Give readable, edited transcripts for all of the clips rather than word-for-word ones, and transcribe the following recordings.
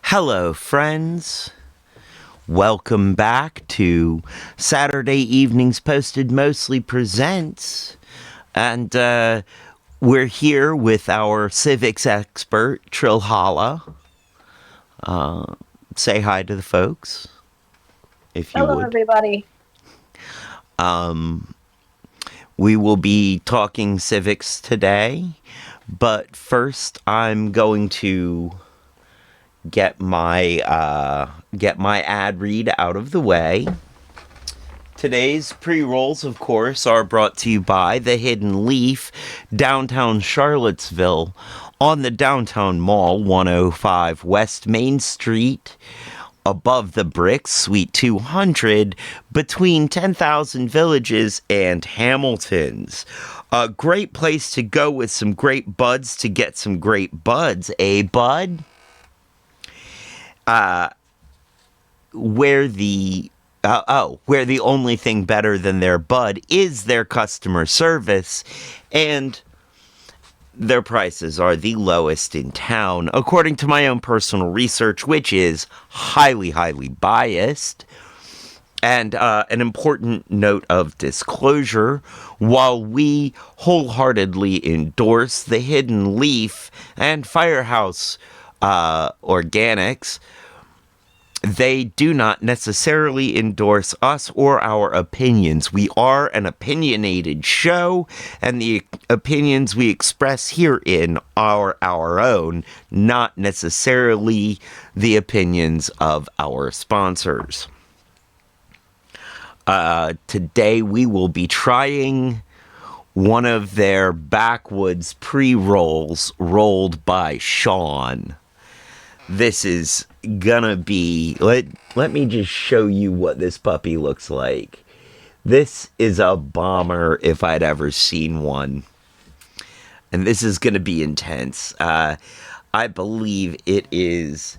Hello, friends. Welcome back to Saturday Evenings Posted Mostly Presents. And we're here with our civics expert, Trilhala. Say hi to the folks, if you Hello, would. everybody. We will be talking civics today, but first I'm going to get my ad read out of the way. Today's pre-rolls, of course, are brought to you by The Hidden Leaf, downtown Charlottesville, on the Downtown Mall, 105 West Main Street, above the Bricks, Suite 200, between 10,000 Villages and Hamilton's. A great place to go with some great buds to get some great buds, eh, bud? Where the where the only thing better than their bud is their customer service, and their prices are the lowest in town, according to my own personal research, which is highly, highly biased. And an important note of disclosure, while we wholeheartedly endorse the Hidden Leaf and Firehouse Organics, they do not necessarily endorse us or our opinions. We are an opinionated show, and the opinions we express herein are our own, not necessarily the opinions of our sponsors. Today we will be trying one of their backwoods pre-rolls rolled by Sean. This is gonna be... Let me just show you what this puppy looks like. This is a bomber if I'd ever seen one. And this is gonna be intense. I believe it is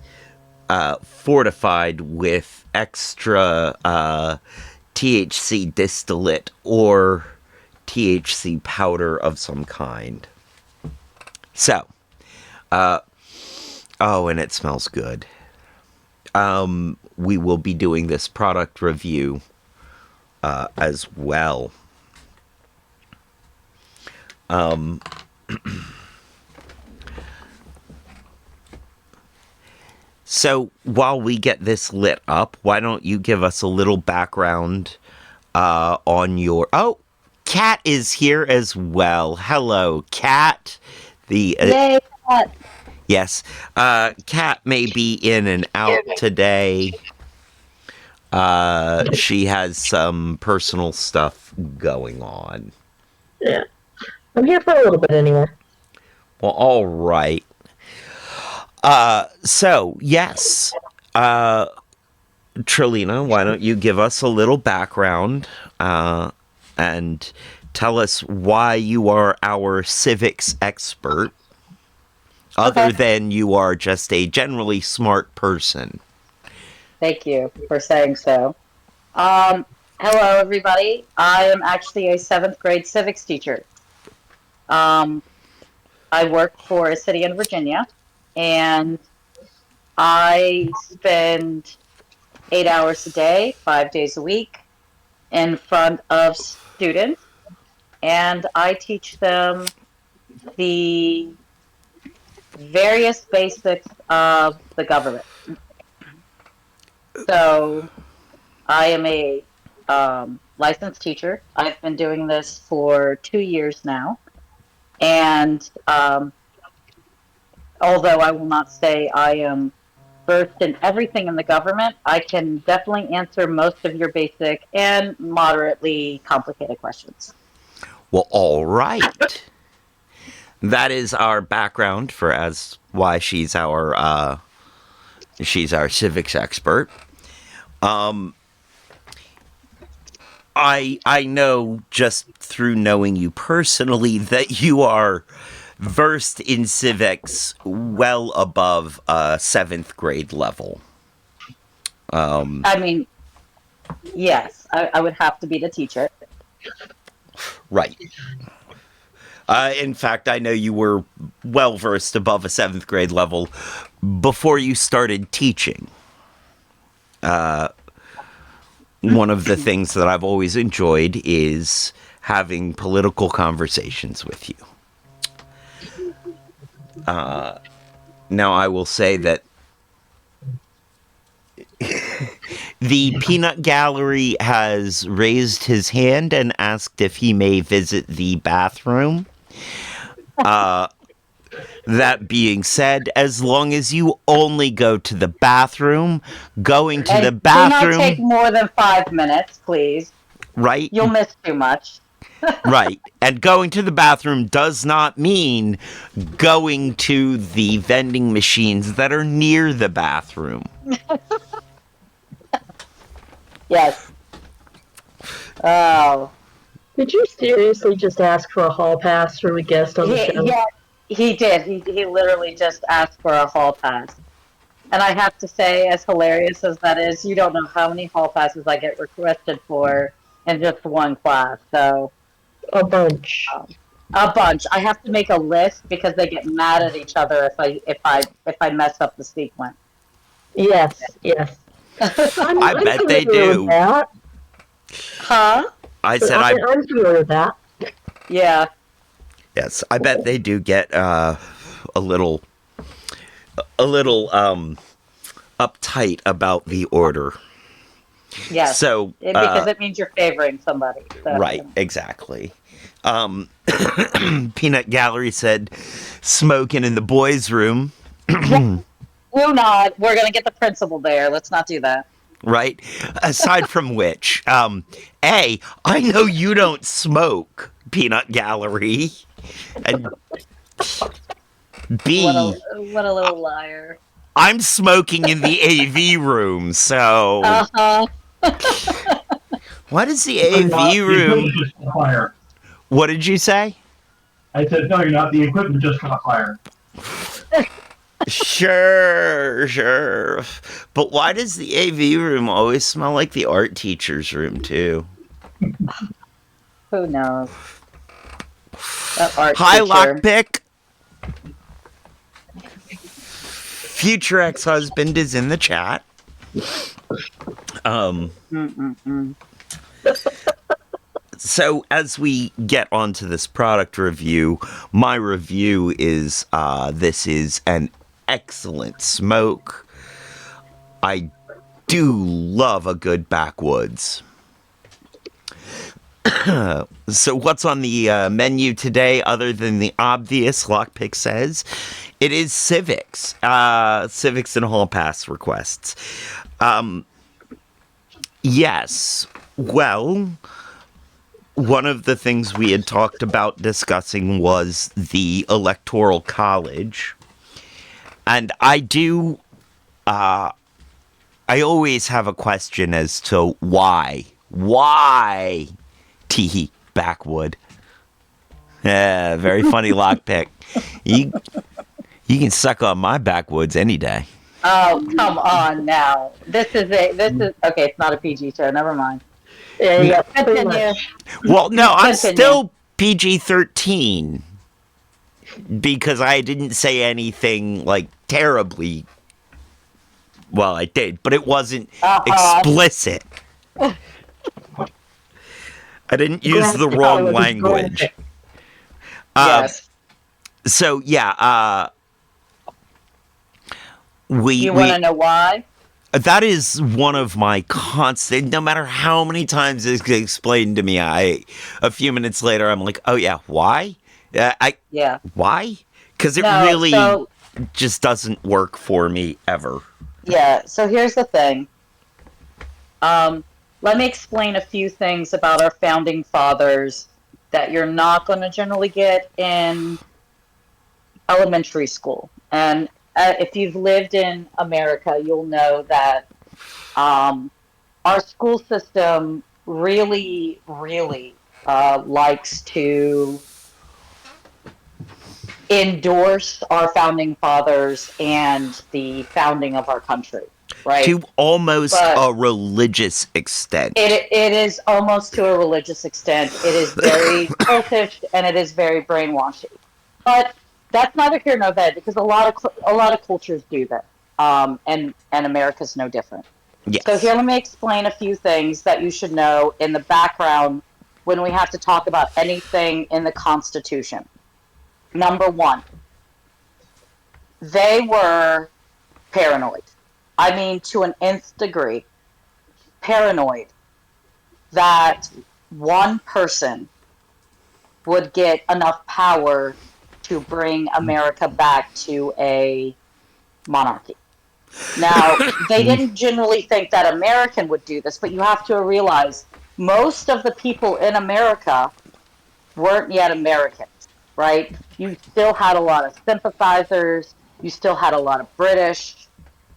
fortified with extra THC distillate or THC powder of some kind. So, oh, and it smells good. We will be doing this product review as well. So while we get this lit up, why don't you give us a little background on your... Oh, Kat is here as well. Hello, Kat. The Yay, Pat. Yes. Kat may be in and out today. She has some personal stuff going on. Yeah, I'm here for a little bit anyway. Well, all right. So, yes. Trilina, why don't you give us a little background and tell us why you are our civics expert, other Okay. than you are just a generally smart person. Thank you for saying so. Um, Hello, everybody. I am actually a seventh grade civics teacher. Um, I work for a city in Virginia, and I spend 8 hours a day, 5 days a week, in front of students, and I teach them the various basics of the government. So I am a licensed teacher. I've been doing this for 2 years now. And although I will not say I am versed in everything in the government, I can definitely answer most of your basic and moderately complicated questions. Well, all right. That is our background for as why she's our civics expert. I know just through knowing you personally that you are versed in civics well above seventh grade level. I mean, yes, I would have to be to teach it. Right. In fact, I know you were well versed above a 7th grade level before you started teaching. One of the things that I've always enjoyed is having political conversations with you. Now, I will say that the Peanut Gallery has raised his hand and asked if he may visit the bathroom. That being said, as long as you only go to the bathroom, going to the And do not take bathroom, more than 5 minutes, please. right? You'll miss too much. Right. And going to the bathroom does not mean going to the vending machines that are near the bathroom. Yes. Oh. Did you seriously just ask for a hall pass from a guest on the show? Yeah, he did. He literally just asked for a hall pass. And I have to say, as hilarious as that is, you don't know how many hall passes I get requested for in just one class. So A bunch. a bunch. I have to make a list because they get mad at each other if I mess up the sequence. Yes, yes. I bet they familiar do. with that. Huh? I said I'm familiar with that. Yeah. yes, I bet they do get a little uptight about the order. Yes. So Because it means you're favoring somebody. So, right, exactly. Peanut Gallery said smoking in the boys' room. Do not. We're going to get the principal there. Let's not do that. Right? Aside from which, A, I know you don't smoke, Peanut Gallery. And B, What a little liar. I'm smoking in the AV room, so. Uh-huh. What is the AV room? Just caught fire. What did you say? I said, no, you're not. The equipment just caught fire. Sure. But why does the AV room always smell like the art teacher's room, too? Who knows? That art Hi, teacher. Lockpick. Future ex-husband is in the chat. Mm-mm-mm. So as we get onto this product review, my review is this is an excellent smoke. I do love a good backwoods. So what's on the menu today other than the obvious, Lockpick says? It is Civics. Civics and Hall Pass requests. Yes. Well, one of the things we had talked about discussing was the Electoral College. And I always have a question as to why. Why T. Backwood? Yeah, very funny Lockpick. You can suck on my backwoods any day. Oh, come on now. This is okay, it's not a PG show, never mind. Yeah, pretty Continue. much. Well, no, I'm Continue. still PG-13 because I didn't say anything like terribly. Well, I did, but it wasn't explicit. I didn't use the wrong language. Yes. So yeah, You want to know why? that is one of my constant. No matter how many times it's explained to me, a few minutes later, I'm like, oh yeah, why? Yeah. Why? Because it No, really so- just doesn't work for me ever. Yeah, so here's the thing. Let me explain a few things about our founding fathers that you're not going to generally get in elementary school. And if you've lived in America, you'll know that our school system really, really likes to endorse our founding fathers and the founding of our country. right? To almost But a religious extent. it is almost to a religious extent. It is very cultish and it is very brainwashy. But that's neither here nor there because a lot of cultures do that, and America's no different. So Yes. here, let me explain a few things that you should know in the background when we have to talk about anything in the Constitution. Number one, they were paranoid. I mean, to an nth degree, paranoid that one person would get enough power to bring America back to a monarchy. Now, they didn't generally think that American would do this, but you have to realize most of the people in America weren't yet Americans, right? You still had a lot of sympathizers, you still had a lot of British,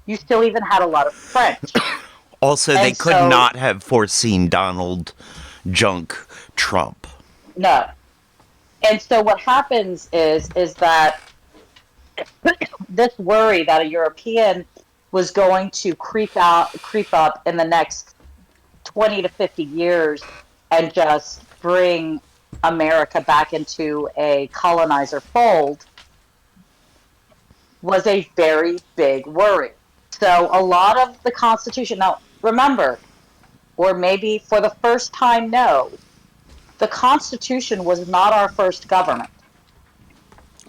you still even had a lot of French. Also, they And could so, not have foreseen Donald Junk Trump. no. And so what happens is that this worry that a European was going to creep up in the next 20 to 50 years and just bring America back into a colonizer fold was a very big worry. So a lot of the Constitution, now remember, or maybe for the first time, no, the Constitution was not our first government.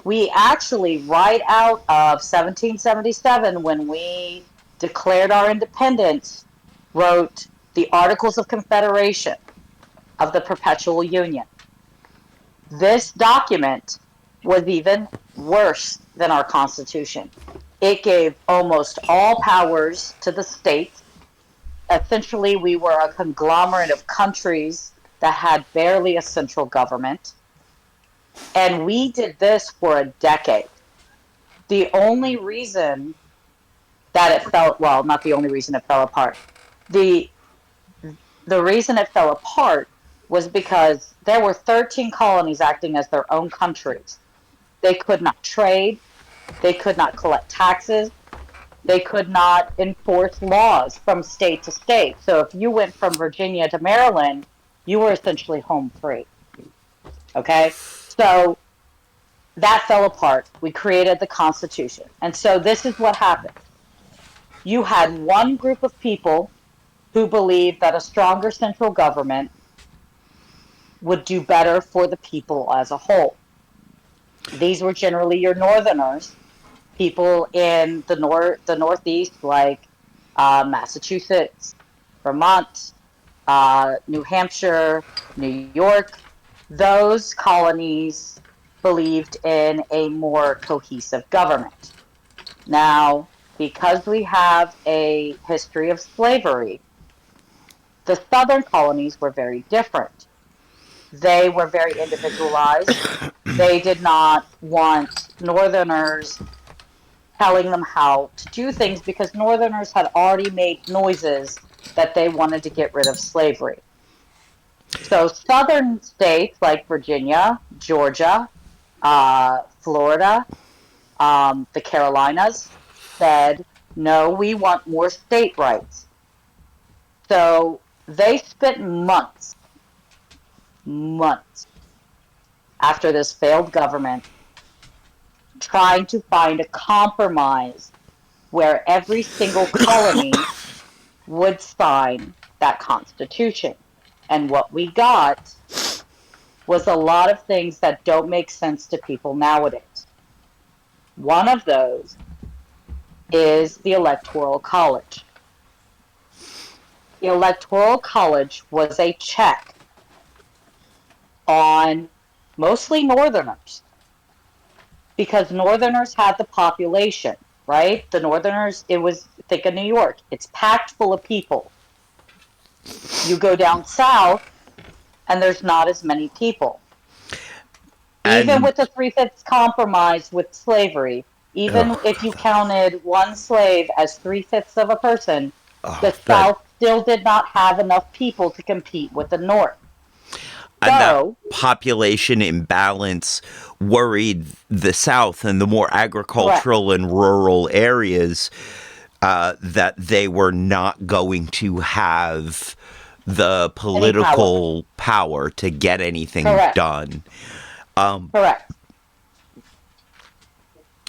We actually, right out of 1777, when we declared our independence, wrote the Articles of Confederation of the Perpetual Union. This document was even worse than our Constitution. It gave almost all powers to the states. Essentially, we were a conglomerate of countries that had barely a central government. And we did this for a decade. The only reason that it fell, well, not the only reason it fell apart. The the reason it fell apart was because there were 13 colonies acting as their own countries. They could not trade, they could not collect taxes, they could not enforce laws from state to state. So if you went from Virginia to Maryland, you were essentially home free. Okay? So that fell apart. We created the Constitution. And so this is what happened. You had one group of people who believed that a stronger central government would do better for the people as a whole. These were generally your northerners, people in the Northeast, like Massachusetts, Vermont, New Hampshire, New York. Those colonies believed in a more cohesive government. Now, because we have a history of slavery, the southern colonies were very different. They were very individualized. They did not want northerners telling them how to do things because northerners had already made noises that they wanted to get rid of slavery. So southern states like Virginia, Georgia, Florida, the Carolinas said, no, we want more state rights. So they spent months after this failed government trying to find a compromise where every single colony would sign that constitution. And what we got was a lot of things that don't make sense to people nowadays. One of those is the Electoral College. The Electoral College was a check on mostly Northerners because Northerners had the population, right? The Northerners, it was, think of New York, it's packed full of people. You go down south, and there's not as many people. Even And with the three-fifths compromise with slavery, even oh, if you counted one slave as three-fifths of a person, the that South still did not have enough people to compete with the North. and that So, population imbalance worried the South and the more correct. agricultural and rural areas. that they were not going to have the political power to get anything Correct. done. Correct.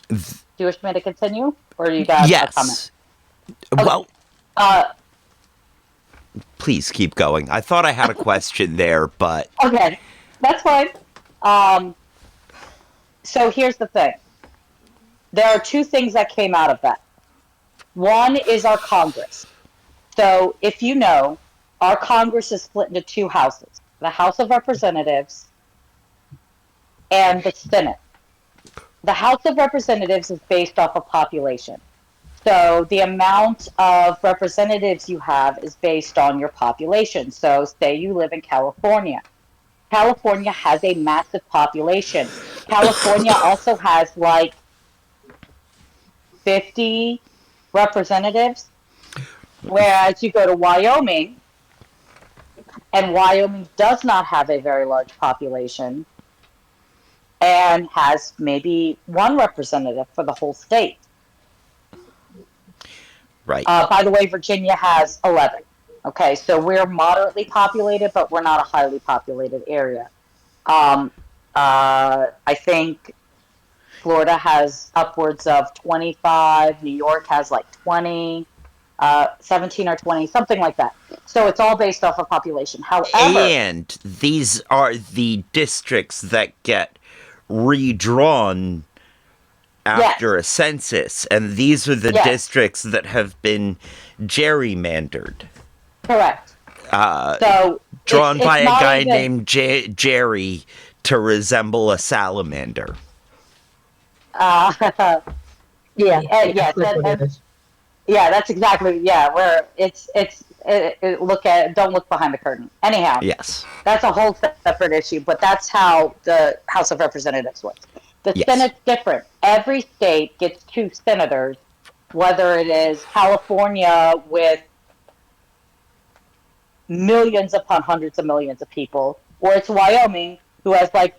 Do you wish me to continue, or do you got a comment? Yes. Well, Uh, please keep going. I thought I had a question there, but okay, that's fine. So here's the thing. There are two things that came out of that. One is our Congress. So if you know, our Congress is split into two houses, the House of Representatives and the Senate. The House of Representatives is based off of population. So the amount of representatives you have is based on your population. So say you live in California. California has a massive population. California also has like 50 representatives, whereas you go to Wyoming, and Wyoming does not have a very large population and has maybe one representative for the whole state. right. By the way, Virginia has 11. Okay, so we're moderately populated, but we're not a highly populated area. I think Florida has upwards of 25. New York has like 20, 17 or 20, something like that. So it's all based off of population. However, And these are the districts that get redrawn after a census, and these are the districts that have been gerrymandered. correct. So Drawn it's by a not guy even- named Jerry to resemble a salamander. Yeah. Yes, that's what it is. yeah, that's exactly where don't look behind the curtain. Anyhow, Yes. that's a whole separate issue, but that's how the House of Representatives works. The Yes. Senate's different. Every state gets 2 senators, whether it is California with millions upon hundreds of millions of people, or it's Wyoming who has like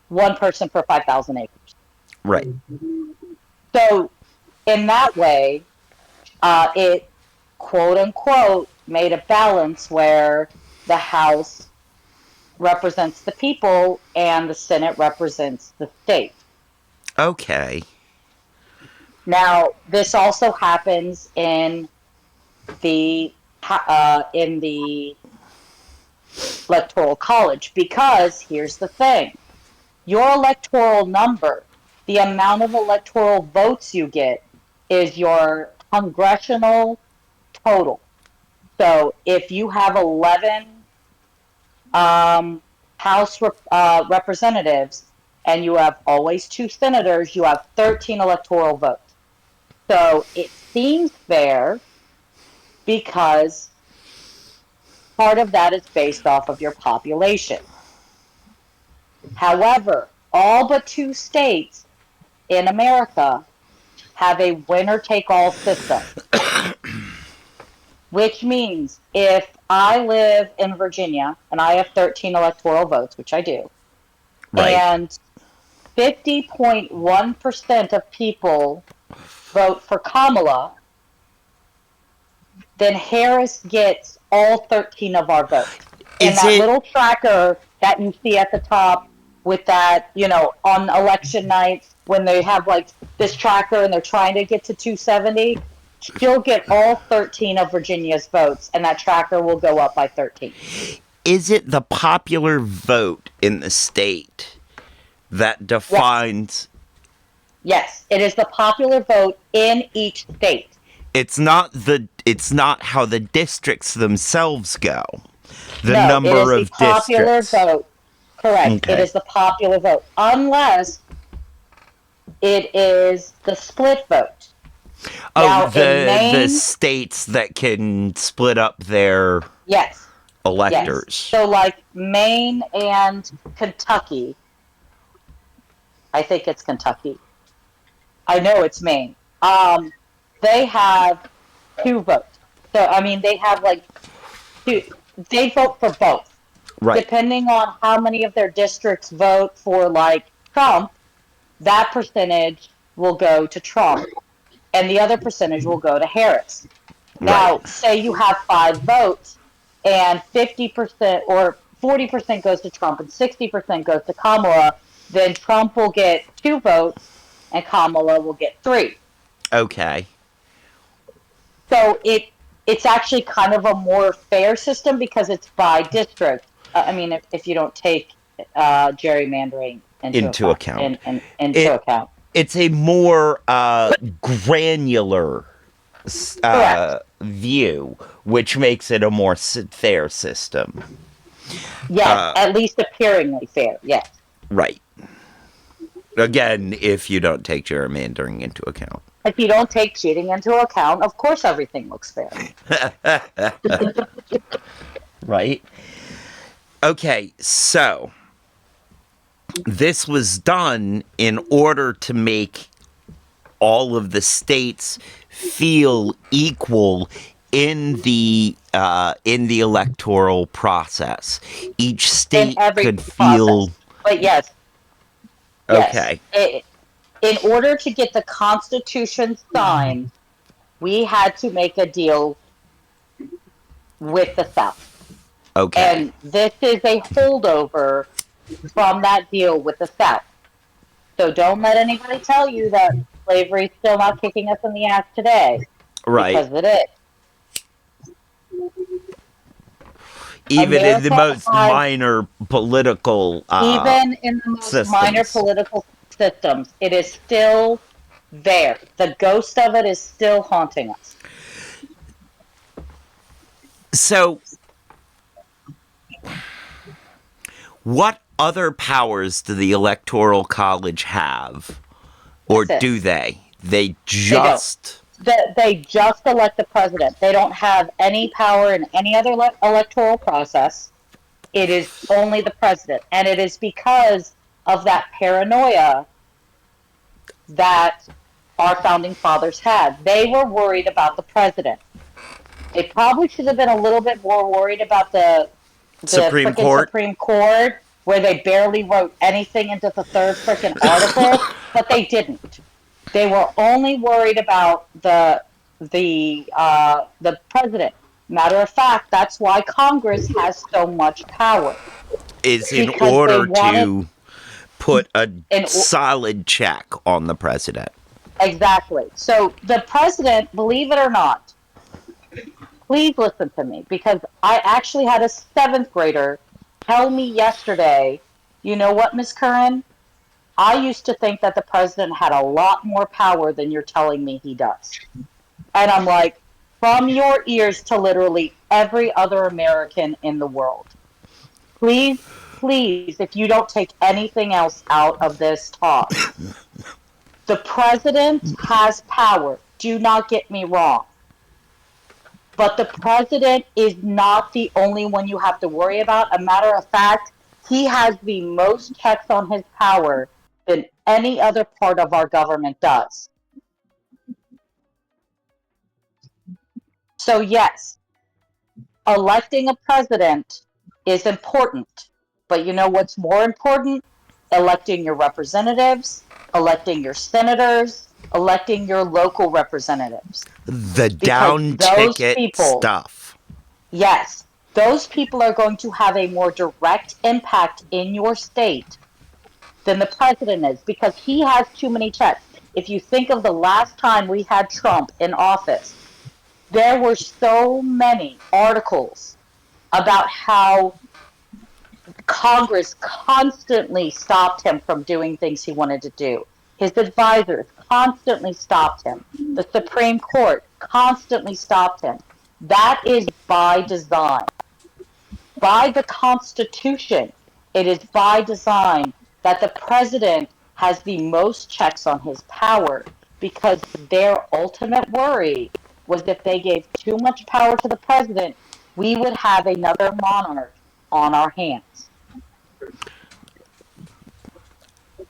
1 person per 5,000 acres. Right. So in that way, it quote unquote made a balance where the House represents the people and the Senate represents the state. Okay. Now, this also happens in the electoral college, because here's the thing: your electoral number, the amount of electoral votes you get, is your congressional total. So if you have 11 House representatives and you have always 2 senators, you have 13 electoral votes. So it seems fair because part of that is based off of your population. However, all but 2 states in America have a winner-take-all system, which means if I live in Virginia and I have 13 electoral votes, which I do, Right. and 50.1% of people vote for Kamala, then Harris gets all 13 of our votes. And Is that it- little tracker that you see at the top with that, on election night when they have like this tracker and they're trying to get to 270, she'll get all 13 of Virginia's votes, and that tracker will go up by 13. Is it the popular vote in the state that defines? Yes, it is the popular vote in each state. It's not how the districts themselves go. The No, number it of is the popular districts. vote. Correct. Okay. It is the popular vote, unless it is the split vote. Oh, Now, in the Maine- states that can split up their Yes. electors. Yes. So, like Maine and Kentucky, I think it's Kentucky. I know it's Maine. They have 2 votes. So, I mean, they have like 2. They vote for both. Right. Depending on how many of their districts vote for like Trump, that percentage will go to Trump. and the other percentage will go to Harris. Right. Now, say you have 5 votes, and 50% or 40% goes to Trump and 60% goes to Kamala, then Trump will get 2 votes and Kamala will get 3. Okay. So it's actually kind of a more fair system because it's by district. I mean, if you don't take gerrymandering into Into effect account. into It account. it's a more granular Correct. view, which makes it a more fair system. Yes, at least appearingly fair. Yes. Right. Again, if you don't take gerrymandering into account. If you don't take cheating into account, of course everything looks fair. Right? Okay, so this was done in order to make all of the states feel equal in the electoral process. Each In state every could process. feel But yes, yes. okay. In order to get the Constitution signed, we had to make a deal with the South. Okay. And this is a holdover from that deal with the South. So don't let anybody tell you that slavery is still not kicking us in the ass today, Right. because it is. Even in the America most has, minor political even in the most minor systems. political systems, it is still there. The ghost of it is still haunting us. So, what other powers do the Electoral College have? Or That's it. do they? They They don't. just. They just elect the president. They don't have any power in any other electoral process. It is only the president. And it is because of that paranoia that our founding fathers had. They were worried about the president. They probably should have been a little bit more worried about the Supreme frickin' Court? Supreme Court, where they barely wrote anything into the third frickin' article, but they didn't. They were only worried about the president. Matter of fact, that's why Congress has so much power, Is in because they order wanted to put a an solid check on the president. exactly. So the president, believe it or not, please listen to me, because I actually had a 7th grader tell me yesterday, you know what, Miss Curran? I used to think that the president had a lot more power than you're telling me he does. And I'm like, from your ears to literally every other American in the world. Please, please, if you don't take anything else out of this talk, the president has power. Do not get me wrong. But the president is not the only one you have to worry about. A matter of fact, he has the most checks on his power than any other part of our government does. So, yes, electing a president is important. But you know what's more important? Electing your representatives, electing your senators, electing your local representatives. The Because down those ticket people, stuff. yes, those people are going to have a more direct impact in your state than the president is, because he has too many checks. If you think of the last time we had Trump in office, there were so many articles about how Congress constantly stopped him from doing things he wanted to do. His advisors constantly stopped him. The Supreme Court constantly stopped him. That is by design. By the Constitution, it is by design that the president has the most checks on his power, because their ultimate worry was if they gave too much power to the president, we would have another monarch on our hands.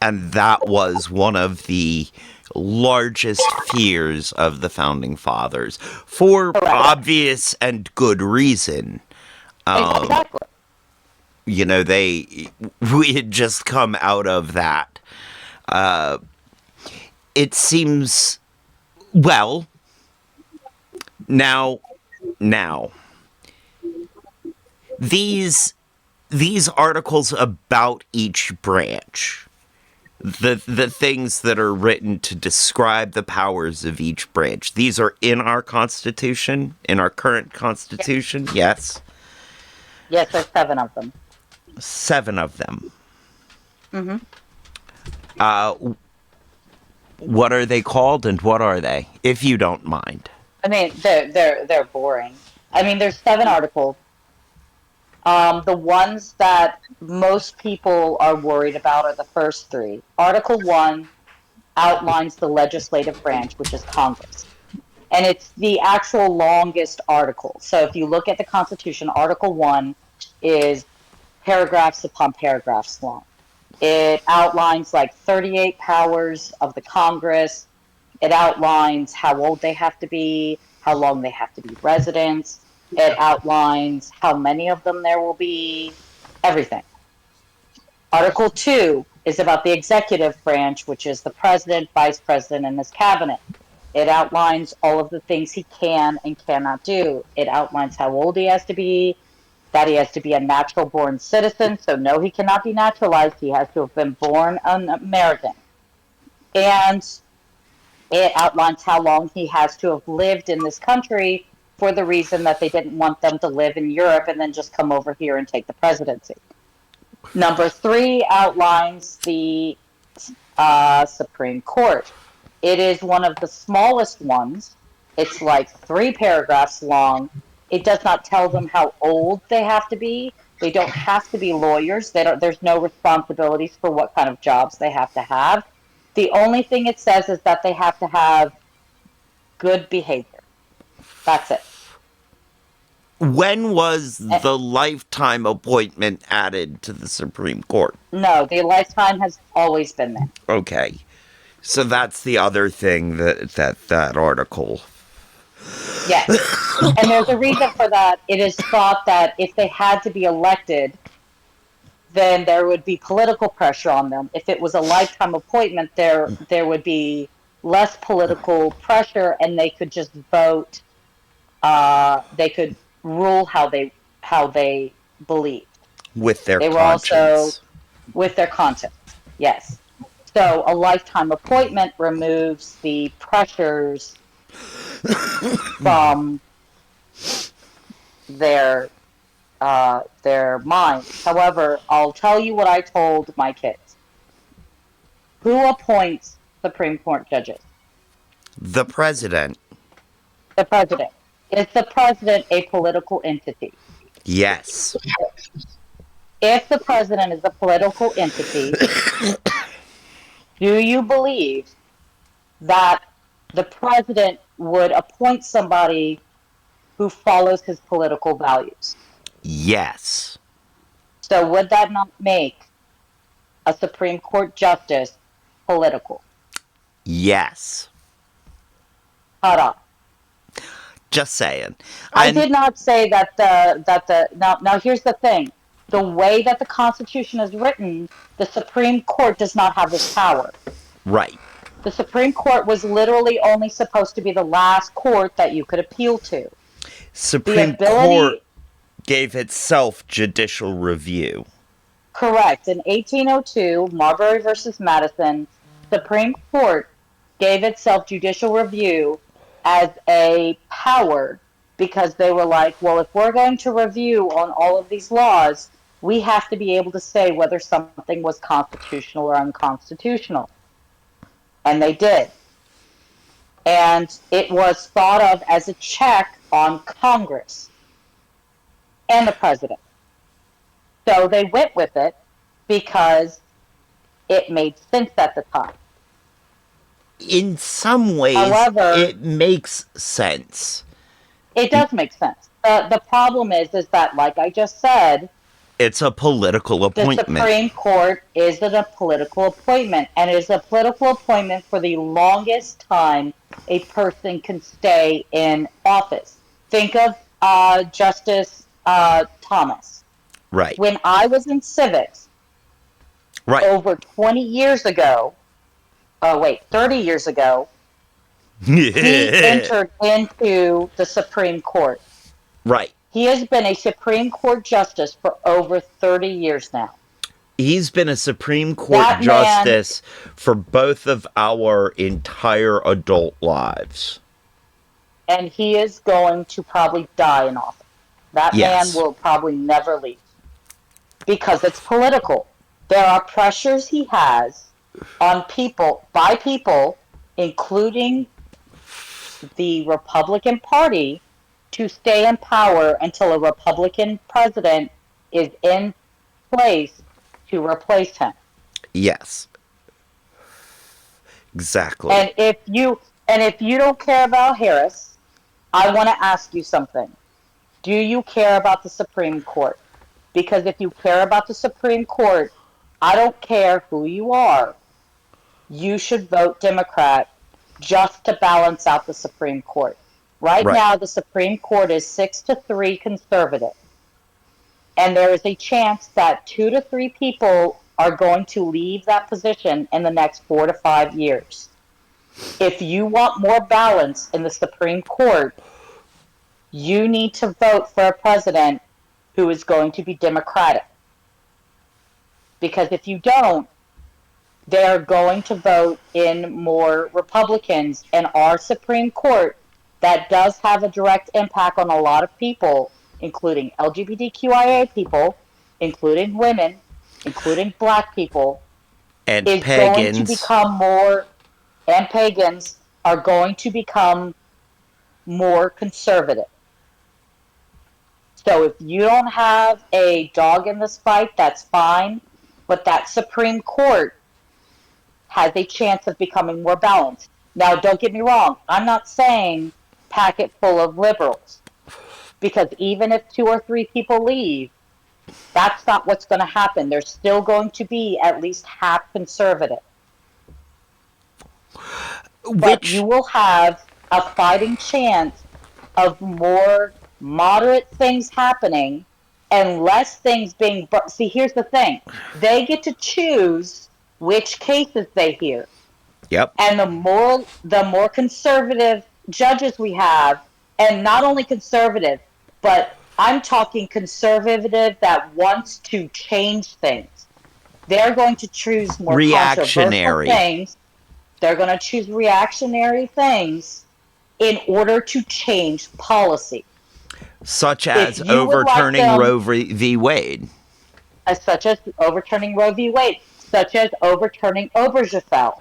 And that was one of the largest fears of the founding fathers for Correct. obvious and good reason. Exactly. You know, we had just come out of that. It seems Well, now, these articles about each branch, the things that are written to describe the powers of each branch, these are in our Constitution, in our current Constitution, yes? Yes, there's 7 of them. 7 of them. Mm-hmm. What are they called and what are they, if you don't mind? I mean, they're boring. I mean, there's 7 articles. The ones that most people are worried about are the first 3. Article 1 outlines the legislative branch, which is Congress. And it's the actual longest article. So if you look at the Constitution, Article 1 is paragraphs upon paragraphs long. It outlines like 38 powers of the Congress. It outlines how old they have to be, how long they have to be residents. It outlines how many of them there will be, everything. Article 2 is about the executive branch, which is the president, vice president, and his cabinet. It outlines all of the things he can and cannot do. It outlines how old he has to be, that he has to be a natural born citizen. So, no, he cannot be naturalized. He has to have been born an American. And it outlines how long he has to have lived in this country for the reason that they didn't want them to live in Europe and then just come over here and take the presidency. Number 3 outlines the Supreme Court. It is one of the smallest ones. It's like 3 paragraphs long. It does not tell them how old they have to be. They don't have to be lawyers. There's no responsibilities for what kind of jobs they have to have. The only thing it says is that they have to have good behavior. That's it. When was the lifetime appointment added to the Supreme Court? No, the lifetime has always been there. Okay. So that's the other thing that article. Yes. And there's a reason for that. It is thought that if they had to be elected, then there would be political pressure on them. If it was a lifetime appointment, there would be less political pressure, and they could just vote. They could rule how they believed. With their They were conscience. also with their conscience. Yes. So a lifetime appointment removes the pressures from their minds. However, I'll tell you what I told my kids. Who appoints Supreme Court judges? The president. The president. Is the president a political entity? Yes. If the president is a political entity, do you believe that the president would appoint somebody who follows his political values? Yes. So would that not make a Supreme Court justice political? Yes. Ta-da. Just saying. I did not say that now here's the thing. The way that the Constitution is written, the Supreme Court does not have this power. Right. The Supreme Court was literally only supposed to be the last court that you could appeal to. Supreme Court gave itself judicial review. Correct. In 1802, Marbury versus Madison, Supreme Court gave itself judicial review as a power because they were like, well, if we're going to review on all of these laws, we have to be able to say whether something was constitutional or unconstitutional. And they did. And it was thought of as a check on Congress and the president. So they went with it because it made sense at the time. In some ways, However, it makes sense. It does make sense. The problem is that, like I just said, it's a political appointment. The Supreme Court is a political appointment, and it is a political appointment for the longest time a person can stay in office. Think of Justice Thomas. Right. When I was in civics, right, over 20 years ago, 30 years ago, He entered into the Supreme Court. Right. He has been a Supreme Court justice for over 30 years now. He's been a Supreme Court That man, justice for both of our entire adult lives. and he is going to probably die in office. That man Yes. will probably never leave because it's political. There are pressures he has on people, by people, including the Republican Party, to stay in power until a Republican president is in place to replace him. Yes. Exactly. And if you don't care about Harris, I want to ask you something. Do you care about the Supreme Court? Because if you care about the Supreme Court, I don't care who you are. You should vote Democrat just to balance out the Supreme Court. Right Right. now, the Supreme Court is 6-3 conservative. And there is a chance that 2 to 3 people are going to leave that position in the next 4 to 5 years. If you want more balance in the Supreme Court, you need to vote for a president who is going to be Democratic. Because if you don't, they're going to vote in more Republicans. And our Supreme Court, that does have a direct impact on a lot of people, including LGBTQIA people, including women, including black people, And is going to pagans. become more, and pagans are going to become more conservative. So if you don't have a dog in this fight, that's fine. But that Supreme Court has a chance of becoming more balanced. Now, don't get me wrong. I'm not saying pack it full of liberals. Because even if 2 or 3 people leave, that's not what's going to happen. There's still going to be at least half conservative. But you Which, will have a fighting chance of more moderate things happening and less things being. See, here's the thing: they get to choose which cases they hear, yep. and the more conservative judges we have, and not only conservative, but I'm talking conservative that wants to change things. They're going to choose more controversial Reactionary. things. They're going to choose reactionary things in order to change policy. Such If as you would like overturning them, Roe v. Wade. such as overturning Roe v. Wade, such as overturning Obergefell,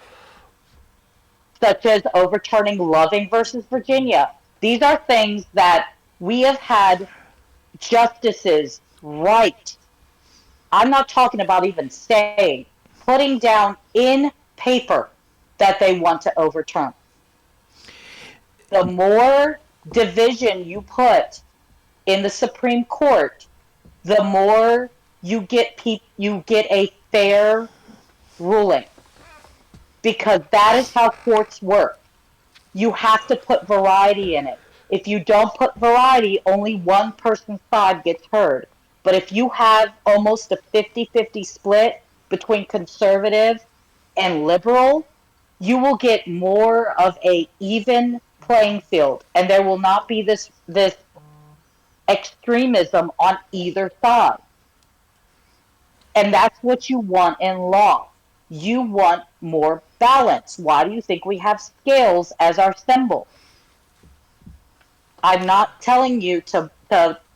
such as overturning Loving versus Virginia, these are things that we have had justices write. I'm not talking about even saying, putting down in paper that they want to overturn. The more division you put in the Supreme Court, the more you get a fair ruling, because that is how courts work. You have to put variety in it. If you don't put variety, only one person's side gets heard. But if you have almost a 50-50 split between conservative and liberal, you will get more of a even playing field, and there will not be this extremism on either side. And that's what you want in law. You want more balance. Why do you think we have scales as our symbol? I'm not telling you to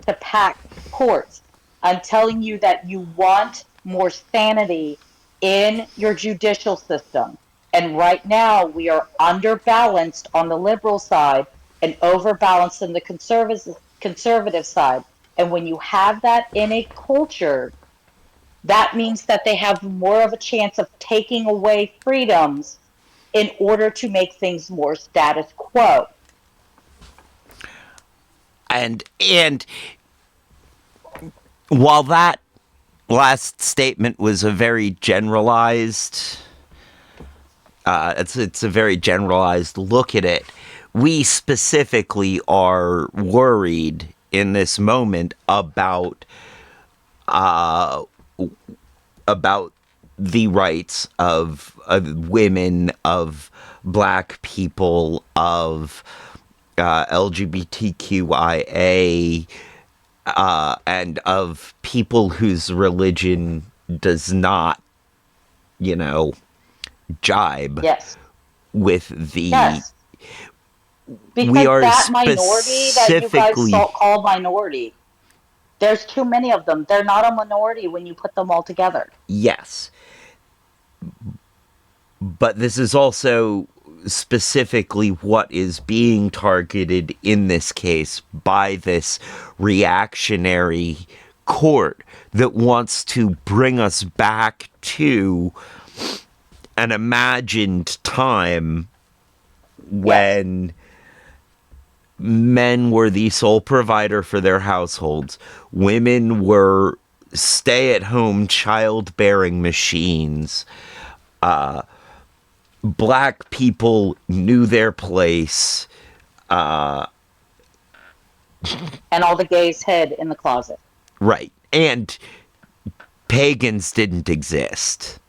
pack courts. I'm telling you that you want more sanity in your judicial system. And right now, we are underbalanced on the liberal side and overbalanced on the conservative side. And when you have that in a culture, that means that they have more of a chance of taking away freedoms in order to make things more status quo. And while that last statement was a very generalized, it's a very generalized look at it. We specifically are worried in this moment about the rights of women, of black people, of LGBTQIA, and of people whose religion does not, jibe Yes. with the. Yes. We Because are that minority that you guys specifically. call minority, there's too many of them. They're not a minority when you put them all together. Yes. But this is also specifically what is being targeted in this case by this reactionary court that wants to bring us back to an imagined time when men were the sole provider for their households. Women were stay-at-home childbearing machines. Black people knew their place. And all the gays hid in the closet. Right. And pagans didn't exist.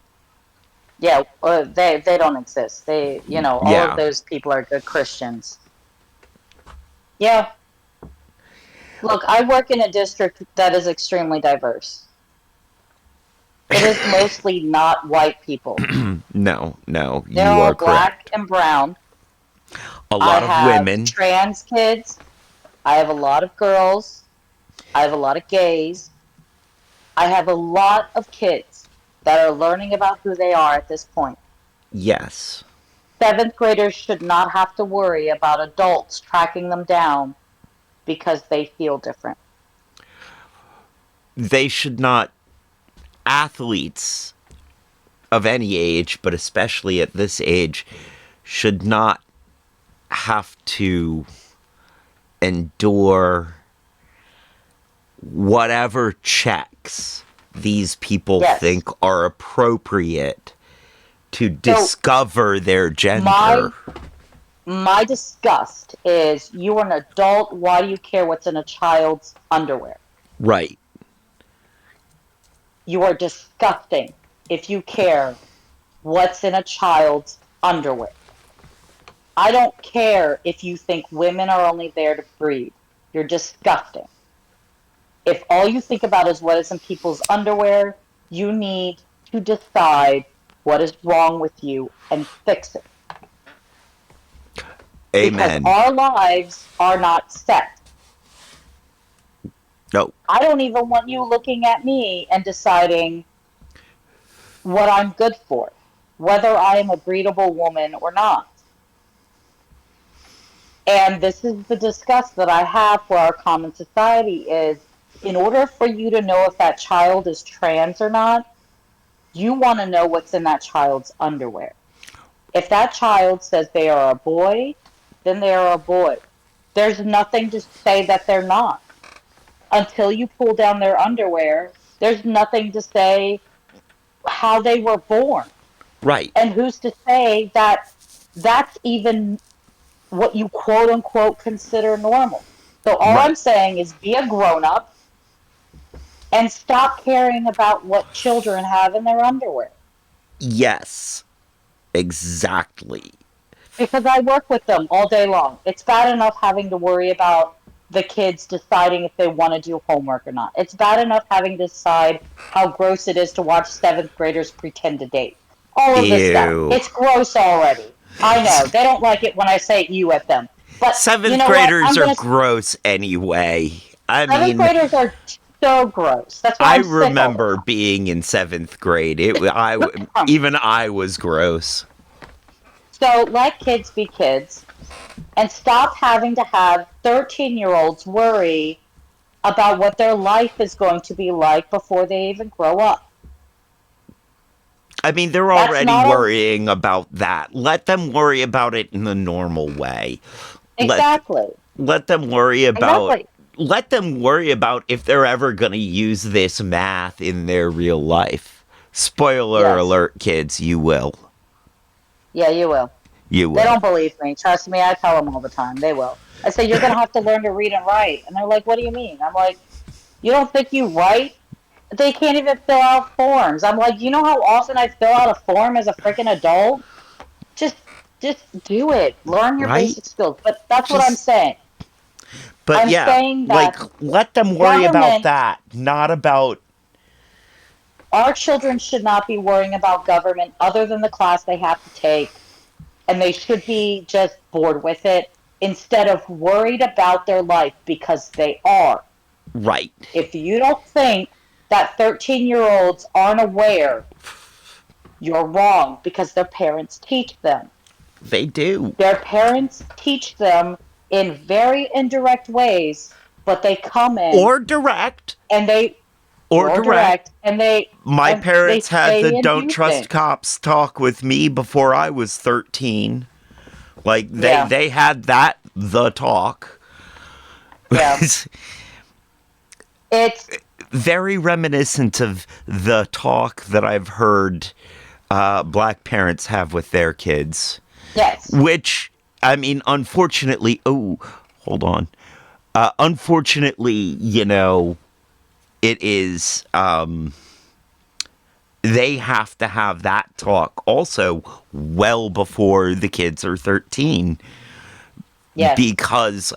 Yeah, they don't exist. They, all of those people are good Christians. Yeah. Look, I work in a district that is extremely diverse. It is mostly not white people. No, you They're all are black correct. and brown. A I lot of have women. trans kids. I have a lot of girls. I have a lot of gays. I have a lot of kids that are learning about who they are at this point. Yes. Seventh graders should not have to worry about adults tracking them down because they feel different. They should not. Athletes of any age, but especially at this age, should not have to endure whatever checks these people think are appropriate to discover their gender. My disgust is, you are an adult, why do you care what's in a child's underwear? Right. You are disgusting if you care what's in a child's underwear. I don't care if you think women are only there to breed. You're disgusting. If all you think about is what is in people's underwear, you need to decide what is wrong with you and fix it. Amen. Because our lives are not set. No. I don't even want you looking at me and deciding what I'm good for, whether I am a breedable woman or not. And this is the disgust that I have for our common society is, in order for you to know if that child is trans or not, you want to know what's in that child's underwear. If that child says they are a boy, then they are a boy. There's nothing to say that they're not. Until you pull down their underwear, there's nothing to say how they were born. Right. And who's to say that that's even what you quote unquote consider normal? So all I'm saying is, be a grown up and stop caring about what children have in their underwear. Yes. Exactly. Because I work with them all day long. It's bad enough having to worry about the kids deciding if they want to do homework or not. It's bad enough having to decide how gross it is to watch seventh graders pretend to date. All of this stuff. It's gross already. I know. They don't like it when I say "you" at them. But seventh graders are gross anyway. Seventh graders are so gross. That's why I remember being in seventh grade. Even I was gross. So let kids be kids and stop having to have 13-year-olds worry about what their life is going to be like before they even grow up. I mean, they're already worrying about that. Let them worry about it in the normal way. Exactly. Let them worry about... Exactly. Let them worry about if they're ever going to use this math in their real life. Spoiler alert, kids, you will. Yeah, you will. You will. They don't believe me. Trust me, I tell them all the time. They will. I say, you're going to have to learn to read and write. And they're like, what do you mean? I'm like, you don't think you write They can't even fill out forms. I'm like, you know how often I fill out a form as a freaking adult? Just, just do it. Learn your right? basic skills. But that's what I'm Just, saying. but I'm yeah, saying like, that let them worry about government, that, not about, our children should not be worrying about government other than the class they have to take, and they should be just bored with it instead of worried about their life because they are. right. If you don't think that 13-year-olds aren't aware, you're wrong because their parents teach them. They do. Their parents teach them in very indirect ways, but they come in Or direct. and they Or or direct. direct and they My and they parents had the say and don't do trust things. cops talk with me before I was 13. Like, Yeah, they had that, the talk. yeah. It's Very reminiscent of the talk that I've heard black parents have with their kids. yes. Which, I mean, unfortunately, oh, hold on. Unfortunately, it is, they have to have that talk also well before the kids are 13 Yes. because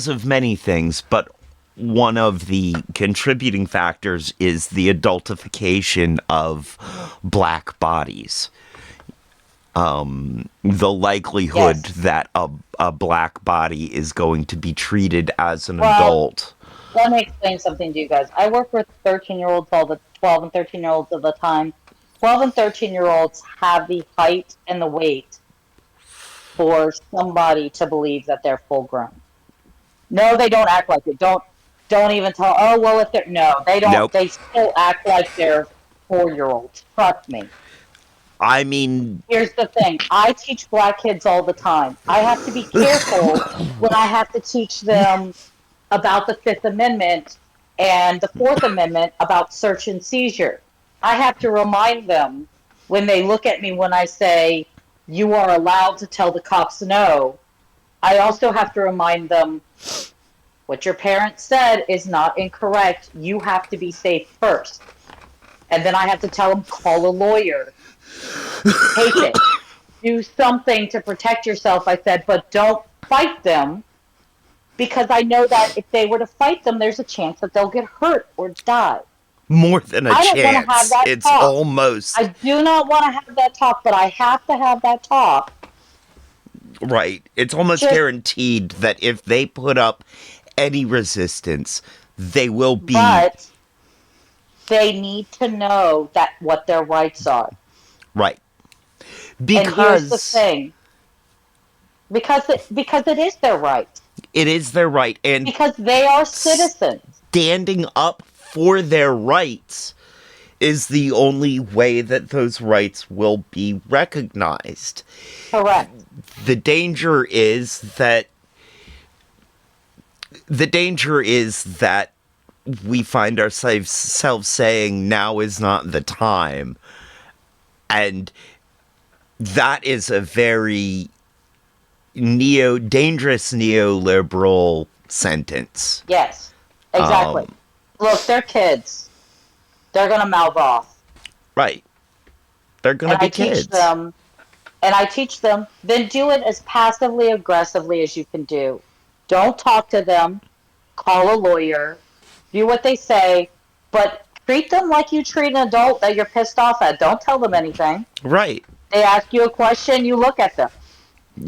of many things, but one of the contributing factors is the adultification of black bodies. The likelihood Yes. that a black body is going to be treated as an Well, adult. let me explain something to you guys. I work with 13-year-olds all the 12 and 13-year-olds all the time. 12 and 13-year-olds have the height and the weight for somebody to believe that they're full grown. No, they don't act like it. Don't even tell. Oh well, if they're no, they don't. Nope. They still act like they're 4-year-olds. Trust me. I mean, Here's the thing. I teach black kids all the time. I have to be careful when I have to teach them about the Fifth Amendment and the Fourth Amendment about search and seizure. I have to remind them when they look at me when I say, you are allowed to tell the cops no. I also have to remind them what your parents said is not incorrect. You have to be safe first. And then I have to tell them, call a lawyer, take it, do something to protect yourself. I said, but don't fight them because I know that if they were to fight them, there's a chance that they'll get hurt or die. more than a I don't want to have chance. that It's talk. almost I do not want to have that talk, but I have to have that talk. right. It's almost Just, guaranteed that if they put up any resistance, they will be but they need to know that what their rights are. right. And here's the Because thing, because it is their right, it is their right, and because they are citizens. standing up for their rights is the only way that those rights will be recognized. Correct. The danger is that we find ourselves saying now is not the time, and that is a very dangerous neoliberal sentence. Yes, exactly. Look, they're kids. They're gonna mouth off, Right. They're and gonna be kids. I teach them. Then do it as passively aggressively as you can do. Don't talk to them. Call a lawyer. Do what they say, but treat them like you treat an adult that you're pissed off at. Don't tell them anything. Right. They ask you a question, you look at them.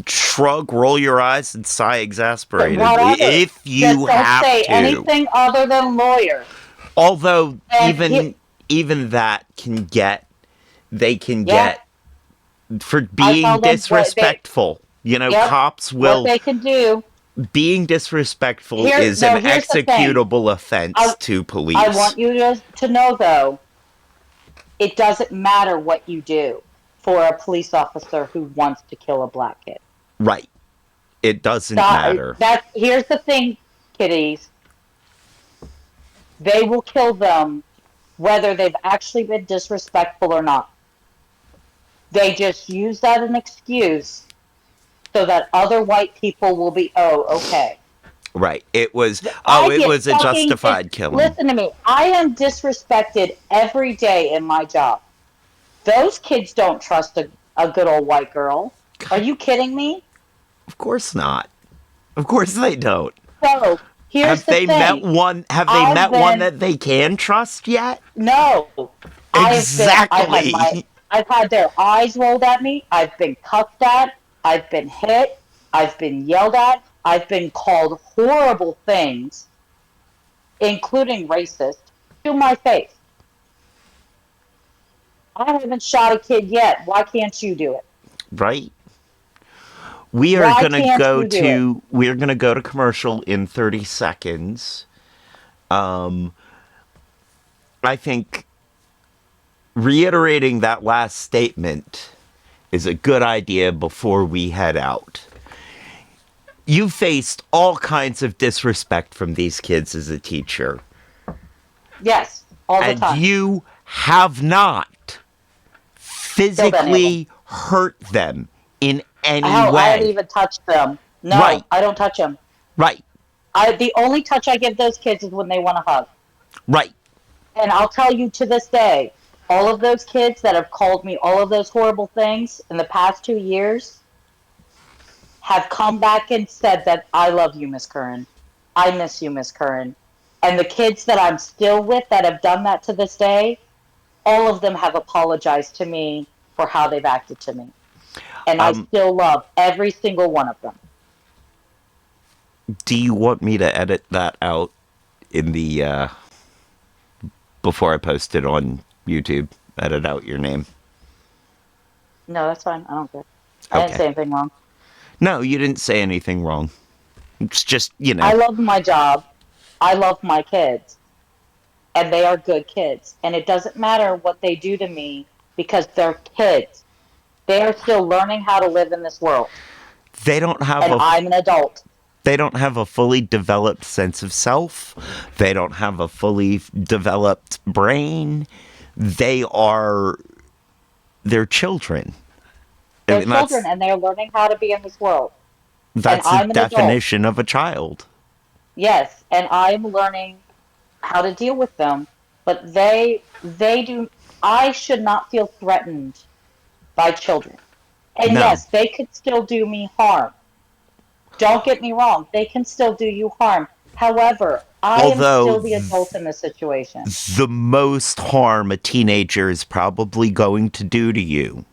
Shrug, roll your eyes, and sigh exasperatedly Whatever. if Just you don't have say to. anything other than lawyer. Although And even that they can yeah, get for I being tell them disrespectful. yep, Cops what will they can do. being disrespectful Here, is an no, here's the thing. executable offense I, to I police. want you to know, though, it doesn't matter what you do for a police officer who wants to kill a black kid. Right. It doesn't matter. Here's the thing, kiddies. They will kill them whether they've actually been disrespectful or not. They just use that as an excuse so that other white people will be, oh, okay. Right. It was, I it get was a fucking justified killing. listen to me. I am disrespected every day in my job. Those kids don't trust a good old white girl. Are you kidding me? Of course not. Of course they don't. So here's Have the they met thing. one? Have they I've met one been that they can trust yet? no. Exactly. I've had their eyes rolled at me. I've been cuffed at. I've been hit. I've been yelled at. I've been called horrible things, including racist, to my face. I haven't shot a kid yet. Why can't you do it? Right. We are Why gonna can't go you do it? to. We're gonna go to commercial in 30 seconds. I think reiterating that last statement is a good idea before we head out. You faced all kinds of disrespect from these kids as a teacher, Yes, all the and time. you have not Killed any of them. physically hurt them in any Hell, I haven't way. even touched them. No, Right, I don't touch them. right, The only touch I give those kids is when they want a hug. right. And I'll tell you to this day, all of those kids that have called me all of those horrible things in the past 2 years have come back and said that I love you, Miss Curran. I miss you, Miss Curran. And the kids that I'm still with that have done that to this day, all of them have apologized to me for how they've acted to me. And I Um, still love every single one of them. do you want me to edit that out in the before I post it on YouTube? Edit out your name. No, that's fine. I don't care. I didn't Okay. say anything wrong. No, you didn't say anything wrong. It's just, I love my job. I love my kids. And they are good kids. And it doesn't matter what they do to me because they're kids. They are still learning how to live in this world. they don't have And a I'm an adult. they don't have a fully developed sense of self. They don't have a fully developed brain. They're children. I They're mean, children and they're learning how to be in this world. And that's the I'm an adult. definition of a child. Yes. And I'm learning how to deal with them. But they do, I should not feel threatened by children. And No. yes, they could still do me harm. Don't get me wrong, they can still do you harm. However, I am Although still the adult in this situation. the most harm a teenager is probably going to do to you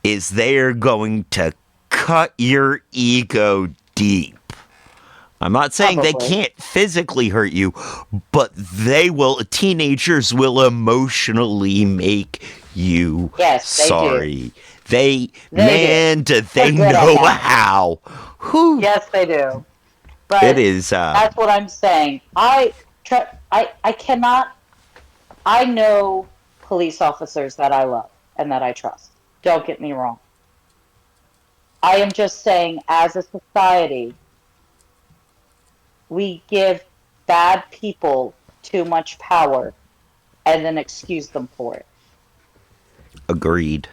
is they're going to cut your ego deep. I'm not saying they Probably. can't physically hurt you, but teenagers will emotionally make you Yes, they do. sorry. They Man, do they They're good at know that. how. Whew. Yes, they do. It But is, that's what I'm saying. I cannot. I know police officers that I love and that I trust. Don't get me wrong. I am just saying, as a society, we give bad people too much power and then excuse them for it. agreed.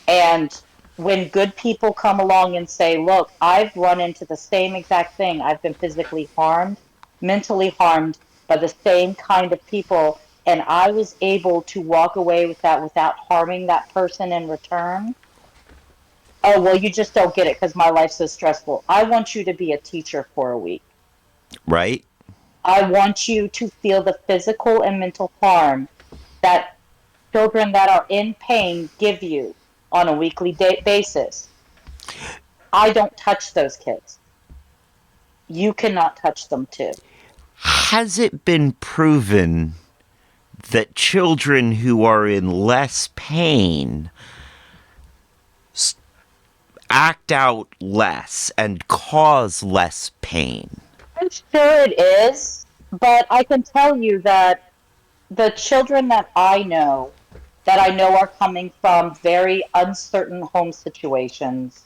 And when good people come along and say, look, I've run into the same exact thing, I've been physically harmed, mentally harmed by the same kind of people, and I was able to walk away with that without harming that person in return. Oh, well, you just don't get it because my life's so stressful. I want you to be a teacher for a week. Right? I want you to feel the physical and mental harm that children that are in pain give you on a weekly basis. I don't touch those kids. You cannot touch them too. Has it been proven that children who are in less pain act out less and cause less pain? I'm sure it is, but I can tell you that the children that I know are coming from very uncertain home situations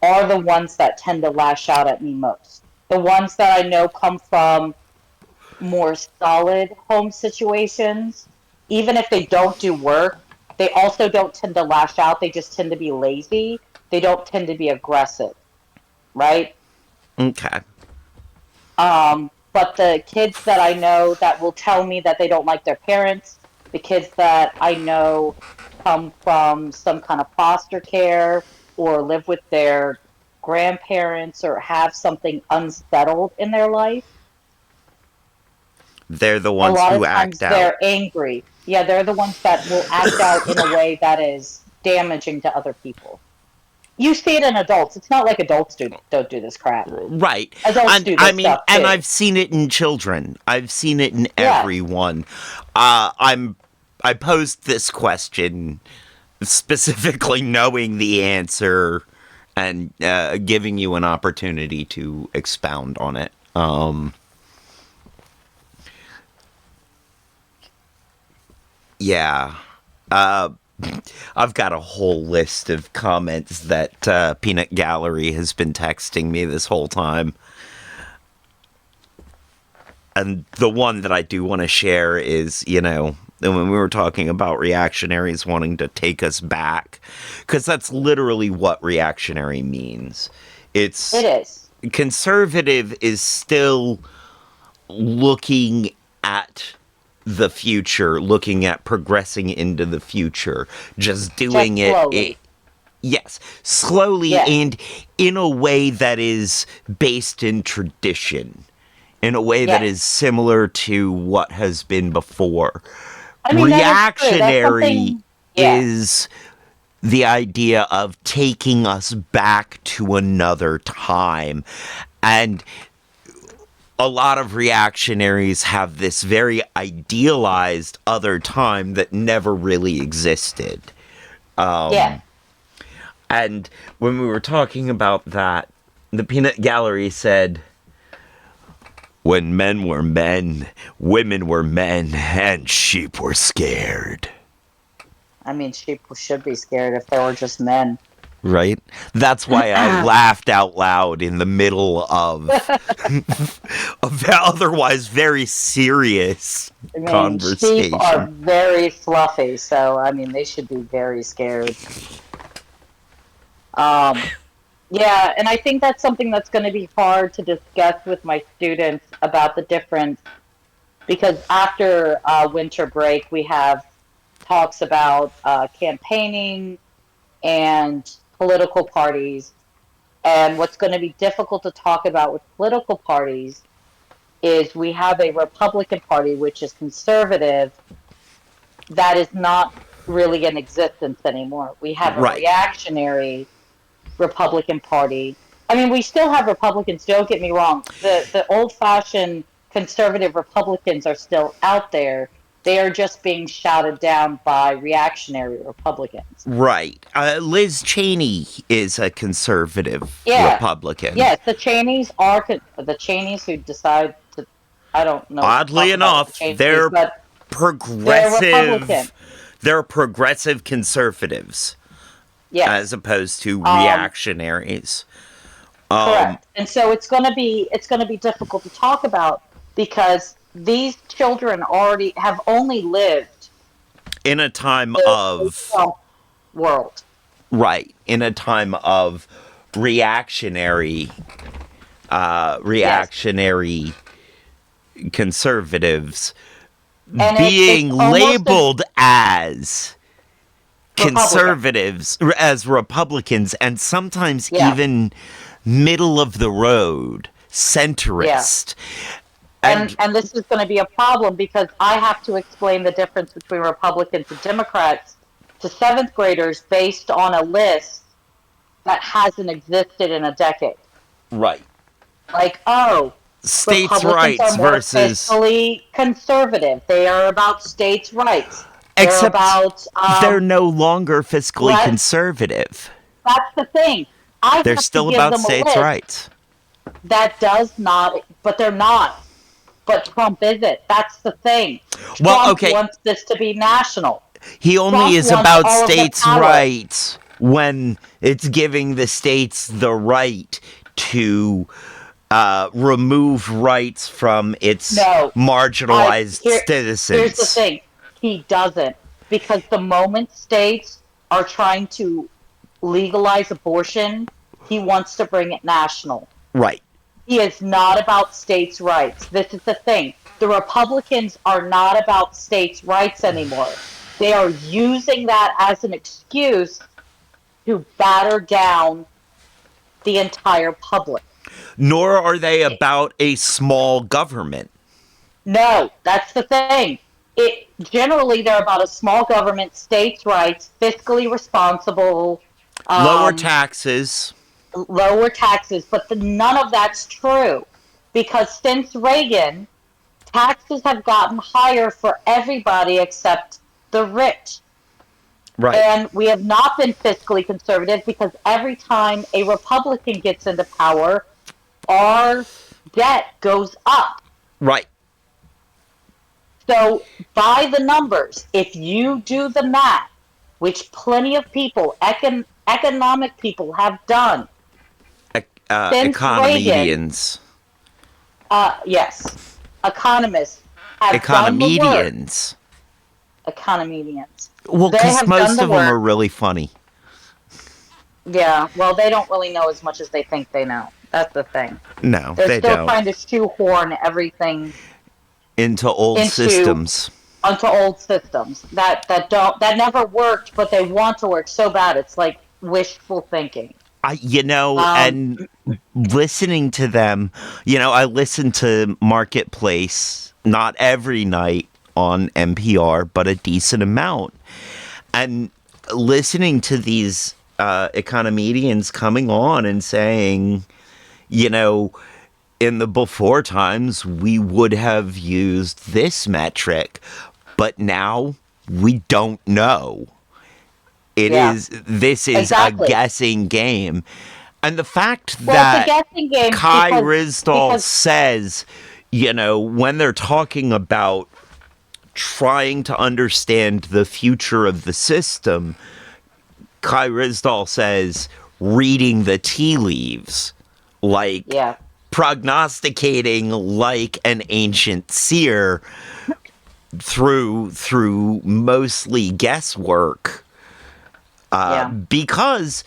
are the ones that tend to lash out at me most. The ones that I know come from more solid home situations, even if they don't do work, they also don't tend to lash out. They just tend to be lazy. They don't tend to be aggressive. right? Okay. But the kids that I know that will tell me that they don't like their parents, the kids that I know come from some kind of foster care or live with their grandparents or have something unsettled in their life, They're the a ones lot who of act times out. they're angry. Yeah, they're the ones that will act out in a way that is damaging to other people. You see it in adults. It's not like adults don't do this crap. Right. Adults And do I this mean, stuff and too. I've seen it in children. I've seen it in Yeah. everyone. I posed this question specifically knowing the answer and giving you an opportunity to expound on it. Yeah. I've got a whole list of comments that Peanut Gallery has been texting me this whole time. And the one that I do want to share is, when we were talking about reactionaries wanting to take us back, because that's literally what reactionary means. It It's is. conservative is still looking at the future, looking at progressing into the future, just Just doing it. slowly. Yes, slowly Yes. and in a way that is based in tradition, in a way that Yes. is similar to what has been before. I mean, that is true. That's Reactionary something, yeah. is the idea of taking us back to another time. And a lot of reactionaries have this very idealized other time that never really existed. Yeah. And when we were talking about that, the Peanut Gallery said, when men were men, women were men, and sheep were scared. I mean, sheep should be scared if they were just men. Right? That's why I laughed out loud in the middle of a otherwise very serious I mean, sheep are conversation. very fluffy, so I mean, they should be very scared. Um, yeah, and I think that's something that's going to be hard to discuss with my students about the difference because after winter break, we have talks about campaigning and political parties. And what's going to be difficult to talk about with political parties is we have a Republican Party, which is conservative, that is not really in existence anymore. We have a Right. reactionary Republican Party. I mean, we still have Republicans, don't get me wrong. The old fashioned conservative Republicans are still out there. They are just being shouted down by reactionary Republicans. Right. Liz Cheney is a conservative Yeah. Republican. Yes, the Cheneys are the Cheneys who decide to. I don't know. Oddly Talk about what the enough, Cheneys do, they're but they're Republican. progressive. They're progressive conservatives Yes. as opposed to Um, reactionaries. Correct. And so it's going to be difficult to talk about because these children already have only lived In a time the of Trump world. right, in a time of reactionary Yes. reactionary conservatives And being it's almost as labeled as Republican. conservatives, as Republicans, and sometimes Yeah. even middle of the road Yeah. centrist. And And and this is going to be a problem because I have to explain the difference between Republicans and Democrats to seventh graders based on a list that hasn't existed in a decade. right, Like, oh, states' Republicans are rights more versus, fiscally conservative. They are about states' rights. They're except about they're no longer fiscally let. conservative. That's the thing. I They're have to still give about them a states' list rights. that does not, but they're not. But Trump is it. That's the thing. Well, Trump okay, wants this to be national. he only Trump is wants about all of the states' power. rights when it's giving the states the right to remove rights from its No, I marginalized here's the citizens. thing. He doesn't because the moment states are trying to legalize abortion, He wants to bring it national. Right. He is not about states' rights. This is the thing. The Republicans are not about states' rights anymore. They are using that as an excuse to batter down the entire public. Nor are they about a small government. No, that's the thing. Generally they're about a small government, states' rights, fiscally responsible, Lower um, taxes. lower taxes, but none of that's true because since Reagan, taxes have gotten higher for everybody except the rich. Right. And we have not been fiscally conservative because every time a Republican gets into power, our debt goes up. Right. So, by the numbers, if you do the math, which plenty of people, economic people, have done since Reagan, Economedians. Yes, economists have done the work. Economedians. Economedians. Well, They because have done most the of them work. are really funny. Yeah, well, they don't really know as much as they think they know. That's the thing. No, They're they still don't. trying to shoehorn everything Into old into systems. onto old systems that never worked, but they want to work so bad. It's like wishful thinking. Um, And listening to them, I listen to Marketplace not every night on NPR, but a decent amount. And listening to these economedians coming on and saying, in the before times, we would have used this metric, but now we don't know. This is exactly. a guessing game. And the fact It's a that guessing game Kai because Ryssdal says, when they're talking about trying to understand the future of the system, Kai Ryssdal says reading the tea leaves, like prognosticating like an ancient seer through mostly guesswork. Because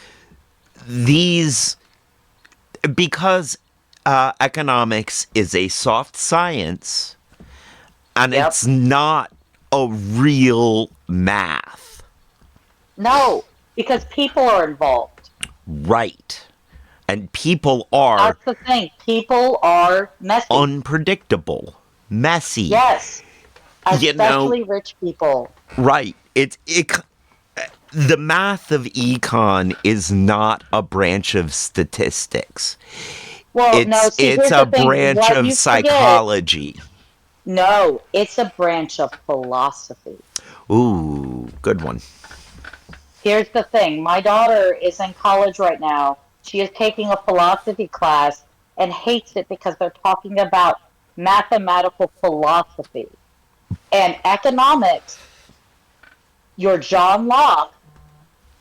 economics is a soft science and it's not a real math. No, because people are involved. Right. And people are... That's the thing. People are messy. Unpredictable. Messy. Yes. Especially rich people. Right. The math of econ is not a branch of statistics. Well, it's a branch of psychology. No, it's a branch of philosophy. Ooh, good one. Here's the thing. My daughter is in college right now. She is taking a philosophy class and hates it because they're talking about mathematical philosophy. And economics, your John Locke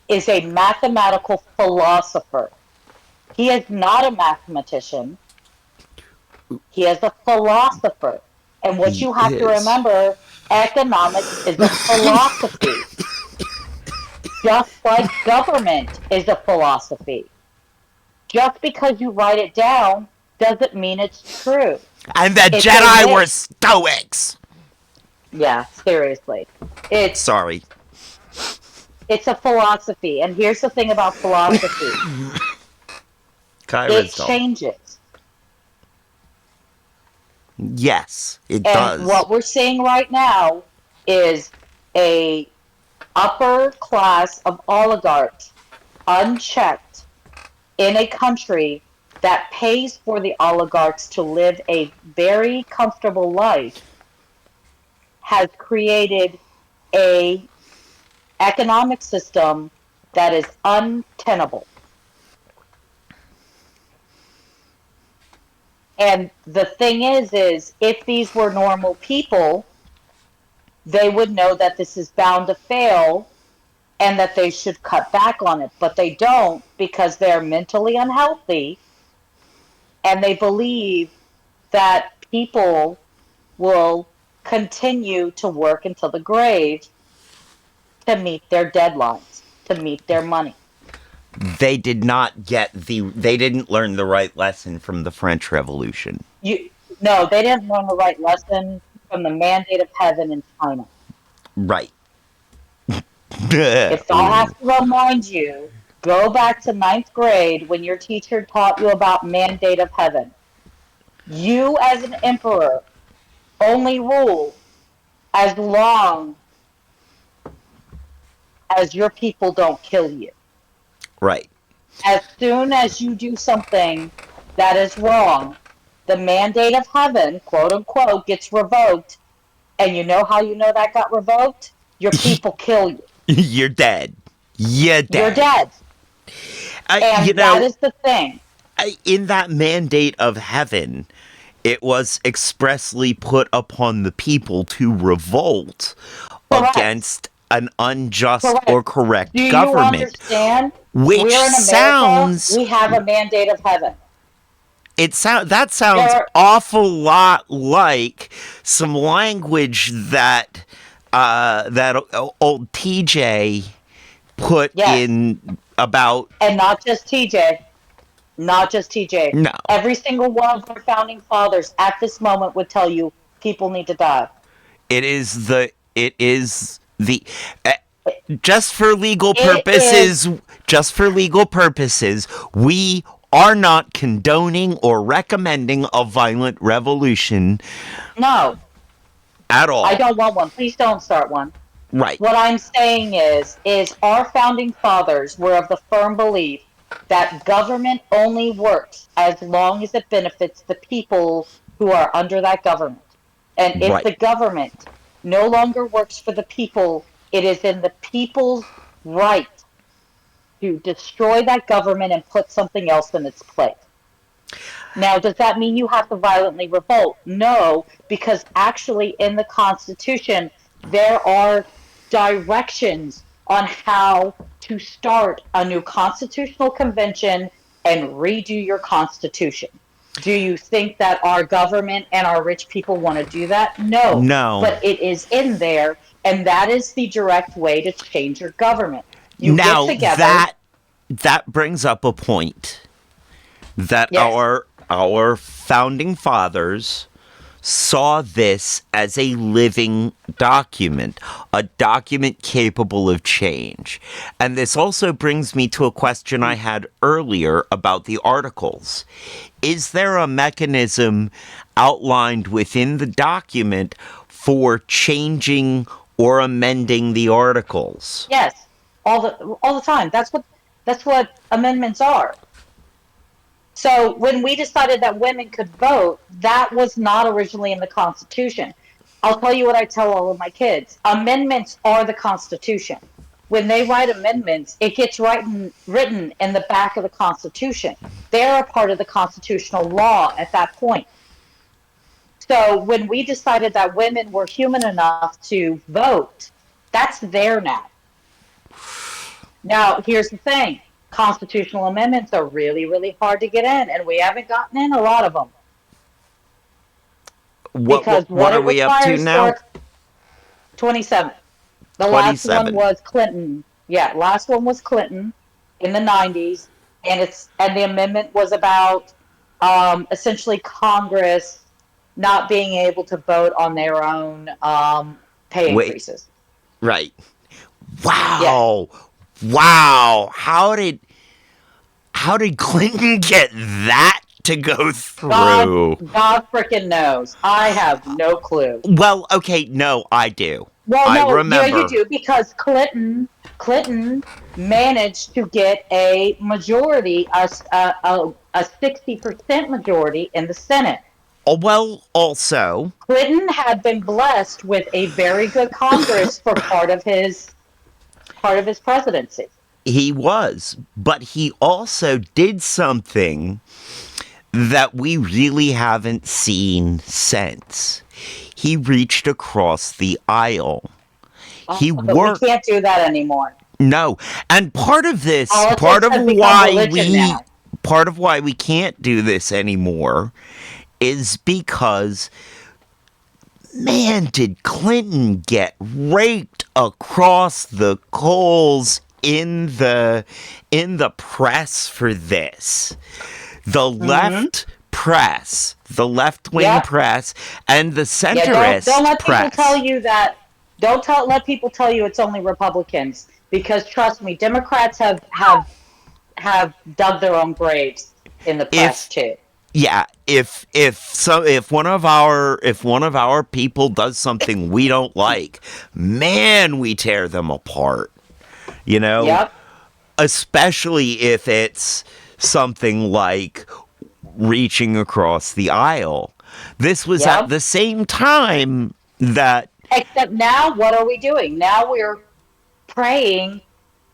is a mathematical philosopher. He is not a mathematician. He is a philosopher. And what you have to remember, economics is a philosophy. Just like government is a philosophy. Just because you write it down doesn't mean it's true. And the Jedi were Stoics. Yeah, seriously. Sorry. It's a philosophy. And here's the thing about philosophy. It changes. Yes, it does. And what we're seeing right now is a upper class of oligarchs, unchecked, in a country that pays for the oligarchs to live a very comfortable life, has created a economic system that is untenable. And the thing is if these were normal people, they would know that this is bound to fail and that they should cut back on it. But they don't because they're mentally unhealthy and they believe that people will continue to work until the grave to meet their deadlines, to meet their money. They did not they didn't learn the right lesson from the French Revolution. No, they didn't learn the right lesson from the mandate of heaven in China. Right. If I have to remind you, go back to ninth grade when your teacher taught you about mandate of heaven. You, as an emperor, only rule as long as your people don't kill you. Right. As soon as you do something that is wrong, the mandate of heaven, quote unquote, gets revoked. And you know how you know that got revoked? Your people kill you. You're dead. You're dead. You're dead. And that is the thing. In that mandate of heaven, it was expressly put upon the people to revolt against an unjust or correct government. Do you understand? Which We're in America, sounds... we have a mandate of heaven. That sounds awful lot like some language that old TJ put in about... And not just TJ. Not just TJ. No. Every single one of our founding fathers at this moment would tell you people need to die. It is the just for legal purposes, we are not condoning or recommending a violent revolution. No. At all. I don't want one. Please don't start one. Right. What I'm saying is our founding fathers were of the firm belief that government only works as long as it benefits the people who are under that government. And if the government no longer works for the people, it is in the people's right to destroy that government and put something else in its place. Now, does that mean you have to violently revolt? No, because actually in the Constitution, there are directions on how to start a new constitutional convention and redo your Constitution. Do you think that our government and our rich people want to do that? No. No. But it is in there, and that is the direct way to change your government. You now, get together. That brings up a point that our founding fathers saw this as a living document, a document capable of change. And this also brings me to a question I had earlier about the articles. Is there a mechanism outlined within the document for changing or amending the articles? Yes, all the time. That's what amendments are. So when we decided that women could vote, that was not originally in the Constitution. I'll tell you what I tell all of my kids. Amendments are the Constitution. When they write amendments, it gets written in the back of the Constitution. They're a part of the constitutional law at that point. So when we decided that women were human enough to vote, that's there now. Now, here's the thing. Constitutional amendments are really, really hard to get in, and we haven't gotten in a lot of them. What are we up to now? 27. The 27. last one was Clinton. Yeah, last one was Clinton in the 90s, and the amendment was about essentially Congress not being able to vote on their own pay increases. Right. Wow. Yeah. Wow. How did Clinton get that to go through? God frickin' knows. I have no clue. Well, okay, no, I do. Well, no, I remember. Yeah, you do, because Clinton managed to get a majority, a 60% majority in the Senate. Oh, well, also, Clinton had been blessed with a very good Congress for part of his presidency. He was, but he also did something that we really haven't seen since. He reached across the aisle. We can't do that anymore. No, and part of why we can't do this anymore is because, man, did Clinton get raked across the coals in the press for this, the left press, the left-wing Yep. press, and the Yeah, centrist don't let press. people tell you that. Let people tell you it's only Republicans, because trust me, Democrats have dug their own graves in the press too. Yeah, if one of our people does something we don't like, man, we tear them apart. You know, Yep. especially if it's something like reaching across the aisle. This was Yep. at the same time that Except now, what are we doing? Now we're praying,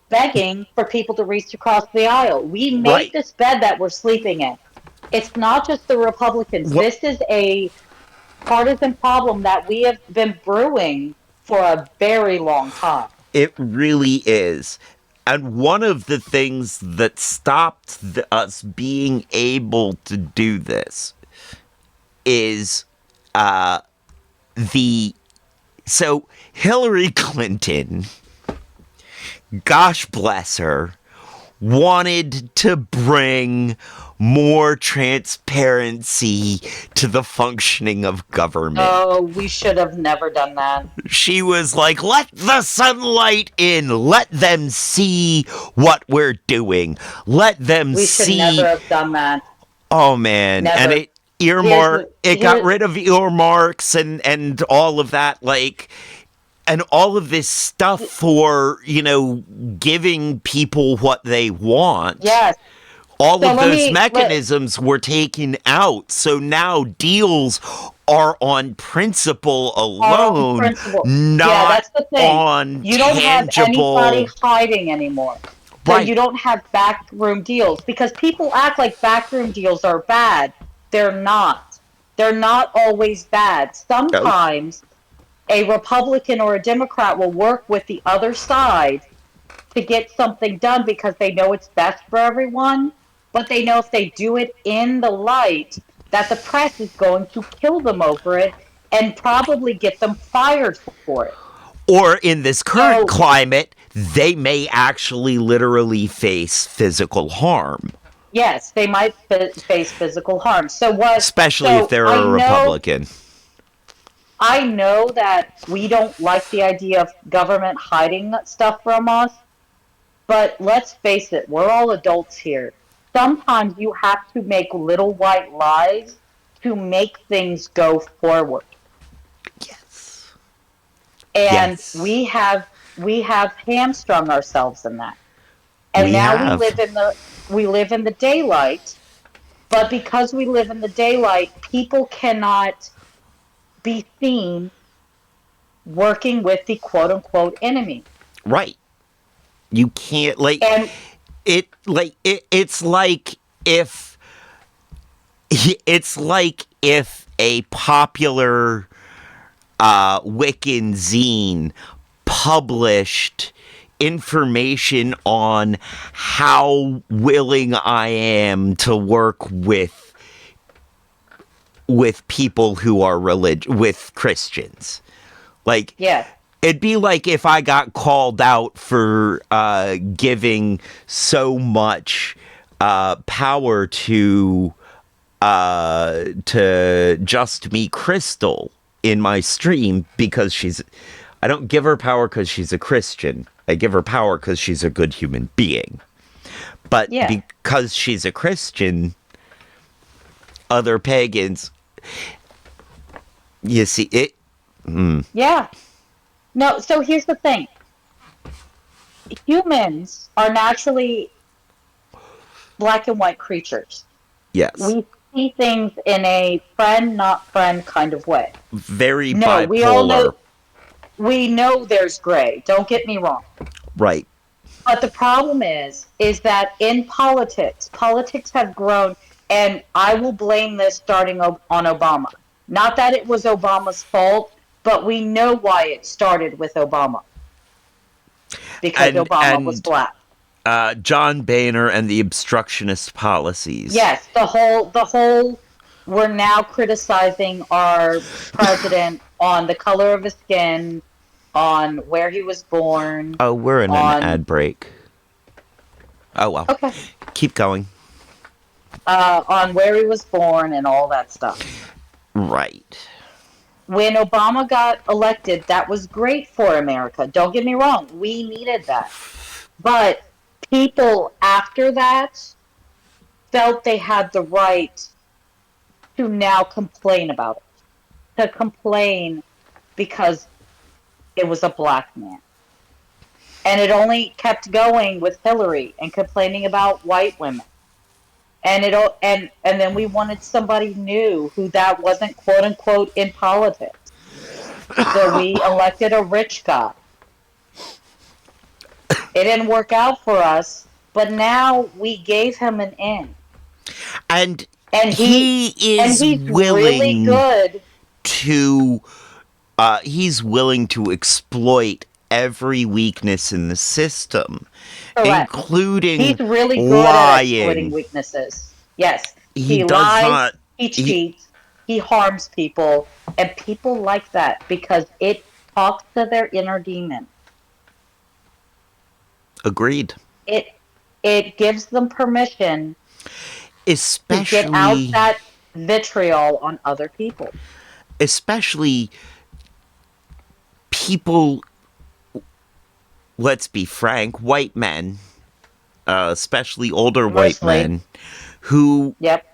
begging for people to reach across the aisle. We made right. this bed that we're sleeping in. It's not just the Republicans. What- This is a partisan problem that we have been brewing for a very long time. It really is. And one of the things that stopped us being able to do this is so Hillary Clinton, gosh bless her, wanted to bring more transparency to the functioning of government. Oh, we should have never done that. She was like, let the sunlight in. Let them see what we're doing. Let them We should see. never have done that. Oh, man. Never. And it got rid of earmarks and all of that, like, and all of this stuff for, giving people what they want. Yes. All So of let those me- mechanisms were taken out. So now deals are on principle alone, principle. not Yeah, that's the thing. on You don't tangible. have anybody hiding anymore. So Right. you don't have backroom deals, because people act like backroom deals are bad. They're not. They're not always bad. Sometimes a Republican or a Democrat will work with the other side to get something done because they know it's best for everyone, but they know if they do it in the light, that the press is going to kill them over it and probably get them fired for it. Or in this current So- climate, they may actually literally face physical harm, Yes, they might face physical harm. So what? especially so if they're I a know- Republican. I know that we don't like the idea of government hiding stuff from us, but let's face it, we're all adults here. Sometimes you have to make little white lies to make things go forward. Yes. And Yes. we have hamstrung ourselves in that. And We now have. we live in the daylight, but because we live in the daylight, people cannot be seen working with the quote unquote enemy. Right. You can't And it's like if a popular Wiccan zine published information on how willing I am to work with people who are with Christians. Like, yeah. it'd be like if I got called out for giving so much power to Just Me Crystal in my stream because I don't give her power because she's a Christian. I give her power because she's a good human being. But Yeah. because she's a Christian, other pagans, you see it. Yeah. No, so here's the thing. Humans are naturally black and white creatures. Yes. We see things in a friend, not friend kind of way. Very No, bipolar. we know there's gray. Don't get me wrong. Right. But the problem is that in politics have grown, and I will blame this starting on Obama. Not that it was Obama's fault, but we know why it started with Obama. Because Obama was black. John Boehner and the obstructionist policies. Yes, the whole we're now criticizing our president on the color of his skin, on where he was born. Oh, we're in on- an ad break. Oh, well. Okay. Keep going. On where he was born and all that stuff. Right. When Obama got elected, that was great for America. Don't get me wrong, we needed that. But people after that felt they had the right to now complain about it, to complain because it was a black man. And it only kept going with Hillary and complaining about white women. And then we wanted somebody new who that wasn't quote unquote in politics. So we elected a rich guy. It didn't work out for us, but now we gave him an in. And And he is he's really willing good. to he's willing to exploit every weakness in the system, Correct. including He's really good at exploiting lying. weaknesses. Yes. He He does lies, not. he He cheats, he harms people, and people like that because it talks to their inner demon. agreed. It it gives them permission to get out Especially, that vitriol on other people. especially people. Let's be frank, white men, especially older white Mostly. men, who Yep.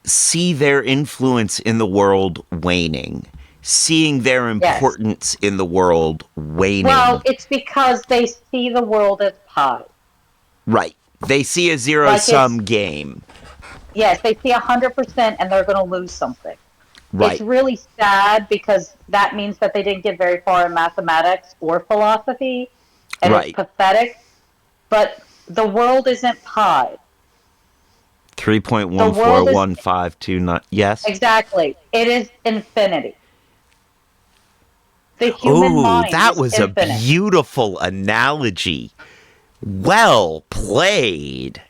see their influence in the world waning, seeing their Yes. importance in the world waning. Well, it's because they see the world as pie. Right. They see a zero Like sum game. yes, they see 100% and they're going to lose something. It's Right. really sad because that means that they didn't get very far in mathematics or philosophy, and it's Right. pathetic. But the world isn't pie. The world is 3.141529. Yes. exactly. It is infinity. The human Oh, mind that is was a infinite. beautiful analogy. Well played.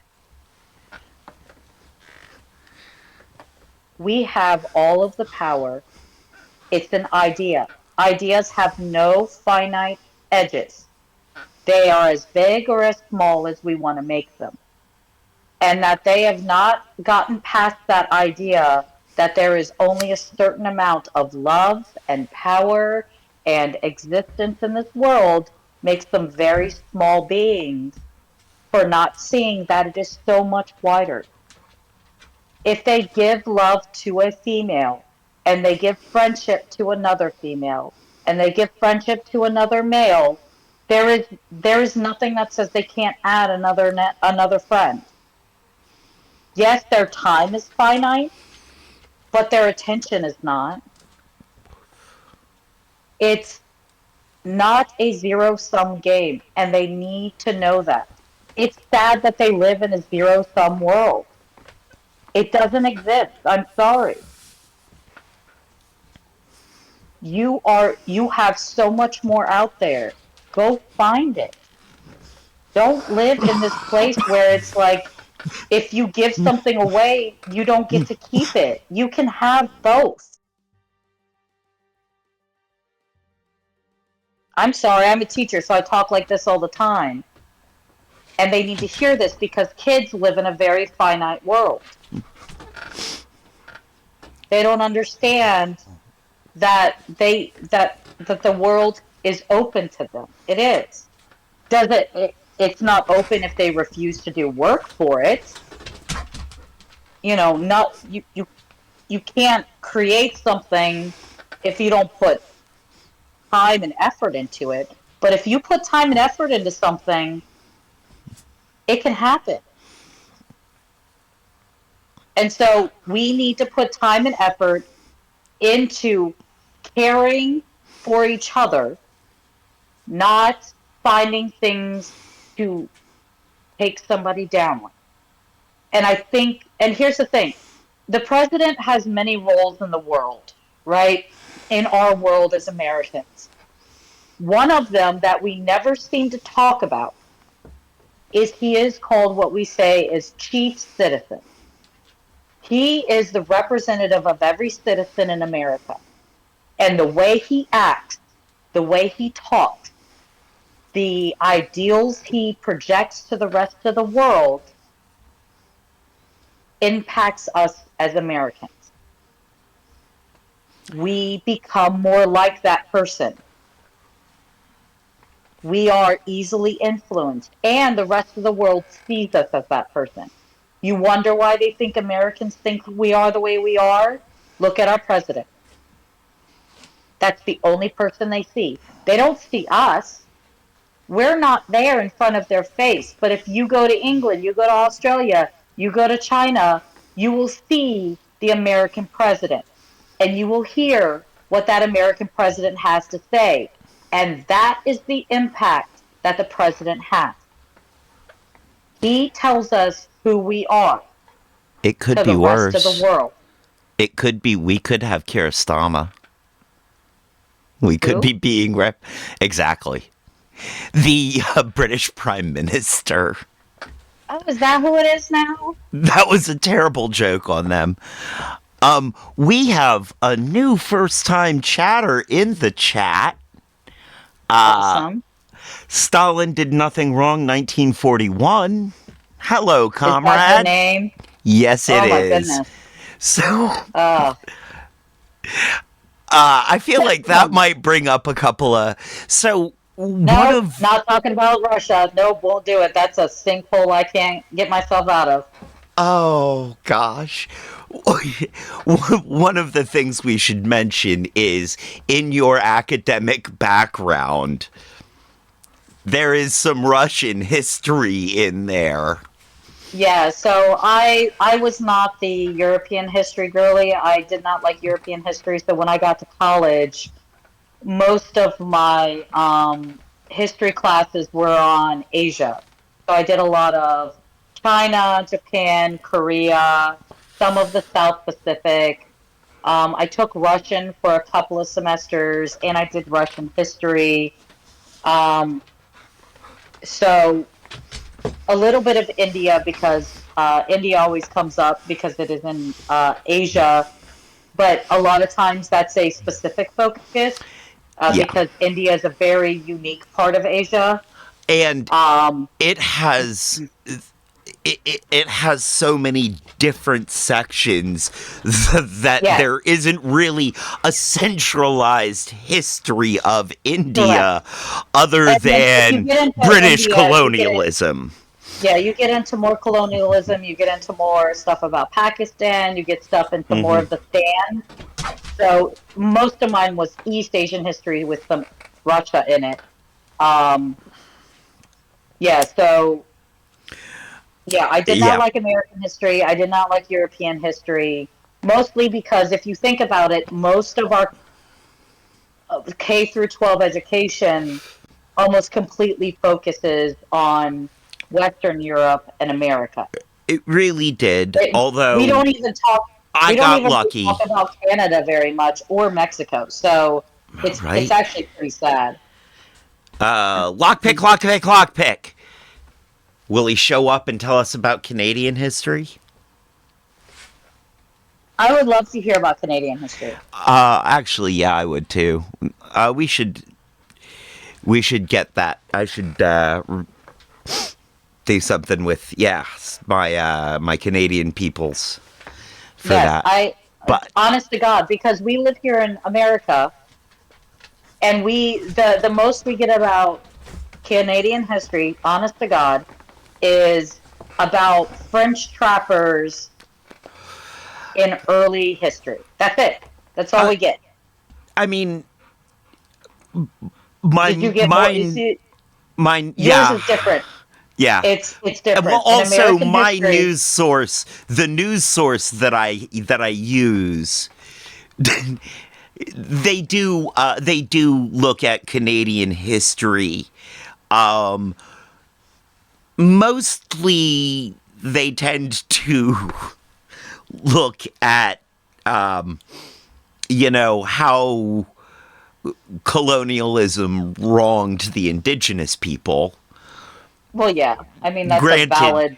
We have all of the power. It's an idea. Ideas have no finite edges. They are as big or as small as we want to make them. And that they have not gotten past that idea that there is only a certain amount of love and power and existence in this world makes them very small beings for not seeing that it is so much wider. If they give love to a female and they give friendship to another female and they give friendship to another male, there is nothing that says they can't add another friend. Yes, their time is finite, but their attention is not. It's not a zero sum game, and they need to know that. It's sad that they live in a zero sum world. It doesn't exist. I'm sorry. You have so much more out there. Go find it. Don't live in this place where it's like if you give something away, you don't get to keep it. You can have both. I'm sorry, I'm a teacher, so I talk like this all the time. And they need to hear this because kids live in a very finite world. They don't understand that the world is open to them. It is. It's not open if they refuse to do work for it. Not you can't create something if you don't put time and effort into it. But if you put time and effort into something, it can happen. And so we need to put time and effort into caring for each other, not finding things to take somebody down with. And I think, and here's the thing, the president has many roles in the world, right? In our world as Americans. One of them that we never seem to talk about is he is called what we say is chief citizen. He is the representative of every citizen in America. And the way he acts, the way he talks, the ideals he projects to the rest of the world impacts us as Americans. We become more like that person. We are easily influenced, and the rest of the world sees us as that person. You wonder why they think Americans think we are the way we are? Look at our president. That's the only person they see. They don't see us. We're not there in front of their face. But if you go to England, you go to Australia, you go to China, you will see the American president and you will hear what that American president has to say. And that is the impact that the president has. He tells us who we are It could to be the rest of the worse. world. It could be we could have Keir Starmer. We could Who? be being exactly the British Prime Minister. Oh, is that who it is now? That was a terrible joke on them. We have a new first-time chatter in the chat. Awesome. Stalin did nothing wrong, 1941. Hello, Is that comrade. the name? Yes, it Oh my is. goodness. So, Oh. I feel like that might bring up a couple of. So, No, not talking about Russia. Nope, won't do it. That's a sinkhole I can't get myself out of. Oh, gosh. One of the things we should mention is in your academic background, there is some Russian history in there. Yeah, so I was not the European history girly. I did not like European history. So when I got to college, most of my history classes were on Asia. So I did a lot of China, Japan, Korea, some of the South Pacific. I took Russian for a couple of semesters, and I did Russian history. Um, so a little bit of India because India always comes up because it is in Asia, but a lot of times that's a specific focus Yeah. because India is a very unique part of Asia. And it has it has so many different sections that Yeah. there isn't really a centralized history of India other And then if you than get into British India, colonialism. Yeah, you get into more colonialism, you get into more stuff about Pakistan, you get stuff into more of the stands. So most of mine was East Asian history with some Russia in it. Yeah, so yeah, I did Yeah. not like American history. I did not like European history, mostly because if you think about it, most of our K through 12 education almost completely focuses on Western Europe and America. It really did. Although We don't even talk. I We don't got even lucky. talk about Canada very much or Mexico. So it's Right. actually pretty sad. Lockpick. Will he show up and tell us about Canadian history? I would love to hear about Canadian history. Actually, yeah, I would too. We should get that. I should do something with my Canadian peoples for that. But Honest to God, because we live here in America, and the most we get about Canadian history, honest to God, is about French trappers in early history. That's it. That's all we get. I mean, mine. Did you get more? You see, Mine. yours Yeah. is different. Yeah. It's different. Well, In also, American my history, news source, the news source that I use, they do look at Canadian history. Mostly, they tend to look at, how colonialism wronged the indigenous people. well, yeah. I mean, that's Granted, a valid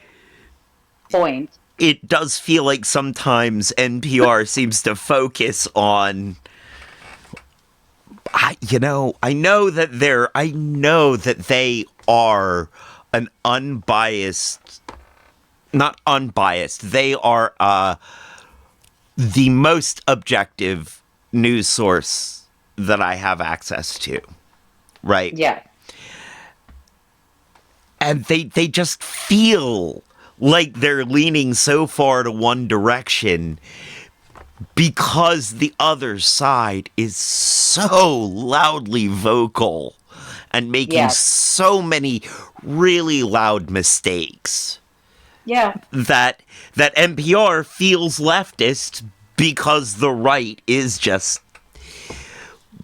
point. it does feel like sometimes NPR seems to focus on I know that they are an unbiased, not unbiased. They are the most objective news source that I have access to, right? Yeah. And they just feel like they're leaning so far to one direction because the other side is so loudly vocal and making so many really loud mistakes. Yeah. That NPR feels leftist because the right is just,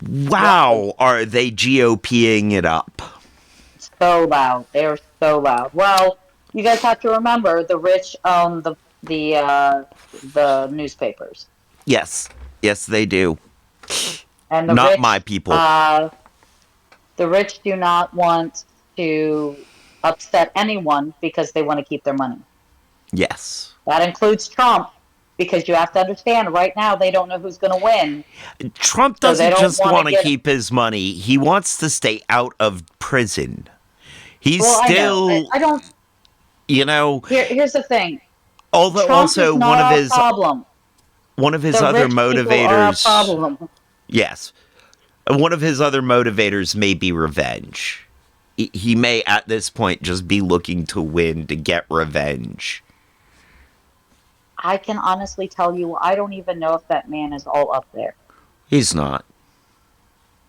wow, are they GOPing it up? So loud. They're so loud. Well, you guys have to remember the rich own the newspapers. Yes. Yes, they do. And the Not rich, my people. the rich do not want to upset anyone because they want to keep their money. Yes. That includes Trump, because you have to understand right now they don't know who's going to win. Trump So they doesn't don't just wanna want to get- keep his money. He wants to stay out of prison. He's Well, still, I know. I don't. you know, Here's the thing. although Trump also is not our problem. one of his The other rich people are our motivators. problem. Yes. One of his other motivators may be revenge. He may at this point just be looking to win, to get revenge. I can honestly tell you, I don't even know if that man is all up there. He's not.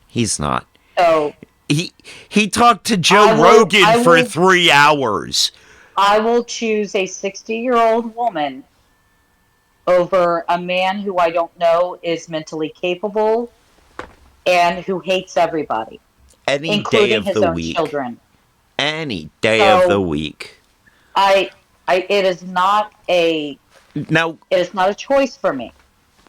He's not. So He talked to Joe Rogan for 3 hours. I will choose a 60-year-old woman over a man who I don't know is mentally capable and who hates everybody, Any day including of his the own week. children. Any day of the week. It is not a Now, choice for me.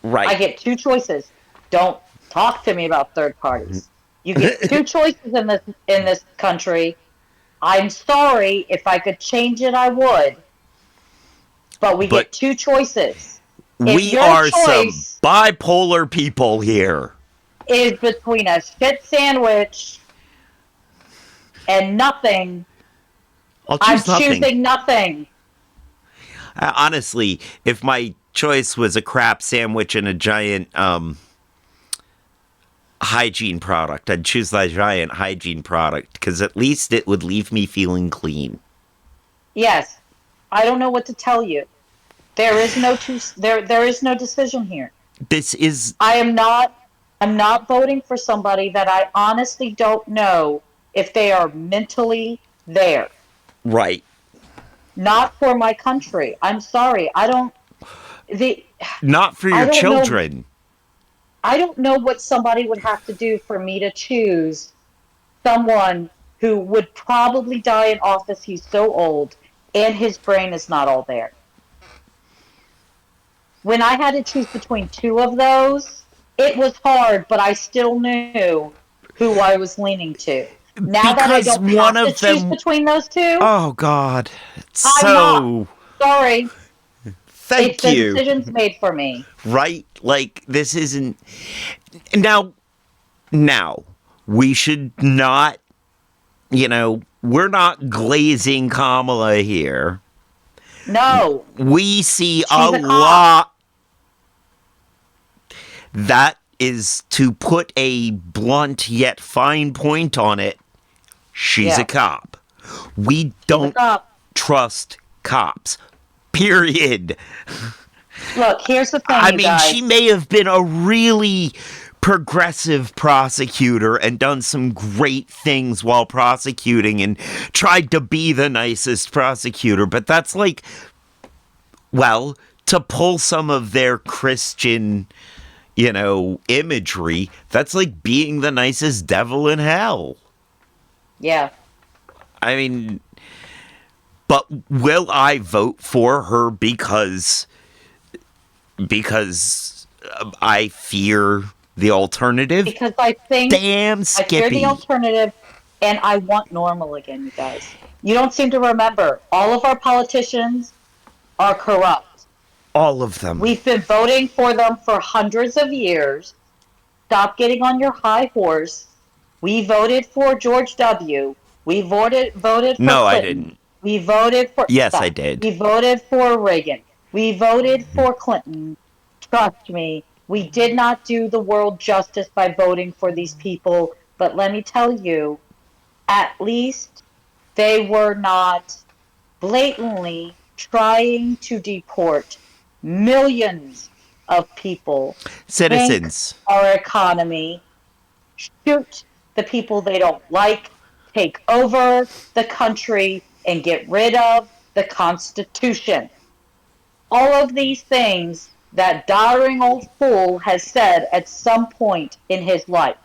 right. I get two choices. Don't talk to me about third parties. You get two choices in this country. I'm sorry, if I could change it, I would. But we get two choices. We are some bipolar people here. Is between a shit sandwich and nothing. I'm choosing nothing. Honestly, if my choice was a crap sandwich and a giant hygiene product, I'd choose that giant hygiene product because at least it would leave me feeling clean. Yes. I don't know what to tell you. There is no there is no decision here. I'm not voting for somebody that I honestly don't know if they are mentally there. Right. Not for my country. I'm sorry. Not for your children. I don't know what somebody would have to do for me to choose someone who would probably die in office. He's so old and his brain is not all there. When I had to choose between two of those, it was hard, but I still knew who I was leaning to. Now that I don't have to choose between those two, oh God, I'm not. Sorry. Thank you. The decision's made for me. Right? Like, this isn't... Now, we should not, we're not glazing Kamala here. No. We see a lot... That is, to put a blunt yet fine point on it, she's a cop. We don't trust cops. Period. Look, here's the thing, I mean, she may have been a really progressive prosecutor and done some great things while prosecuting and tried to be the nicest prosecutor, but that's like, well, to pull some of their Christian, imagery, that's like being the nicest devil in hell. Yeah. I mean, but will I vote for her because I fear the alternative? Because I think damn Skippy. I fear the alternative, and I want normal again, you guys. You don't seem to remember. All of our politicians are corrupt. All of them. We've been voting for them for hundreds of years. stop getting on your high horse. We voted for George W. We voted for No, I Clinton. didn't. We voted for Yes, I stop. did. We voted for Reagan. We voted for Clinton. Trust me, we did not do the world justice by voting for these people, but let me tell you, at least they were not blatantly trying to deport millions of people, tank Citizens. our economy, shoot the people they don't like, take over the country, and get rid of the Constitution. All of these things that doddering old fool has said at some point in his life.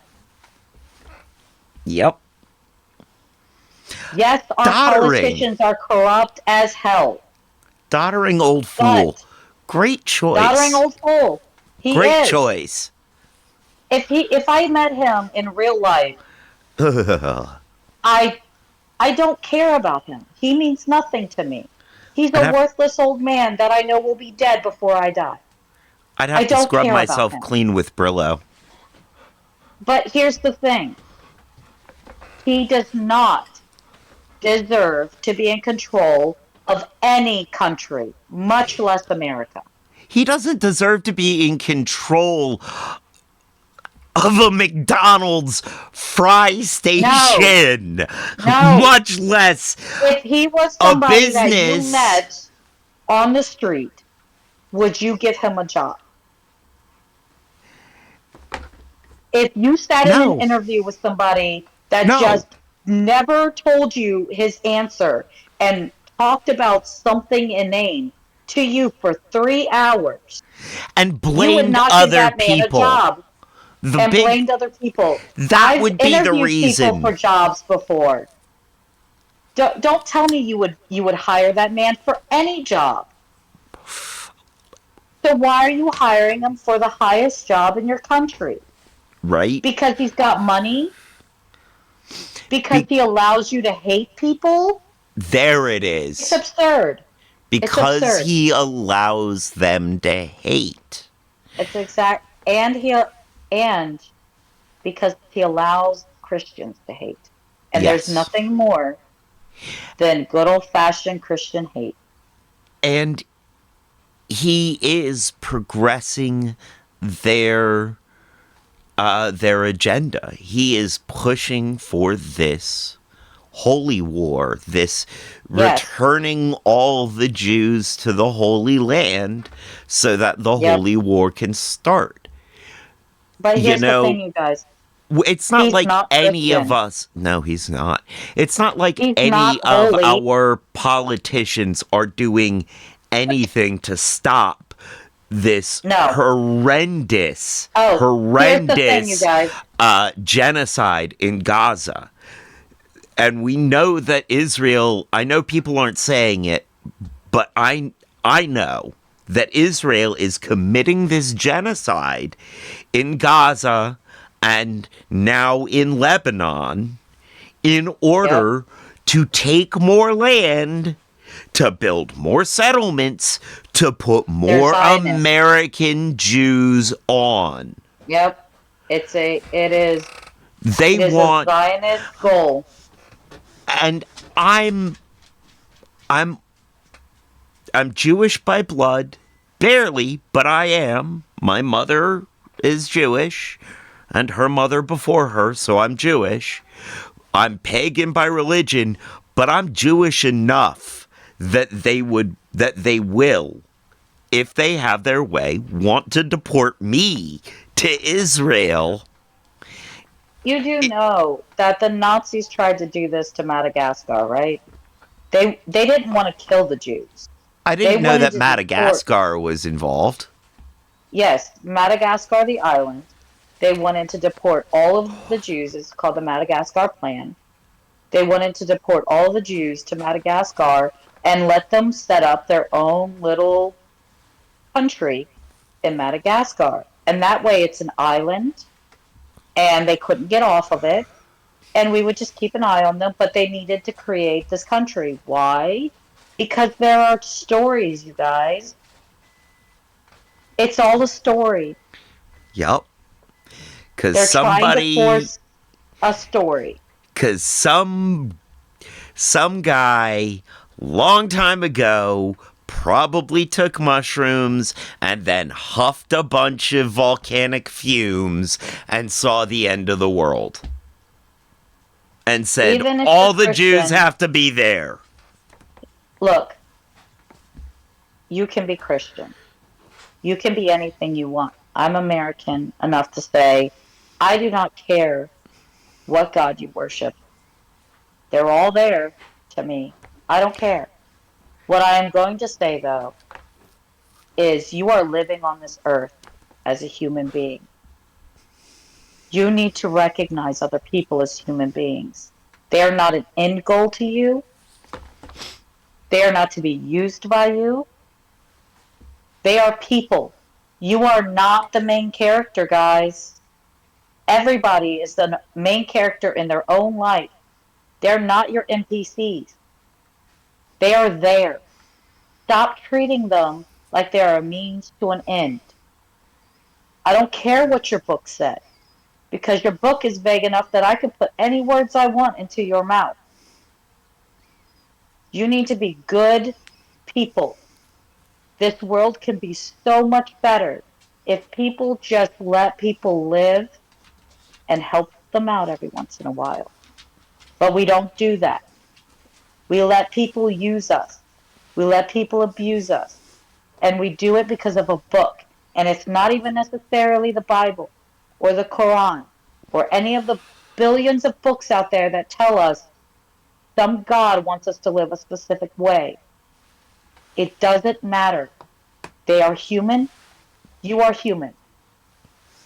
Yep. Yes, our Doddering. politicians are corrupt as hell, Doddering old fool. but Great doddering choice. old fool, he Great is. choice. If I met him in real life, I I don't care about him. He means nothing to me. He's I'd a have worthless old man that I know will be dead before I die. I'd I have to don't scrub care about myself him. clean with Brillo. But here's the thing. He does not deserve to be in control of any country, much less America. He doesn't deserve to be in control of a McDonald's fry station. No. Much less If he was a somebody that you business. met on the street, would you give him a job? If you sat in No. an interview with somebody that No. just never told you his answer and talked about something inane to you for 3 hours, And you would blamed not give other that man a people. job The and big blamed other people. that I've would be the interviewed people reason. for jobs before. Don't tell me you would hire that man for any job. So why are you hiring him for the highest job in your country? Right? Because he's got money? Because Be- he allows you to hate people? there it It's is. absurd. It's Because absurd. he allows them to hate. It's exact and because he allows Christians to hate. And there's Yes. nothing more than good old fashioned Christian hate. And he is progressing their agenda. He is pushing for this holy war, this Yes. returning all the Jews to the Holy Land so that the Yep. holy war can start. But You here's know, the thing, you guys. It's not He's like not any of Christian. us. No, he's not. It's not like He's any not of holy. our politicians are doing anything to stop this No. horrendous, Here's the thing, you guys. genocide in Gaza. And we know that Israel, I know people aren't saying it, but I know that Israel is committing this genocide in Gaza and now in Lebanon in order to take more land, to build more settlements, to put more Zionists. American Jews on. Yep. It is They a want, Zionist goal. and I'm Jewish by blood, barely, but I am. My mother is Jewish, and her mother before her, so I'm Jewish. I'm pagan by religion, but I'm Jewish enough that they will, if they have their way, want to deport me to Israel. You do know that the Nazis tried to do this to Madagascar, right? They didn't want to kill the Jews. I didn't They know wanted that to Madagascar was involved. Yes, Madagascar, the island. They wanted to deport all of the Jews. It's called the Madagascar Plan. They wanted to deport all the Jews to Madagascar and let them set up their own little country in Madagascar. And that way it's an island and they couldn't get off of it. And we would just keep an eye on them, but they needed to create this country. Why? Because there are stories, you guys. It's all a story. Yup. They're trying to force a story. Because some guy long time ago probably took mushrooms and then huffed a bunch of volcanic fumes and saw the end of the world. And said, Even if all you're the Jews Christian- have to be there. Look, you can be Christian. You can be anything you want. I'm American enough to say, I do not care what God you worship. They're all there to me. I don't care. What I am going to say, though, is you are living on this earth as a human being. You need to recognize other people as human beings. They are not an end goal to you. They are not to be used by you. They are people. You are not the main character, guys. Everybody is the main character in their own life. They're not your NPCs. They are there. Stop treating them like they are a means to an end. I don't care what your book said, because your book is vague enough that I could put any words I want into your mouth. You need to be good people. This world can be so much better if people just let people live and help them out every once in a while. But we don't do that. We let people use us. We let people abuse us. And we do it because of a book. And it's not even necessarily the Bible or the Quran or any of the billions of books out there that tell us some God wants us to live a specific way. It doesn't matter. They are human. You are human.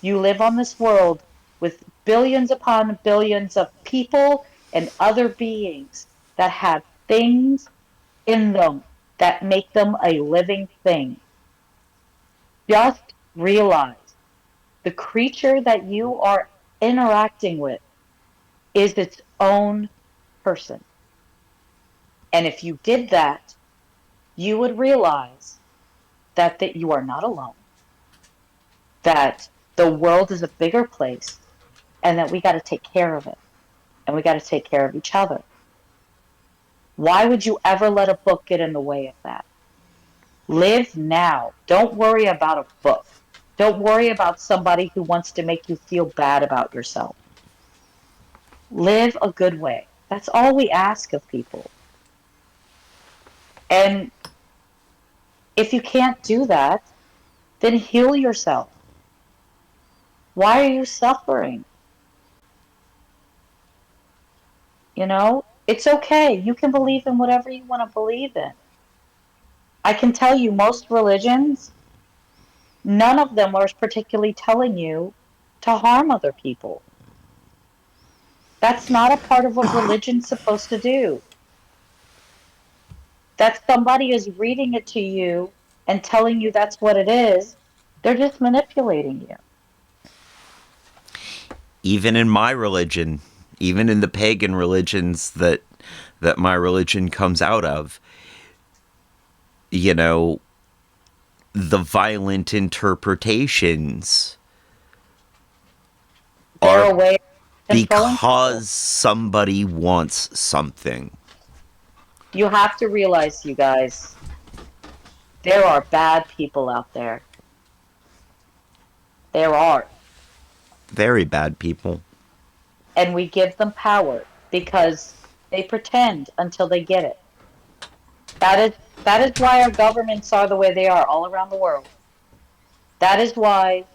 You live on this world with billions upon billions of people and other beings that have things in them that make them a living thing. Just realize the creature that you are interacting with is its own person. And if you did that, you would realize that you are not alone, that the world is a bigger place, and that we got to take care of it. And we got to take care of each other. Why would you ever let a book get in the way of that? Live now. Don't worry about a book. Don't worry about somebody who wants to make you feel bad about yourself. Live a good way. That's all we ask of people. And if you can't do that, then heal yourself. Why are you suffering? You know, it's okay. You can believe in whatever you want to believe in. I can tell you most religions, none of them are particularly telling you to harm other people. That's not a part of what religion's supposed to do. That somebody is reading it to you and telling you that's what it is, they're just manipulating you. Even in my religion, even in the pagan religions that my religion comes out of, you know, the violent interpretations They're a are way of controlling because people. somebody wants something. You have to realize, you guys, there are bad people out there. There are. Very bad people. And we give them power because they pretend until they get it. That is why our governments are the way they are all around the world. That is why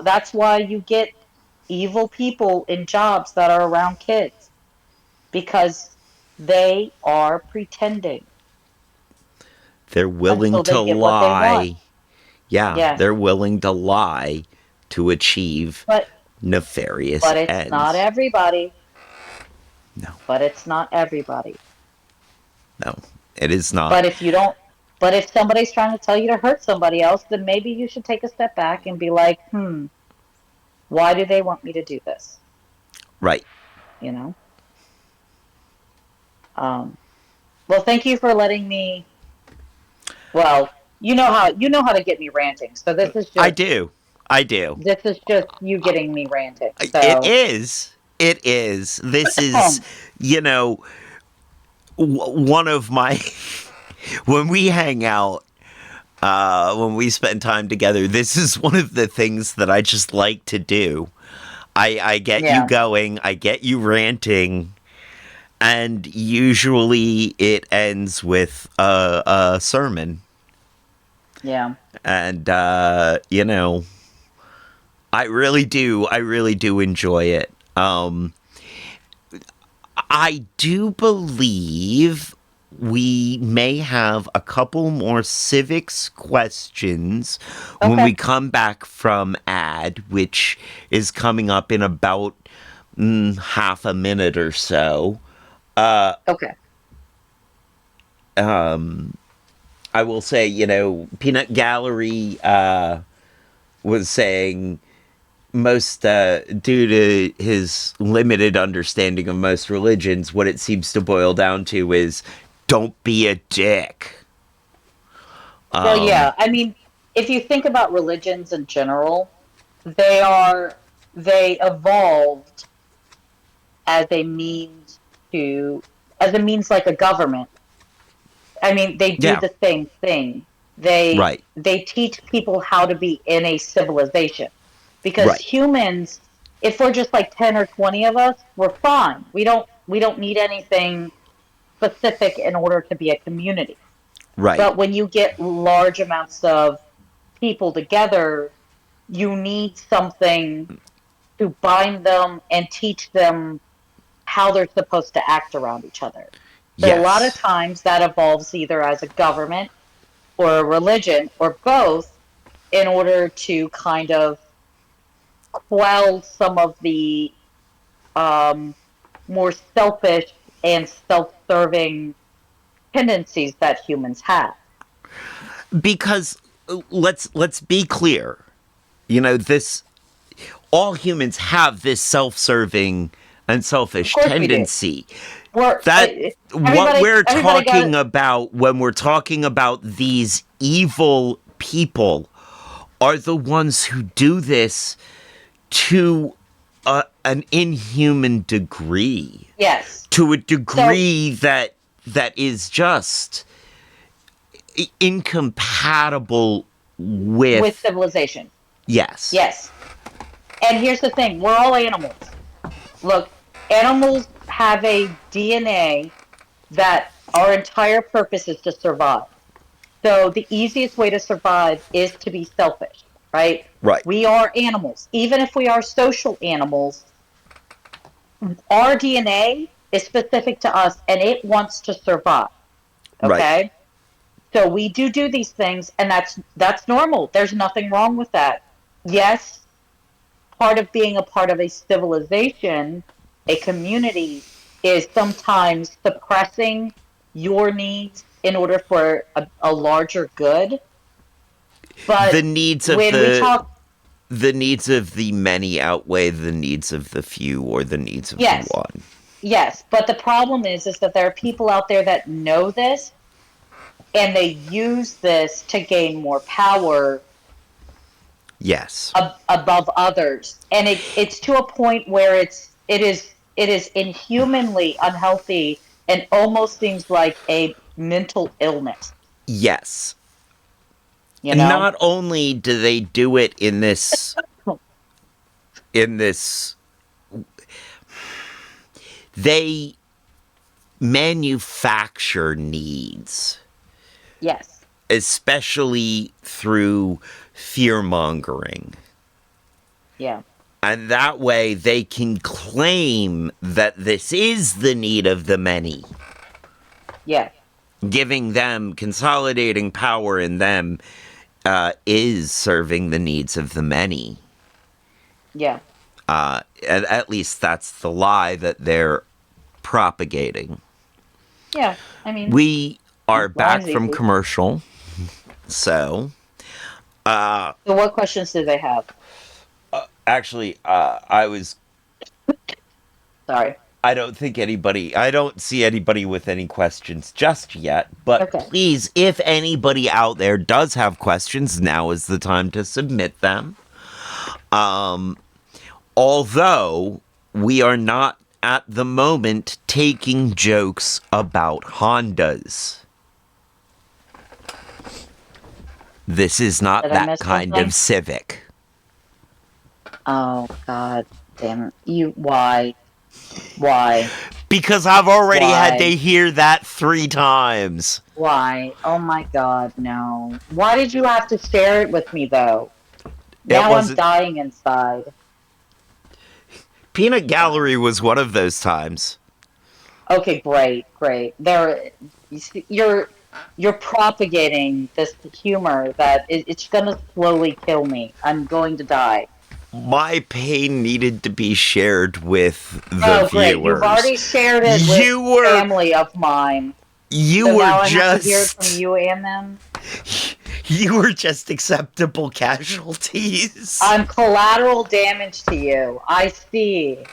that's why you get evil people in jobs that are around kids, because they are pretending They're willing until to they get what they want. lie. Yeah, Yeah. they're willing to lie to achieve But nefarious but it's not ends. everybody. No, But it's not everybody. no, it is not. But if you don't, but if somebody's trying to tell you to hurt somebody else, then maybe you should take a step back and be like, why do they want me to do this? Right. You know? Well, thank you for letting me. Well, you know how to get me ranting. So this is I just do. I do. This is just you getting me ranting. It So, is. It is. This is, you know, one of my. When we hang out, when we spend time together, this is one of the things that I just like to do. I get you yeah, going, I get you ranting, and usually it ends with a sermon. yeah. And, you know, I really do enjoy it. I do believe we may have a couple more civics questions when we Okay, come back from ad, which is coming up in about half a minute or so. okay. I will say, you know, Peanut Gallery was saying most due to his limited understanding of most religions, what it seems to boil down to is don't be a dick. Well, yeah. I mean, if you think about religions in general, they are they evolved as a means to as a means like a government. I mean, they do Yeah, the same thing. They right, they teach people how to be in a civilization because right, humans, if we're just like 10 or 20 of us, we're fine. We don't need anything specific in order to be a community. right. But when you get large amounts of people together, you need something to bind them and teach them how they're supposed to act around each other. So a lot of Yes, times that evolves either as a government or a religion or both in order to kind of quell some of the um, more selfish and self-serving tendencies that humans have. because let's be clear. You know, this all humans have this self-serving and Of selfish course we do. tendency. We're That what we're everybody got talking it. about when we're talking about these evil people are the ones who do this to an inhuman degree, Yes. to a So degree that is just incompatible with with civilization. yes, Yes. And here's the thing, we're all animals. Look, animals have a DNA that our entire purpose is to survive. So the easiest way to survive is to be selfish, right? right, We are animals. Even if we are social animals, our DNA is specific to us and it wants to survive, right, okay? So we do these things and that's normal. There's nothing wrong with that. Yes, part of being a part of a civilization, a community, is sometimes suppressing your needs in order for a larger good. the But needs of when we talk, the needs of the many outweigh the needs of the few or the needs of the yes, one. yes. But the problem is that there are people out there that know this and they use this to gain more power Yes. above others, and it's to a point where it is inhumanly unhealthy and almost seems like a mental illness. Yes. You know? Not only do they do it in this they manufacture needs, Yes. especially through fear mongering. Yeah. And that way they can claim that this is the need of the many, Yeah. giving them, consolidating power in them, is serving the needs of the many. Yeah. At least that's the lie that they're propagating. Yeah. I mean, We are back lies from easy. commercial, so So what questions do they have? actually, I was. Sorry. I don't see anybody with any questions just yet, but Okay. please, if anybody out there does have questions, now is the time to submit them. Although we are not at the moment taking jokes about Hondas. This is not Did I that miss kind something? of Civic. Oh God, damn it! Why? Why? Because I've already had to Why? hear that 3 times. Why? Oh my God, no! Why did you have to share it with me though? It Now I'm wasn't. dying inside. Peanut Wow. Gallery was one of those times. Okay, great, great. You see, you're propagating this humor that it's gonna slowly kill me. I'm going to die. My pain needed to be shared with the Oh, great. You've viewers. already shared it with You were family of mine. you So were now I have to hear it from just you and them. you were just acceptable casualties. I'm collateral damage to you. I see.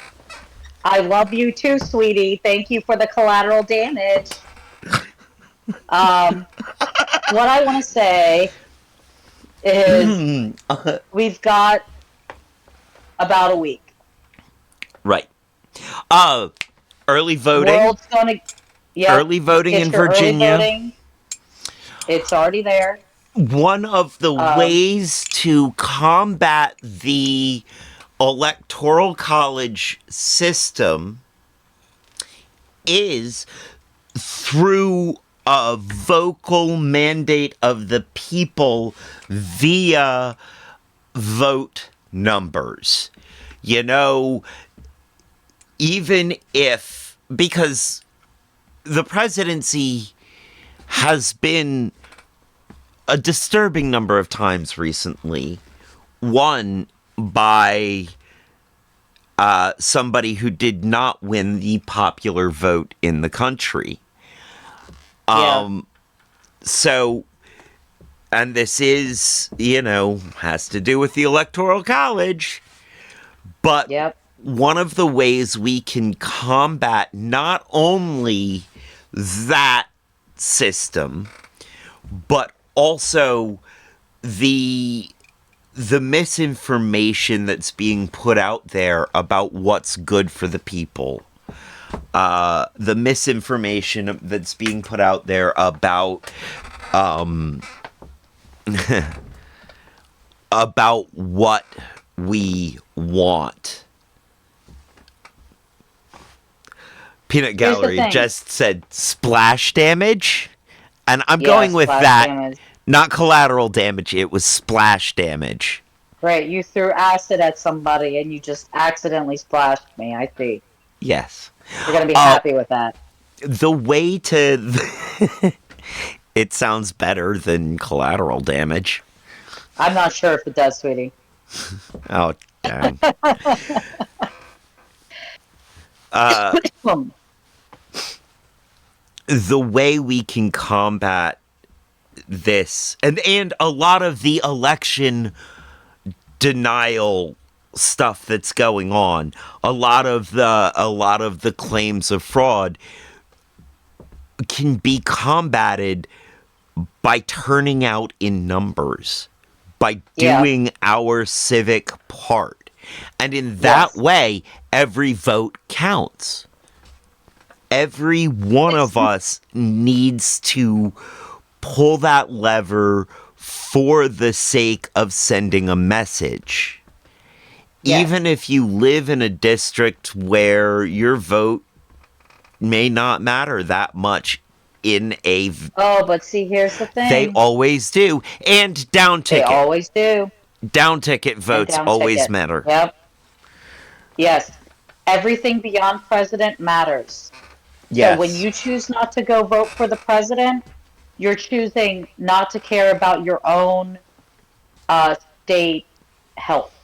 I love you too, sweetie. Thank you for the collateral damage. Um, what I want to say is we've got about a week. Right. Uh early voting. World's gonna, yep, Early voting get in your early Virginia. voting. It's already there. One of the Um, ways to combat the electoral college system is through a vocal mandate of the people via vote numbers. You know, even if, because the presidency has been a disturbing number of times recently won by somebody who did not win the popular vote in the country. yeah, So, and this is, has to do with the Electoral College, but yep, one of the ways we can combat not only that system, but also the misinformation that's being put out there about what's good for the people. The misinformation that's being put out there about about what we want. Peanut here's the Gallery thing. just said splash damage, and I'm Yeah, going with splash that. damage. Not collateral damage, it was splash damage. Great, you threw acid at somebody and you just accidentally splashed me. I see. Yes. You're gonna be Uh, happy with that. the way to. It sounds better than collateral damage. I'm not sure if it does, sweetie. Oh, dang. Hmm. The way we can combat this, and a lot of the election denial stuff that's going on, a lot of the claims of fraud can be combated by turning out in numbers, by Yeah. doing our civic part. And in that Yes. way, every vote counts. Every one It's of us needs to pull that lever for the sake of sending a message. yes. Even if you live in a district where your vote may not matter that much in Oh, but see, here's the they thing. always do. And down They ticket. always do. Down ticket And votes down always ticket. matter. Yep. Yes. Everything beyond president matters. So when Yes. you choose not to go vote for the president, you're choosing not to care about your own uh, state health,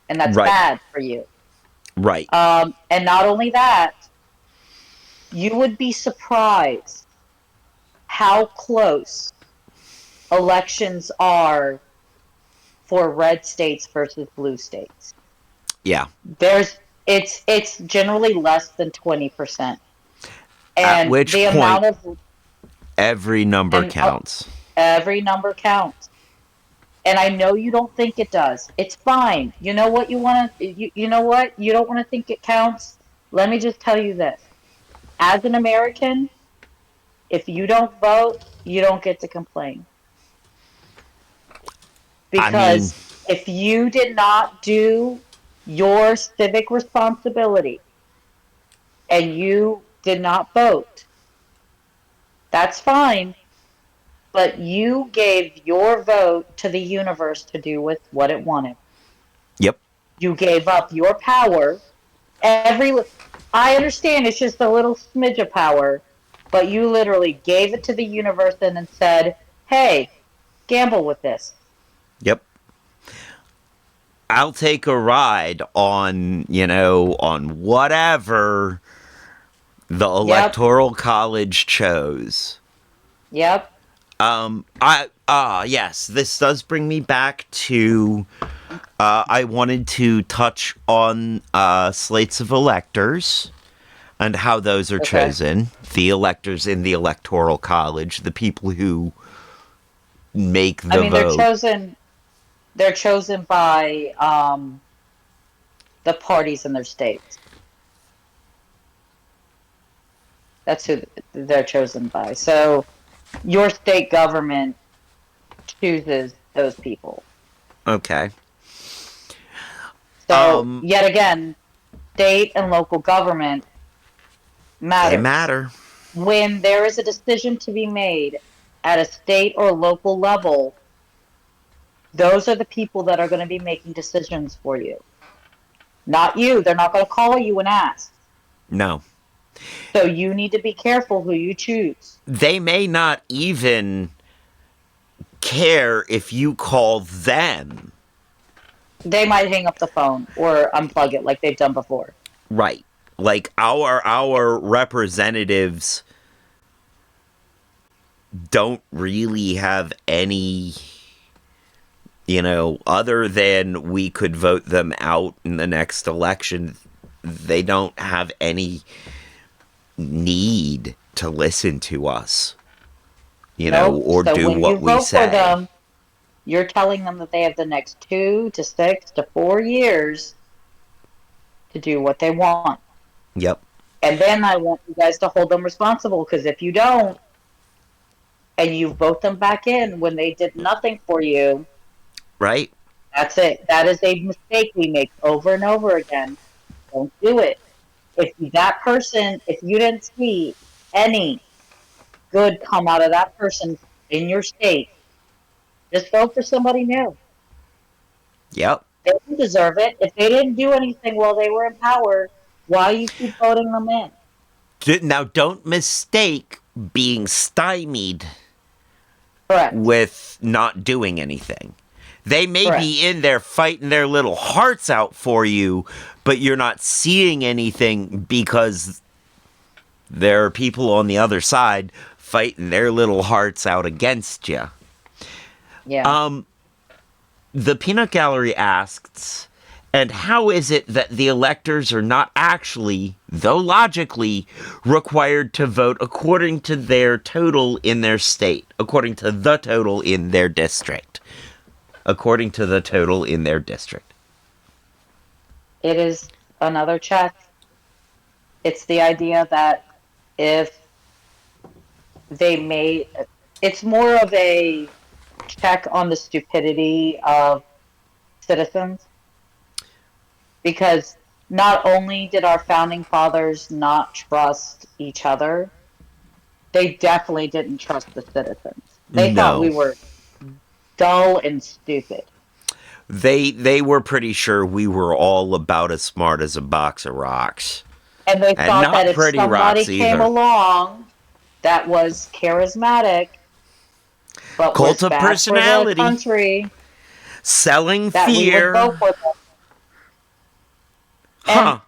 and that's Right. bad for you. Right. And not only that, you would be surprised how close elections are for red states versus blue states. Yeah. There's it's generally less than 20%. At And which the point, amount of every number and counts. every number counts. And I know you don't think it does. It's fine. You know what you want to, you know what? You don't want to think it counts. Let me just tell you this. As an American, if you don't vote, you don't get to complain. I mean, Because if you did not do your civic responsibility and you did not vote, that's fine. But you gave your vote to the universe to do with what it wanted. yep. You gave up your power. Every I understand it's just a little smidge of power, but you literally gave it to the universe and then said, "Hey, gamble with this." Yep. I'll take a ride on, on whatever the Yep. Electoral College chose. Yep. Yes, this does bring me back to, I wanted to touch on, slates of electors and how those are Okay. chosen. The electors in the Electoral College, the people who make I the mean, vote. they're chosen by the parties in their states. That's who they're chosen by. So your state government chooses those people. Okay. So yet again, state and local government They matters. matter. When there is a decision to be made at a state or local level, those are the people that are going to be making decisions for you. Not you. They're not going to call you and ask. No. So you need to be careful who you choose. They may not even care if you call them. They might hang up the phone or unplug it like they've done before. Right. Like our representatives don't really have any, other than we could vote them out in the next election. They don't have any need to listen to us, Nope. or So do when you what we vote for say. them, you're telling them that they have the next 2 to 6 to 4 years to do what they want. Yep. And then I want you guys to hold them responsible because if you don't and you vote them back in when they did nothing for you, Right? that's it. That is a mistake we make over and over again. Don't do it. If you didn't see any good come out of that person in your state, just vote for somebody new. Yep. They don't deserve it. If they didn't do anything while they were in power, why you keep voting them in? Now, don't mistake being stymied Correct. with not doing anything. They may Correct. be in there fighting their little hearts out for you, but you're not seeing anything because there are people on the other side fighting their little hearts out against you. Yeah. The Peanut Gallery asks, and how is it that the electors are not actually, though logically, required to vote according to their total in their state, according to the total in their district? According to the total in their district. It is another check. It's the idea that if they made it's more of a check on the stupidity of citizens because not only did our founding fathers not trust each other, they definitely didn't trust the citizens. They thought we No. were dull and stupid. They were pretty sure we were all about as smart as a box of rocks. And they And thought that not if pretty somebody rocks came either. along that was charismatic but Cult was of bad for the personality. country, Selling that we would vote fear. for them. And Huh.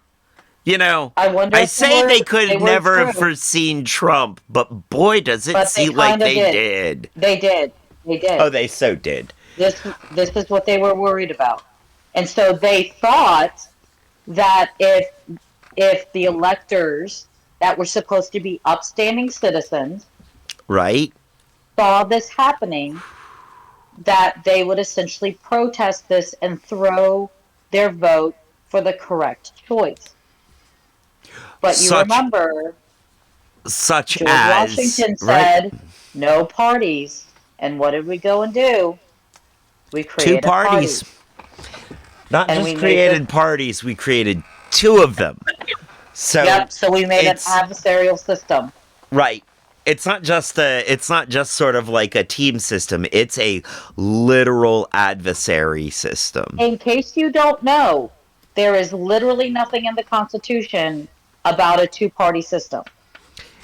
You know, I wonder I if say they they could were never have true, foreseen Trump, but boy, does it but they seem like kind of they did. did. They did. They Oh, did. they so did. This is what they were worried about. And so they thought that if the electors that were supposed to be upstanding citizens Right? saw this happening, that they would essentially protest this and throw their vote for the correct choice. But you Such remember, such George as Washington right said, no parties. And what did we go and do? We two created parties. parties. Not And we just made the, created parties, we created two of them. So yep, so we made an it's adversarial system. right. It's not just sort of like a team system. It's a literal adversary system. In case you don't know, there is literally nothing in the Constitution about a two-party system.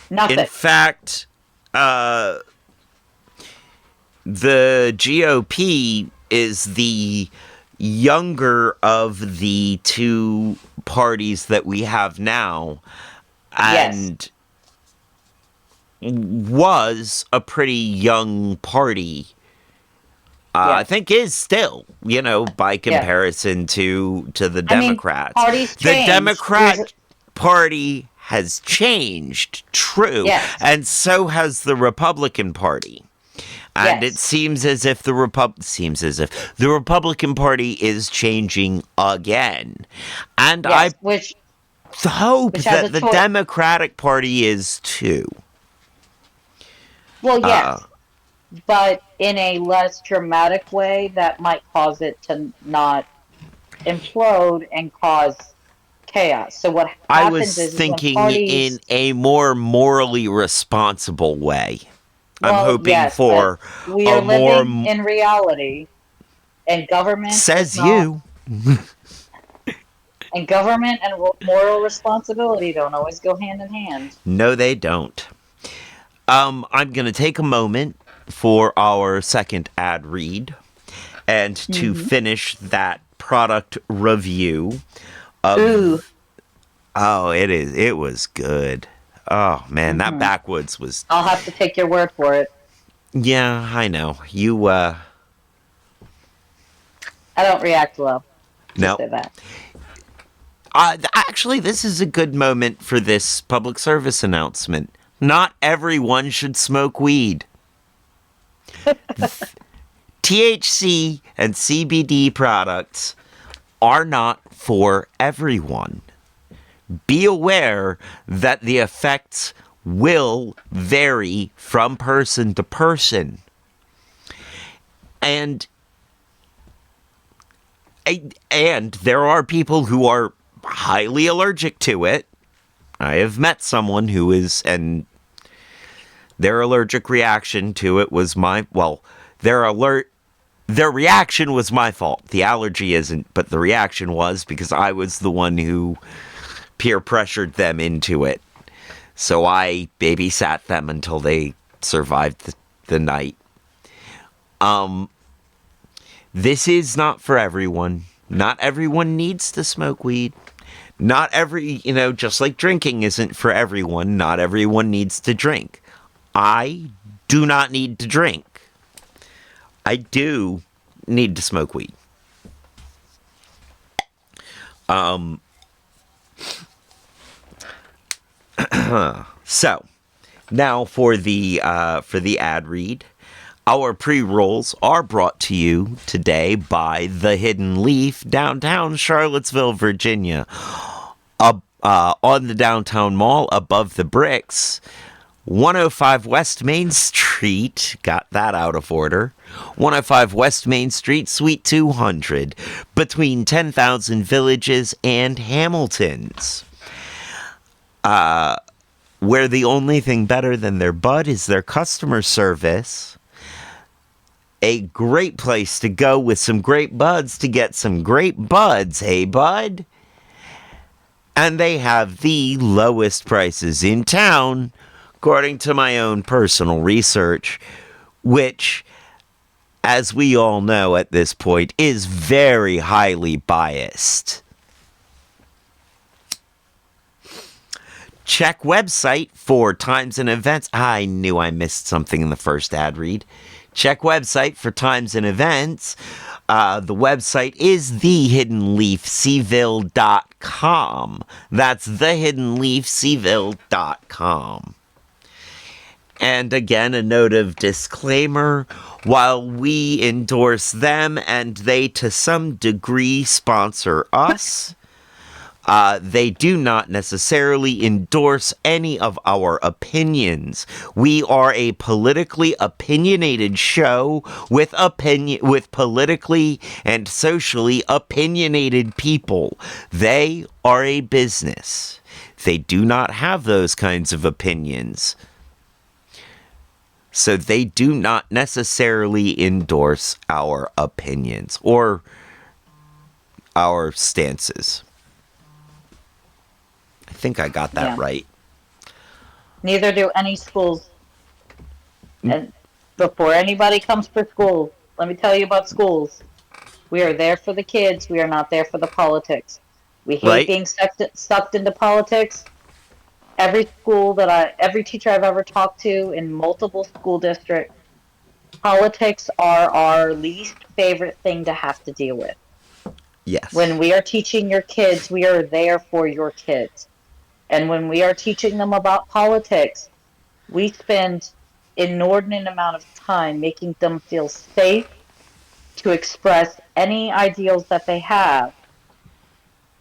In Nothing. fact, the GOP is the younger of the two parties that we have now, Yes. and was a pretty young party. Yeah. I think is still, by Yeah. comparison to the I mean, Democrats. parties The change. Democrat Party has changed, true, Yes. and so has the Republican Party. And Yes. it seems as if the Republican Party is changing again. And Yes, I which hope has a that the choice. Democratic Party is too. well, yes, Uh, but in a less dramatic way that might cause it to not implode and cause chaos. So what I happens was is when thinking in parties, a more morally responsible way. I'm well, hoping yes, but for we a are more, living in reality, and government is says not, you. and government and moral responsibility don't always go hand in hand. No, they don't. I'm going to take a moment for our second ad read and to Mm-hmm. finish that product review of. Ooh. Oh, it was good. Oh man, that Mm-hmm. backwoods was. I'll have to take your word for it. Yeah, I know. You I don't react well. no. Just say that. Actually, this is a good moment for this public service announcement. Not everyone should smoke weed. THC and CBD products are not for everyone. Be aware that the effects will vary from person to person. And there are people who are highly allergic to it. I have met someone who is, and their allergic reaction to it was their reaction was my fault. The allergy isn't, but the reaction was because I was the one who peer pressured them into it. So I babysat them until they survived the night. This is not for everyone. Not everyone needs to smoke weed. Not just like drinking isn't for everyone. Not everyone needs to drink. I do not need to drink. I do need to smoke weed. So, now for the ad read. Our pre-rolls are brought to you today by The Hidden Leaf, downtown Charlottesville, Virginia. On the downtown mall above the bricks, 105 West Main Street, got that out of order. 105 West Main Street, Suite 200, between 10,000 Villages and Hamiltons. Where the only thing better than their bud is their customer service. A great place to go with some great buds to get some great buds, hey bud? And they have the lowest prices in town, according to my own personal research, which, as we all know at this point, is very highly biased. Check website for times and events. I knew I missed something in the first ad read. Check website for times and events. The website is thehiddenleafseville.com. That's thehiddenleafseville.com. And again, a note of disclaimer, while we endorse them and they to some degree sponsor us, they do not necessarily endorse any of our opinions. We are a politically opinionated show with politically and socially opinionated people. They are a business. They do not have those kinds of opinions. So they do not necessarily endorse our opinions or our stances. I think I got that Yeah. right. Neither do any schools. And before anybody comes for schools, let me tell you about schools. We are there for the kids. We are not there for the politics. We hate Right? being sucked into politics. Every teacher I've ever talked to in multiple school districts, politics are our least favorite thing to have to deal with. Yes. When we are teaching your kids, we are there for your kids. And when we are teaching them about politics, we spend inordinate amount of time making them feel safe to express any ideals that they have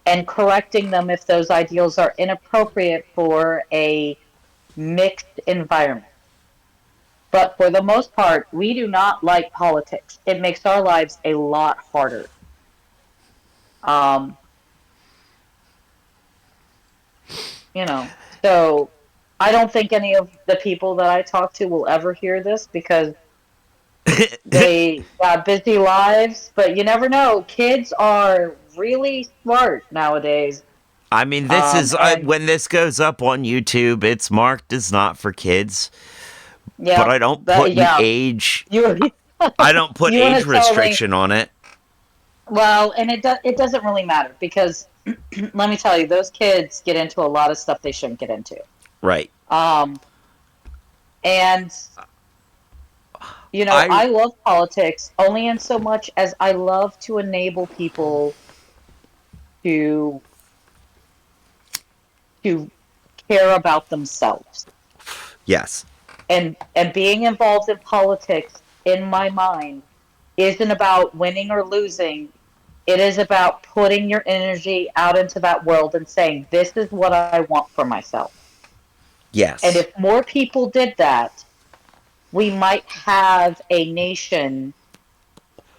and correcting them if those ideals are inappropriate for a mixed environment. But for the most part, we do not like politics. It makes our lives a lot harder. Um, so I don't think any of the people that I talk to will ever hear this because they got busy lives, but you never know. Kids are really smart nowadays. I mean, this is And when this goes up on YouTube, it's marked as not for kids, but yeah, I don't put an yeah, age. you I don't put you want age to tell me? restriction on it. Well, and it doesn't really matter because let me tell you, those kids get into a lot of stuff they shouldn't get into. Right. Um, and I I love politics only in so much as I love to enable people to to care about themselves. yes. And being involved in politics in my mind isn't about winning or losing. It is about putting your energy out into that world and saying, this is what I want for myself. And Yes. if more people did that, we might have a nation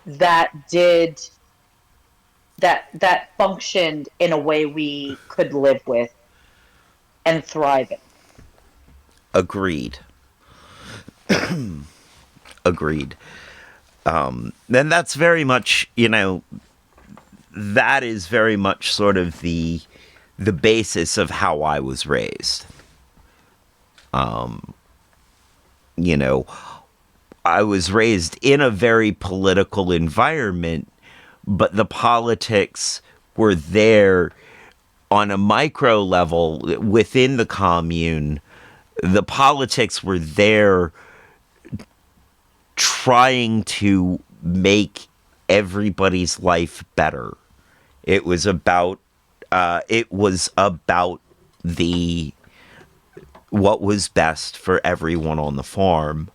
that did that functioned in a way we could live with and thrive in. Agreed. Agreed. Then that's very much, that is very much sort of the basis of how I was raised. You know, I was raised in a very political environment, but the politics were there on a micro level within the commune. The politics were there trying to make everybody's life better. It was about the what was best for everyone on the farm.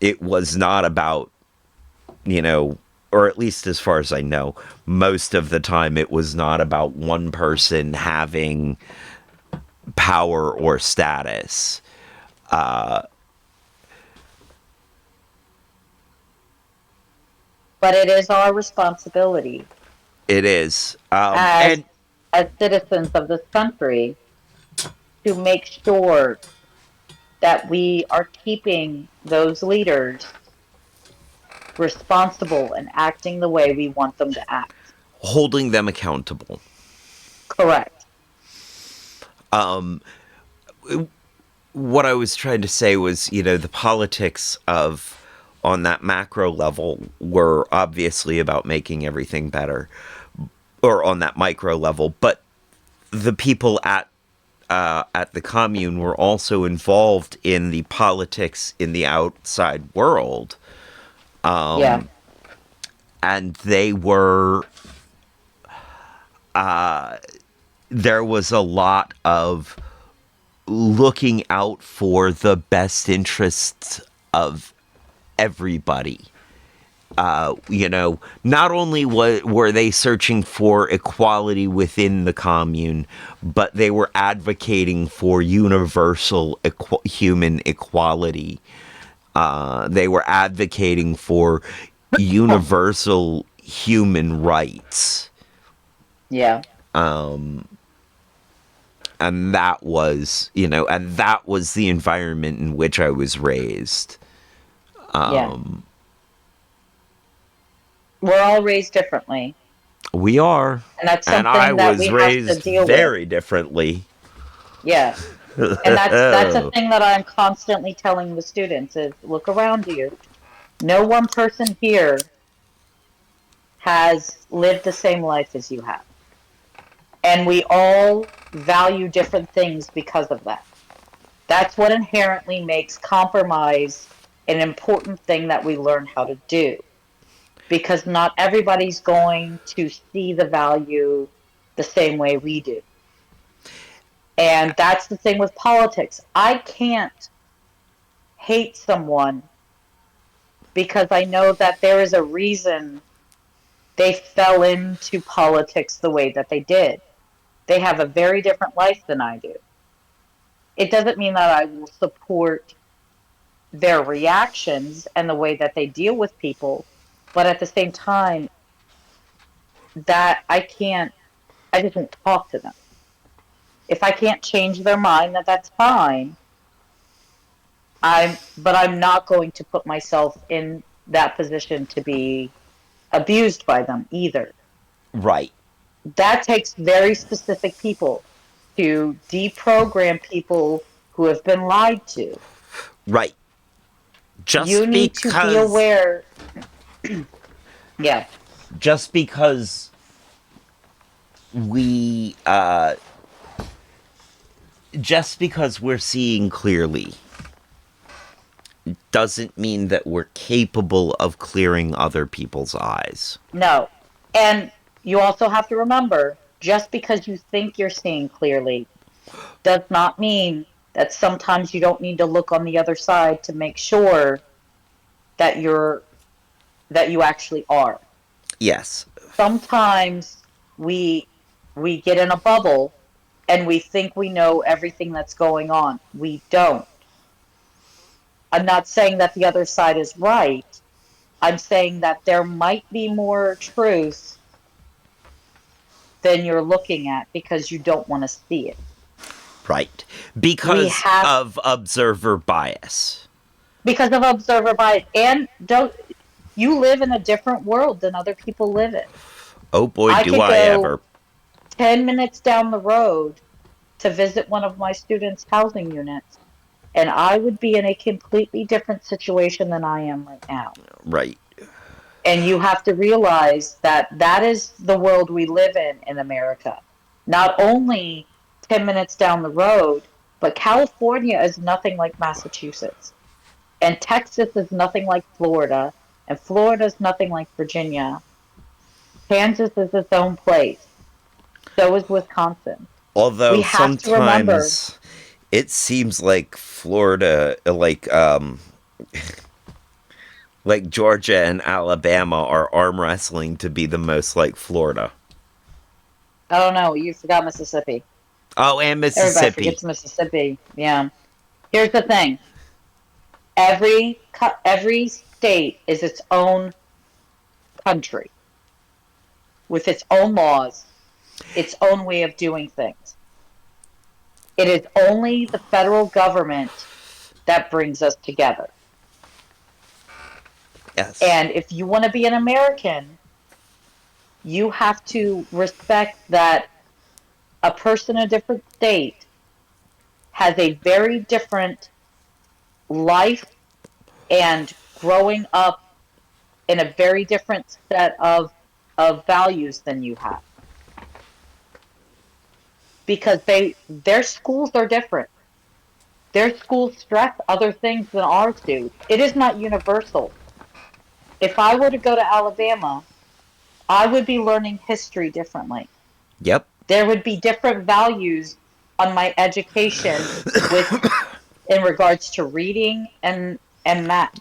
It was not about, or at least as far as I know, most of the time it was not about one person having power or status. But it is our responsibility It is. as And as citizens of this country to make sure that we are keeping those leaders responsible and acting the way we want them to act. holding them accountable. Correct. What I was trying to say was, the politics of on that macro level were obviously about making everything better, or on that micro level, but the people at the commune were also involved in the politics in the outside world, Yeah. and they were there was a lot of looking out for the best interests of everybody. Not only were they searching for equality within the commune, but they were advocating for universal human equality. They were advocating for universal human rights. Yeah. And that was, the environment in which I was raised. Yeah. We're all raised differently. We are. And that's And I something that was we have to raised deal with. very differently. Yeah. And that's a thing that I'm constantly telling the students is look around you. No one person here has lived the same life as you have. And we all value different things because of that. That's what inherently makes compromise an important thing that we learn how to do. Because not everybody's going to see the value the same way we do. And that's the thing with politics. I can't hate someone because I know that there is a reason they fell into politics the way that they did. They have a very different life than I do. It doesn't mean that I will support their reactions and the way that they deal with people, but at the same time, that I just won't talk to them. If I can't change their mind, that's fine. But I'm not going to put myself in that position to be abused by them either. Right. That takes very specific people to deprogram people who have been lied to. Right. You need to be aware. Yeah. Just because we, just because we're seeing clearly doesn't mean that we're capable of clearing other people's eyes. No. And you also have to remember, just because you think you're seeing clearly does not mean that sometimes you don't need to look on the other side to make sure that you actually are. Yes. Sometimes we get in a bubble and we think we know everything that's going on. We don't. I'm not saying that the other side is right. I'm saying that there might be more truth than you're looking at because you don't want to see it. Right. Because of observer bias. Because of observer bias. And you live in a different world than other people live in. Oh boy, do I ever. 10 minutes down the road to visit one of my students' housing units, and I would be in a completely different situation than I am right now. Right. And you have to realize that that is the world we live in America. Not only 10 minutes down the road, but California is nothing like Massachusetts. And Texas is nothing like Florida. And Florida is nothing like Virginia. Kansas is its own place. So is Wisconsin. Although sometimes it seems like Florida, like Georgia and Alabama are arm wrestling to be the most like Florida. Oh no, you forgot Mississippi. Oh, and Mississippi. Everybody forgets Mississippi. Yeah. Here's the thing. Every state is its own country with its own laws, its own way of doing things. It is only the federal government that brings us together. Yes. And if you want to be an American, you have to respect that a person in a different state has a very different life and growing up in a very different set of values than you have. Because their schools are different. Their schools stress other things than ours do. It is not universal. If I were to go to Alabama, I would be learning history differently. Yep. There would be different values on my education with in regards to reading and math.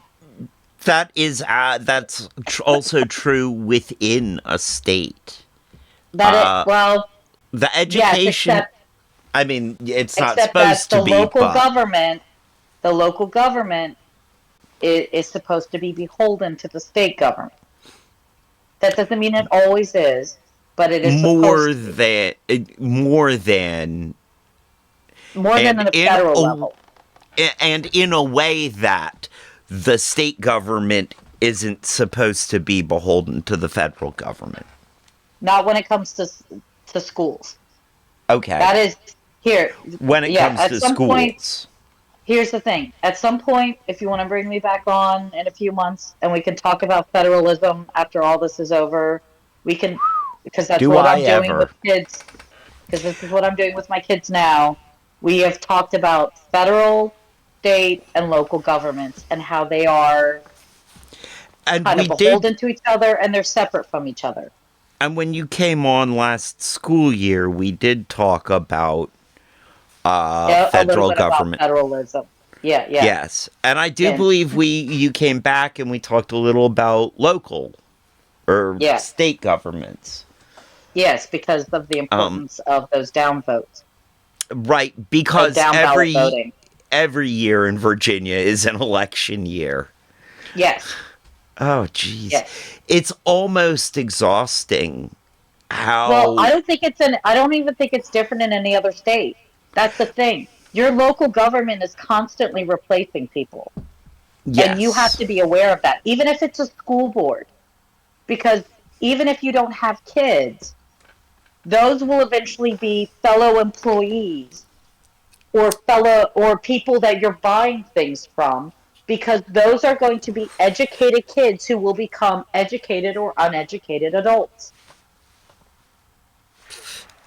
That is that's also true within a state. That it Uh, well, the yes, education. except I mean, it's not except that supposed to be, but the local government is supposed to be beholden to the state government. That doesn't mean it always is, but it is more supposed to be. than more than More than and on a in federal a level. and in a way that the state government isn't supposed to be beholden to the federal government. Not when it comes to schools. Okay. That is here. When it Yeah, comes at to some point, schools. here's the thing. At some point, if you want to bring me back on in a few months and we can talk about federalism after all this is over, we can, because that's Do what I I'm doing with ever? kids, because this is what I'm doing with my kids now. We have talked about federal, state, and local governments and how they are And kind of we did beholden to each other and they're separate from each other. and when you came on last school year, we did talk about A little federal bit about government. federalism. Yeah, yeah. Yes. And I do And believe you came back and we talked a little about local or yeah, state governments. yes, because of the Um, importance of those down votes, right, because down ballot voting. every year in Virginia is an election year. Yes, Oh, jeez. yes. It's almost exhausting Well, how. I don't even think it's different in any other state. That's the thing. Your local government is constantly replacing people, and you have Yes. to be aware of that, even if it's a school board, because even if you don't have kids, those will eventually be fellow employees or people that you're buying things from because those are going to be educated kids who will become educated or uneducated adults.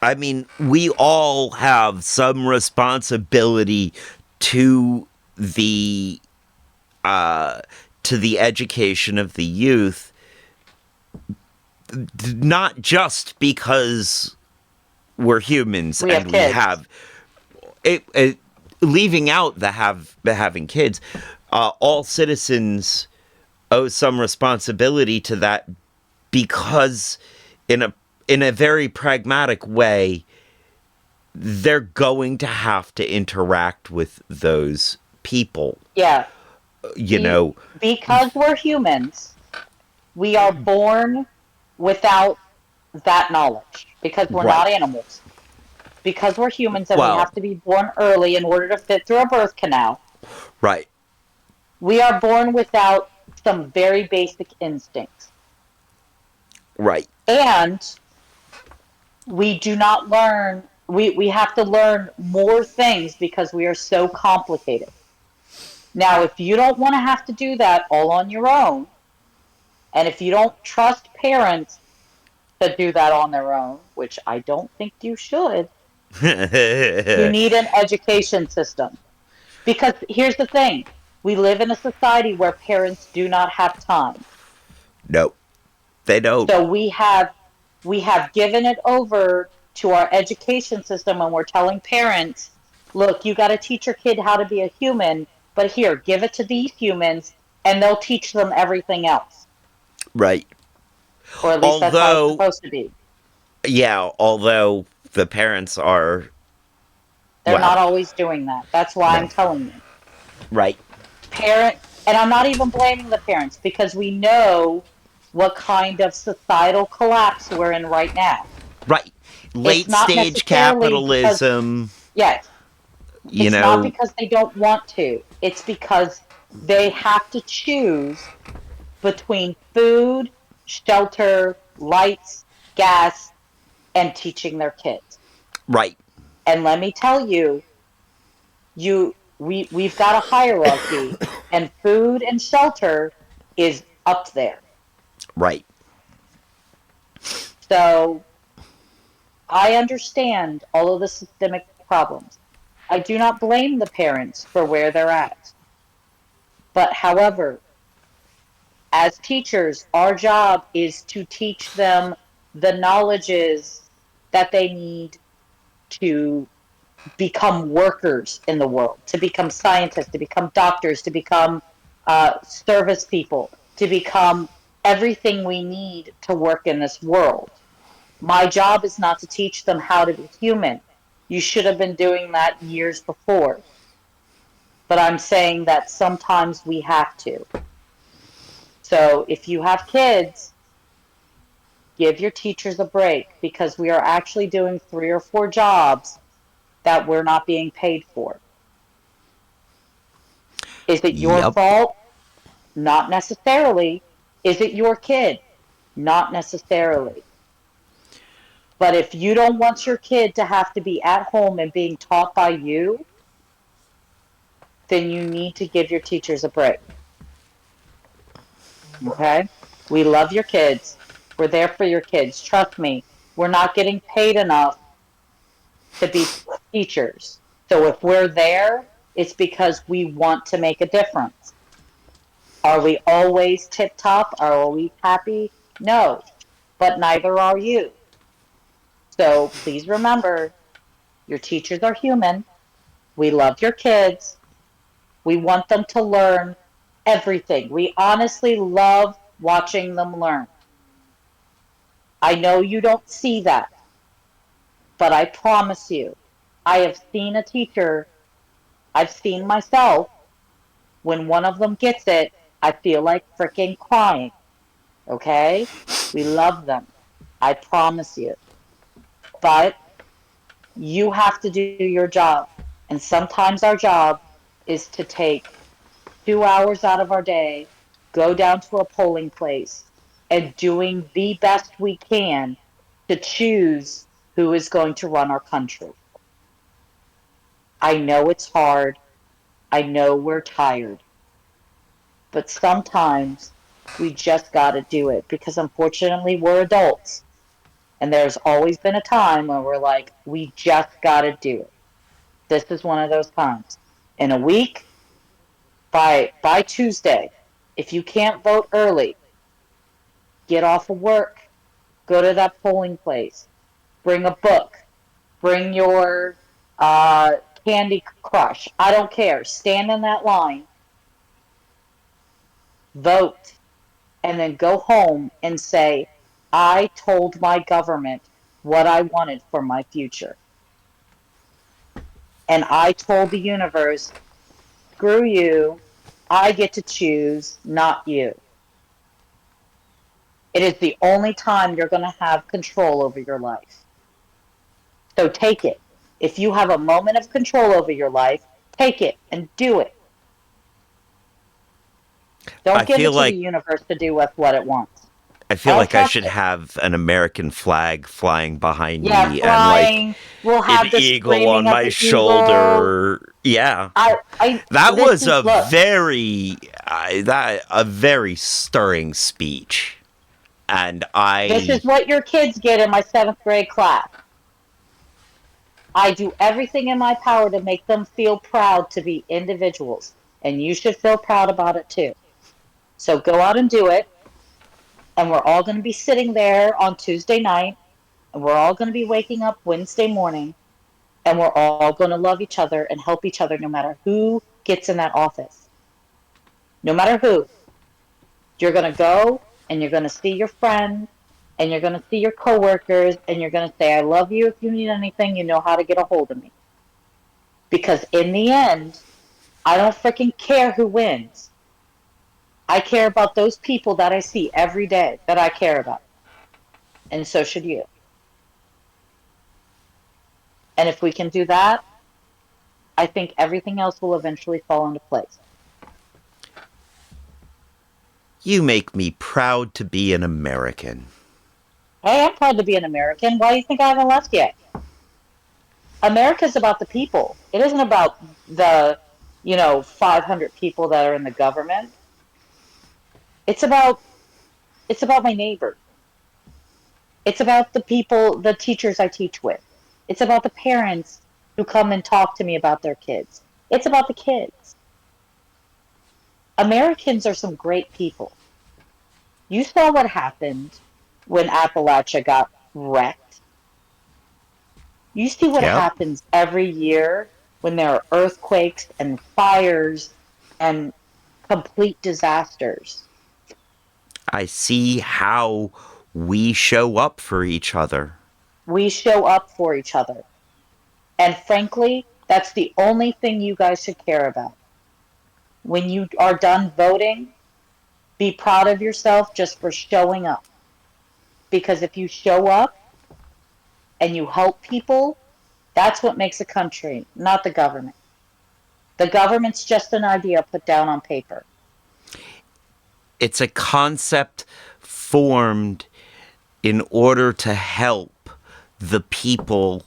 I mean, we all have some responsibility to the to the education of the youth, not just because we're humans We have and we kids. have it leaving out the having kids. All citizens owe some responsibility to that because in a very pragmatic way, they're going to have to interact with those people. Yeah. You know, Because we're humans, we are born without that knowledge because we're right. not animals. Because we're humans and we Well, have to be born early in order to fit through a birth canal, right, we are born without some very basic instincts. right, And we do not learn, we have to learn more things because we are so complicated. Now, if you don't want to have to do that all on your own, and if you don't trust parents to do that on their own, which I don't think you should, you need an education system. Because here's the thing, we live in a society where parents do not have time. no, they don't. So we have given it over to our education system and we're telling parents, look, you got to teach your kid how to be a human, but here, give it to these humans and they'll teach them everything else. Right. Or at least that's how it's Although, supposed to be. yeah, although the parents are, They're well, not always doing that. That's why I'm no, telling you. right, Parent, and I'm not even blaming the parents because we know what kind of societal collapse we're in right now. right. It's Late not stage necessarily because, capitalism, yes, you it's not know, because they don't want to. It's because they have to choose between food, shelter, lights, gas, and teaching their kids. right, And let me tell you, we've got a hierarchy, and food and shelter is up there. right, So I understand all of the systemic problems. I do not blame the parents for where they're at. But however, as teachers, our job is to teach them the knowledges that they need to become workers in the world, to become scientists, to become doctors, to become service people, to become everything we need to work in this world. My job is not to teach them how to be human. You should have been doing that years before. But I'm saying that sometimes we have to. So if you have kids, give your teachers a break because we are actually doing 3 or 4 jobs that we're not being paid for. Is it your Yep. fault? Not necessarily. Is it your kid? Not necessarily. But if you don't want your kid to have to be at home and being taught by you, then you need to give your teachers a break. Okay? We love your kids. We're there for your kids. Trust me, we're not getting paid enough to be teachers. So if we're there, it's because we want to make a difference. Are we always tip top? Are we happy? No, but neither are you. So please remember, your teachers are human. We love your kids. We want them to learn everything. We honestly love watching them learn. I know you don't see that, but I promise you, I have seen a teacher, I've seen myself, when one of them gets it, I feel like freaking crying. Okay? We love them. I promise you. But you have to do your job. And sometimes our job is to take 2 hours out of our day, go down to a polling place, and doing the best we can to choose who is going to run our country. I know it's hard. I know we're tired. But sometimes we just got to do it because unfortunately we're adults. And there's always been a time when we're like, we just got to do it. This is one of those times. In a week, by Tuesday, if you can't vote early, get off of work, go to that polling place, bring a book, bring your uh, Candy Crush. I don't care. Stand in that line, vote, and then go home and say, I told my government what I wanted for my future. And I told the universe, screw you. I get to choose, not you. It is the only time you're going to have control over your life. So take it. If you have a moment of control over your life, take it and do it. I Don't give feel it to the like universe to do with what it wants. I I feel don't like I trust should it. have an American flag flying behind Yeah, me and like flying. We'll an have the eagle screaming on of my the eagle. shoulder. Yeah. I, That this was is, a look, very stirring speech. And this I is what your kids get in my 7th grade class. I do everything in my power to make them feel proud to be individuals. And you should feel proud about it too. So go out and do it. And we're all going to be sitting there on Tuesday night. And we're all going to be waking up Wednesday morning. And we're all going to love each other and help each other no matter who gets in that office. No matter who. You're going to go and you're going to see your friends and you're going to see your coworkers and you're going to say, I love you. If you need anything, you know how to get a hold of me. Because in the end, I don't freaking care who wins. I care about those people that I see every day that I care about. And so should you. And if we can do that, I think everything else will eventually fall into place. You make me proud to be an American. Hey, I'm proud to be an American. Why do you think I haven't left yet? America's about the people. It isn't about the, 500 people that are in the government. It's about it's about my neighbor. It's about the people, the teachers I teach with. It's about the parents who come and talk to me about their kids. It's about the kids. Americans are some great people. You saw what happened when Appalachia got wrecked. You see what Yep. happens every year when there are earthquakes and fires and complete disasters. I see how we show up for each other. We show up for each other. And frankly, that's the only thing you guys should care about. When you are done voting, be proud of yourself just for showing up. Because if you show up and you help people, that's what makes a country, not the government. The government's just an idea put down on paper. It's a concept formed in order to help the people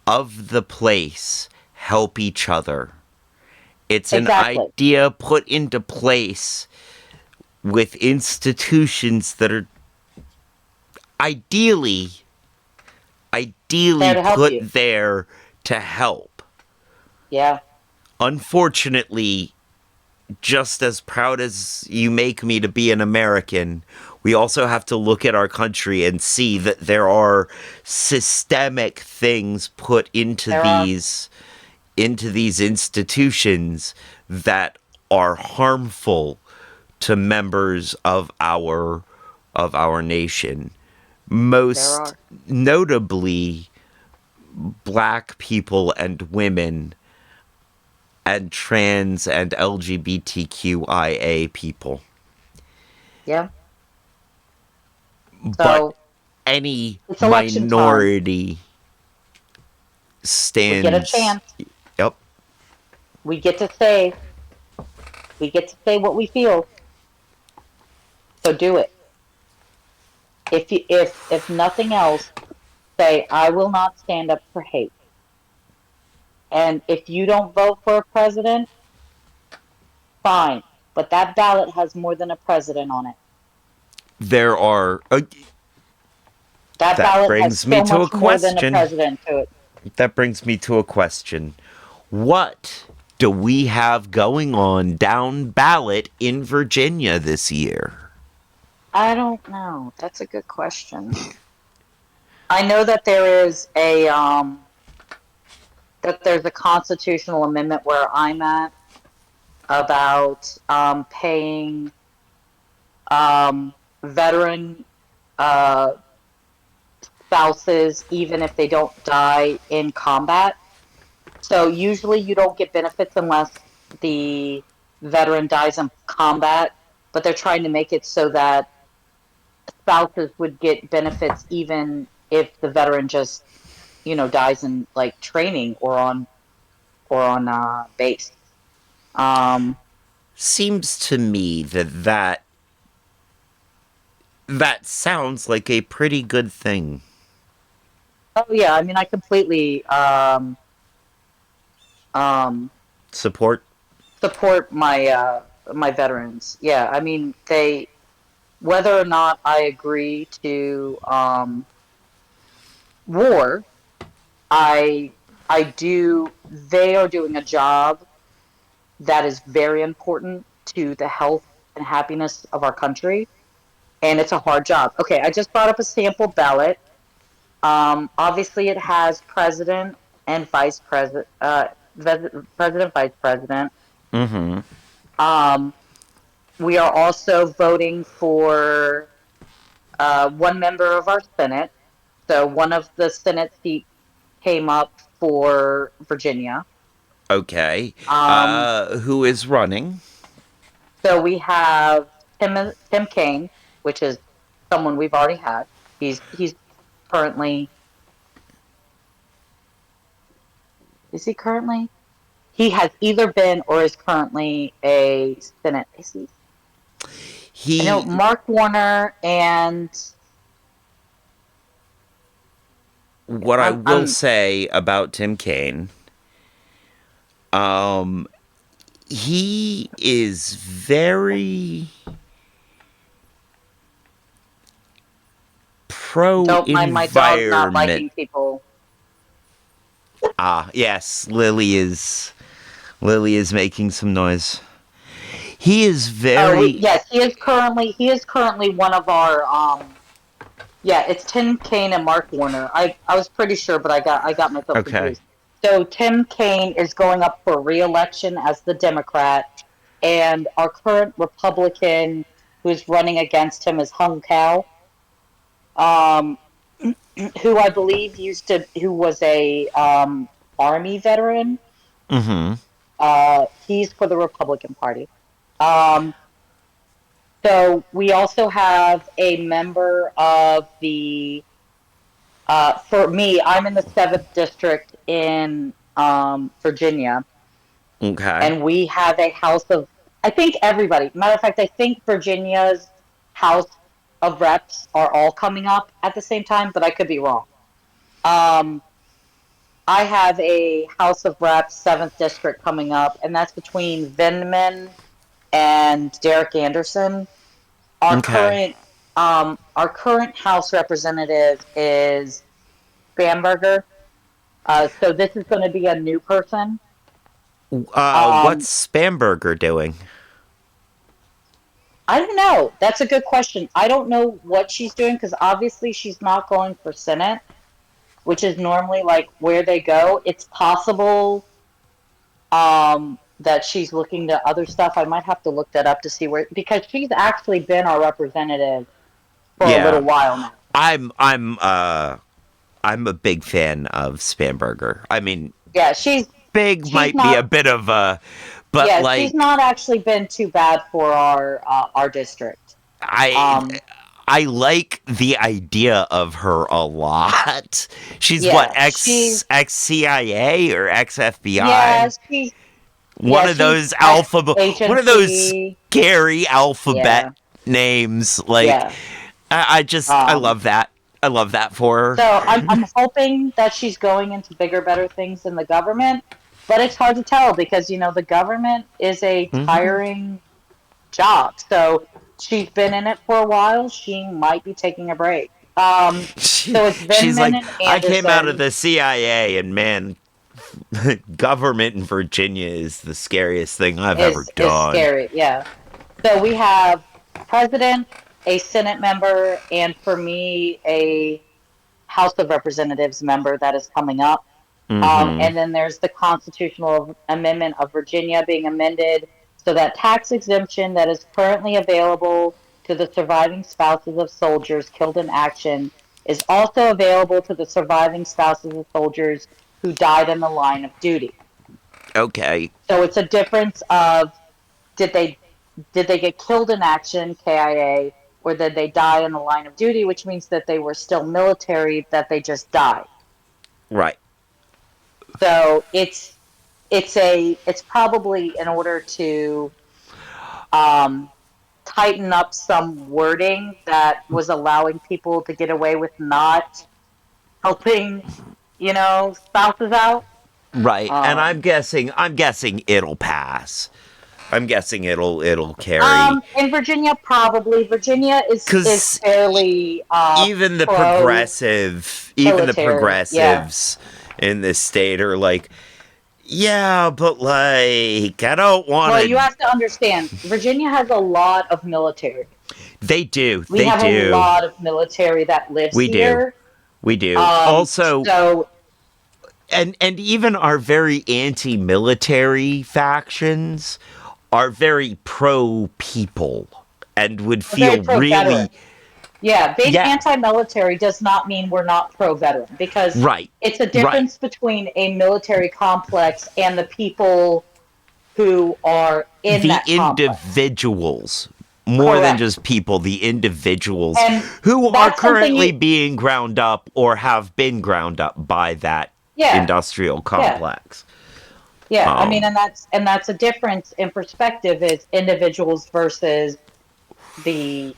of the place help each other. It's an Exactly. idea put into place with institutions that are ideally There to help put you. there to help. Yeah. Unfortunately, just as proud as you make me to be an American, we also have to look at our country and see that there are systemic things put into There are. these institutions that are harmful to members of our nation. There Most are. notably black people and women and trans and LGBTQIA people. Yeah. But So any it's election time. minority We get a stands. chance. Yep. We get to say. We get to say what we feel. So do it. If nothing else, say I will not stand up for hate. And if you don't vote for a president, fine. But that ballot has more than a president on it. There are. That That ballot has brings me so to a much more than a question. president to it. That brings me to a question. What do we have going on down ballot in Virginia this year? I don't know. That's a good question. I know that there's a constitutional amendment where I'm at about paying veteran uh, spouses even if they don't die in combat. So usually you don't get benefits unless the veteran dies in combat, but they're trying to make it so that spouses would get benefits even if the veteran just, dies in like training or on base. Um, Seems to me that sounds like a pretty good thing. oh yeah, I mean I completely um, Support. support my veterans. Yeah, I mean they whether or not I agree to war, I I do. They are doing a job that is very important to the health and happiness of our country, and it's a hard job. Okay, I just brought up a sample ballot. Obviously, it has president and vice president, president, vice president. Mm-hmm. Um, we are also voting for one member of our Senate. So one of the Senate seats came up for Virginia. Okay. Um, Who is running? so we have Tim Kaine, which is someone we've already had. He's currently is he currently? He has either been or is currently a Senate. Is he? I know He. Mark Warner and What I will I'm say about Tim Kaine, um, he is very pro don't mind my dog not environment. liking people. Ah, yes, Lily is making some noise. He is Oh very yes, he is currently one of our Yeah, it's Tim Kaine and Mark Warner. I was pretty sure, but I got myself Okay. confused. So Tim Kaine is going up for re-election as the Democrat, and our current Republican who's running against him is Hung Kao, um, who I believe who was a Army veteran. Mm-hmm. He's for the Republican Party. Um, so we also have a member of the for me, I'm in the seventh district in Virginia, Okay. and we have a House of. I think everybody. Matter of fact, I think Virginia's House of Reps are all coming up at the same time, but I could be wrong. Um, I have a House of Reps seventh district coming up, and that's between Vindman and Derek Anderson. Our Okay. current our current House representative is Bamberger. So this is going to be a new person. Um, What's Spamberger doing? I don't know. That's a good question. I don't know what she's doing because obviously she's not going for Senate, which is normally like where they go. It's possible that she's looking to other stuff. I might have to look that up to see where because she's actually been our representative for a little Yeah. while now. I'm a big fan of Spamberger. I mean, Yeah, big she's might be a not. bit of a, but Yeah, she's like not actually been too bad for our district. I Um, I like the idea of her a lot. She's what, yeah, she's ex CIA or ex yeah, FBI? she's One of she's those ex one of those agency. scary alphabet Yeah, names. Like yeah. I Um, love that. I love that for her. so I'm hoping that she's going into bigger, better things in the government, but it's hard to tell because the government is a Hmm. tiring job. So she's been in it for a while. She might be taking a break. So it's She's Vindman like, and I came out of Anderson the CIA, and man, government in Virginia is the scariest thing I've ever is done. scary. Yeah. So we have president, a Senate member, and for me, a House of Representatives member that is coming up. Mm-hmm. And then there's the constitutional amendment of Virginia being amended so that tax exemption that is currently available to the surviving spouses of soldiers killed in action is also available to the surviving spouses of soldiers who died in the line of duty. Okay. So it's a difference of did they did they get killed in action, KIA, or did they die in the line of duty, which means that they were still military, that they just died. Right. So it's probably in order to um, tighten up some wording that was allowing people to get away with not helping, spouses out. Right. And Um, I'm guessing it'll pass. I'm guessing it'll carry. in Virginia, probably Virginia is Cause fairly pro even the military. Yeah. progressives in this state are like, yeah, but like I don't want Well, to. you have to understand, Virginia has a lot of military. They do. We They have a do. lot of military that lives We do. here. We do. Also, So and even our very anti-military factions are very pro people and would we're very feel pro veteran. really Yeah, being yeah, anti-military does not mean we're not pro-veteran because right. it's a Right. difference between a military complex and the people who are in The that complex. individuals more than Correct. just people, the individuals And who are that's something currently being ground up or have been ground up by that yeah, industrial yeah, complex. yeah. I mean, Um, and that's a difference in perspective is individuals versus the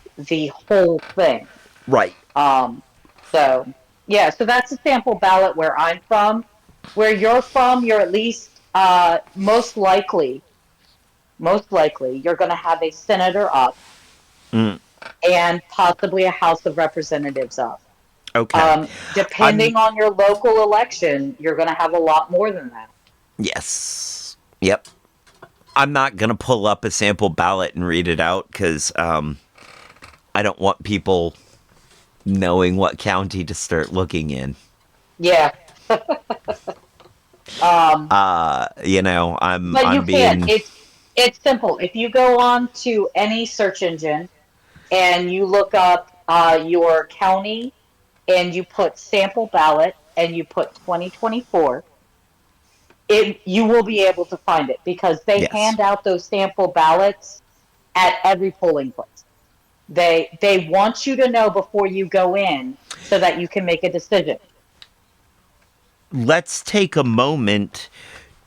whole thing. right. Um, so yeah, so that's a sample ballot where I'm from. Where you're from, you're at least most likely you're going to have a senator up Mm, and possibly a House of Representatives up. okay. I'm Depending on your local election, you're going to have a lot more than that. yes. Yep. I'm not going to pull up a sample ballot and read it out cuz I don't want people knowing what county to start looking in. Yeah. um, I'm but you can. being It's simple. If you go on to any search engine and you look up your county and you put sample ballot and you put 2024, you will be able to find it because they yes. hand out those sample ballots at every polling place. They want you to know before you go in so that you can make a decision. Let's take a moment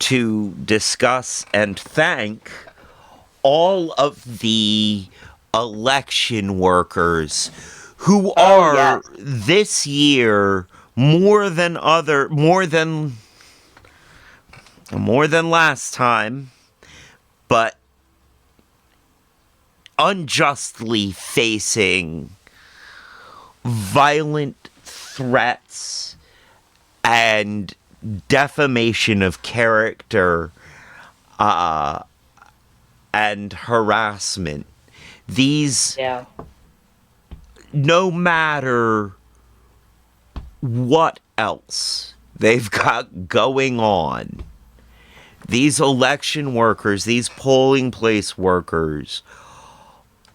to discuss and thank all of the election workers who Oh are yes. this year more than last time, but unjustly facing violent threats and defamation of character and harassment. These, Yeah. no matter what else they've got going on, these election workers, these polling place workers,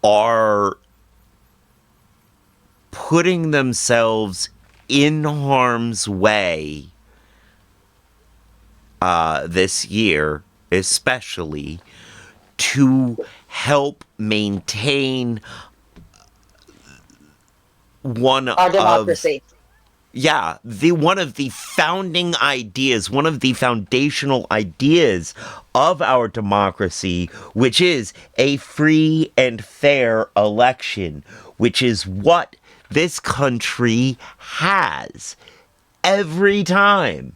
are putting themselves in harm's way this year, especially to help maintain one Our of democracy. one of the founding ideas, one of the foundational ideas of our democracy, which is a free and fair election, which is what this country has every time.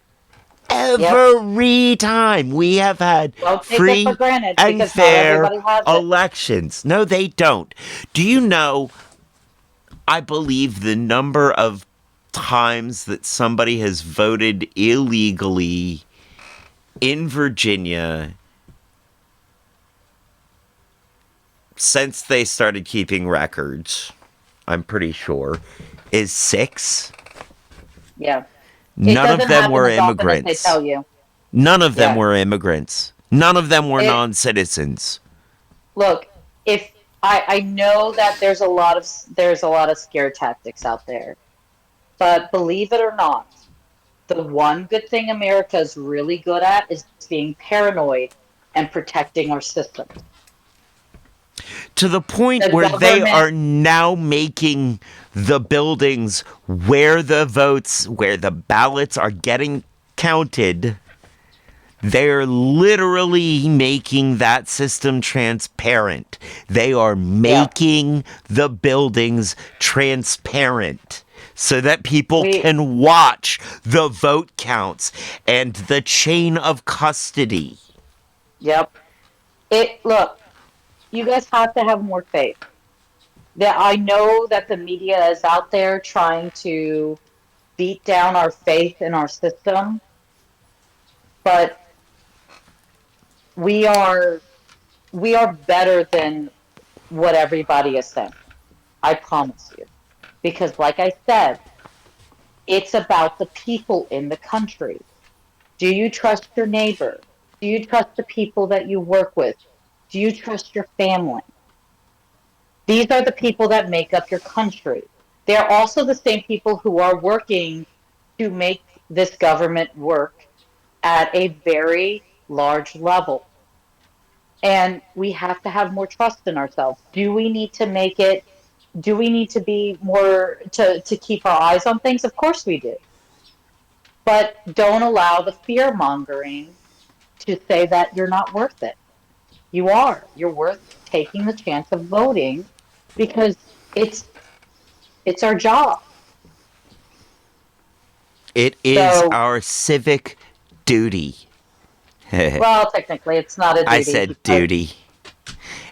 Yep. Every time we have had Don't take it for free granted and because not fair everybody has it. elections. No, they don't. Do you know, I believe the number of times that somebody has voted illegally in Virginia since they started keeping records, I'm pretty sure, is 6. Yeah. It None of doesn't them happen were as often as they immigrants. tell you. None of them Yeah. were immigrants. None of them were It non-citizens. look, if I know that there's a lot of scare tactics out there, but believe it or not, the one good thing America's really good at is being paranoid and protecting our systems. To the point The where they government, are now making the buildings where the ballots are getting counted, they're literally making that system transparent. They are yeah, making the buildings transparent so that people we, can watch the vote counts and the chain of custody. yep. Look, you guys have to have more faith. That I know that the media is out there trying to beat down our faith in our system, but we are we are better than what everybody is saying. I promise you. Because like I said, it's about the people in the country. Do you trust your neighbor? Do you trust the people that you work with? Do you trust your family? These are the people that make up your country. They're also the same people who are working to make this government work at a very large level. And we have to have more trust in ourselves. Do we need to be more to keep our eyes on things? Of course we do. But don't allow the fear mongering to say that you're not worth it. You are. You're worth taking the chance of voting because it's it's our job. It is So, our civic duty. well, technically it's not a I duty said because duty.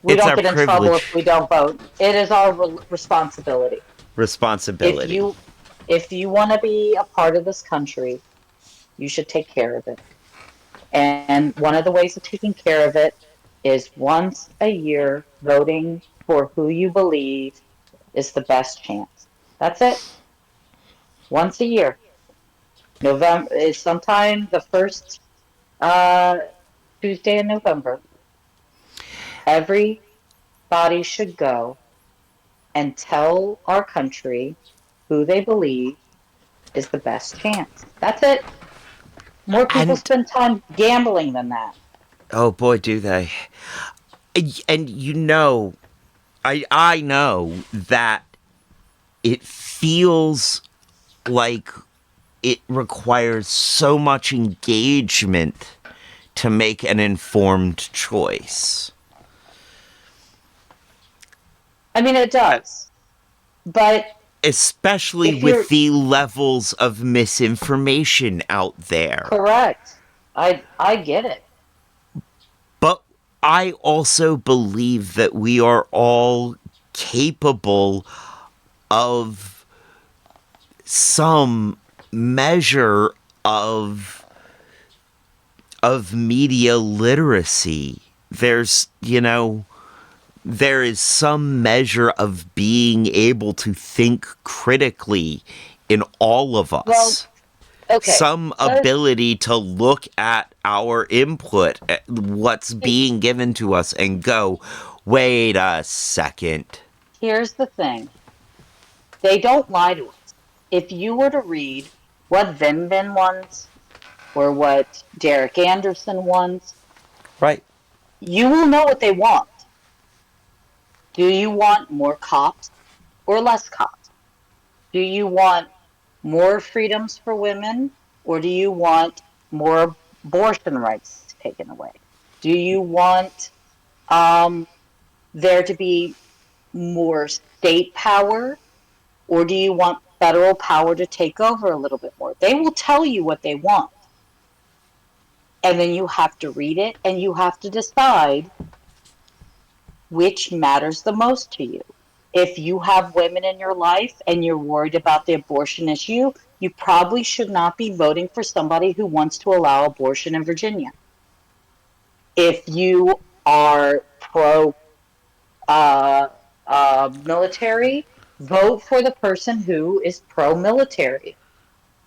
we It's don't our get in trouble if privilege, we don't vote. It is our responsibility. If responsibility. you if you want to be a part of this country, you should take care of it. And one of the ways of taking care of it is once a year voting for who you believe is the best chance. That's it. Once a year. November is sometime the first uh, Tuesday in November. Everybody should go and tell our country who they believe is the best chance. That's it. More people And spend time gambling than that. oh boy, do they. And you know, I know that it feels like it requires so much engagement to make an informed choice. I mean, it does. But Especially if you're with the levels of misinformation out there. correct, I get it. But I also believe that we are all capable of some measure of media literacy. There is some measure of being able to think critically in all of Well, us. okay. Some ability to look at our input, at what's being given to us, and go, wait a second. Here's the thing. They don't lie to us. If you were to read what Vin Vin wants or what Derek Anderson wants, Right. you will know what they want. Do you want more cops or less cops? Do you want more freedoms for women or do you want more abortion rights taken away? Do you want um, there to be more state power or do you want federal power to take over a little bit more? They will tell you what they want. And then you have to read it and you have to decide which matters the most to you. If you have women in your life and you're worried about the abortion issue, you probably should not be voting for somebody who wants to allow abortion in Virginia. If you are pro military, vote for the person who is pro military.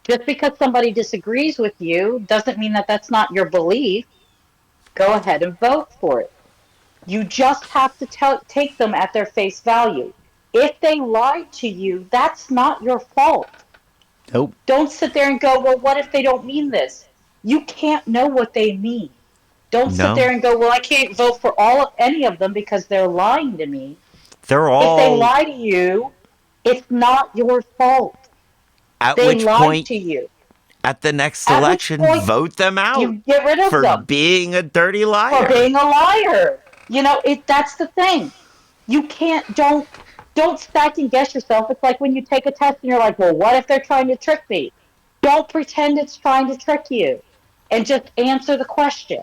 Just because somebody disagrees with you doesn't mean that that's not your belief. Go ahead and vote for it. You just have to take them at their face value. If they lied to you, that's not your fault. Nope. Don't sit there and go, well, what if they don't mean this? You can't know what they mean. Don't sit No. there and go, well, I can't vote for any of them because they're lying to me. They're If they all, lie to you, it's not your fault. at They which lied point, to you. at the next At which election, point, vote them out you get rid of for them being a dirty for liar. being a liar. That's the thing. You can't don't second guess yourself. It's like when you take a test and you're like, well, what if they're trying to trick me? Don't pretend it's trying to trick you. And just answer the question.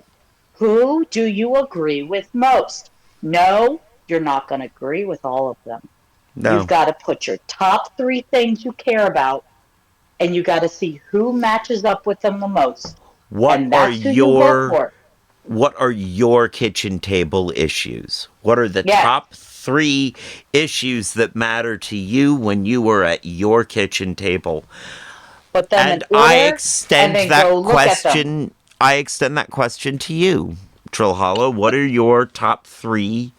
Who do you agree with most? No, you're not going to agree with all of them. You've No. got to put your top 3 things you care about and you got to see who matches up with them the most. What And are that's who you vote your for. what are your kitchen table issues? What are the Yes. top 3 issues that matter to you when you were at your kitchen table? Put them in And I order and extend then that go look at them. question. I extend that question to you, Trill Hollow. What are your top 3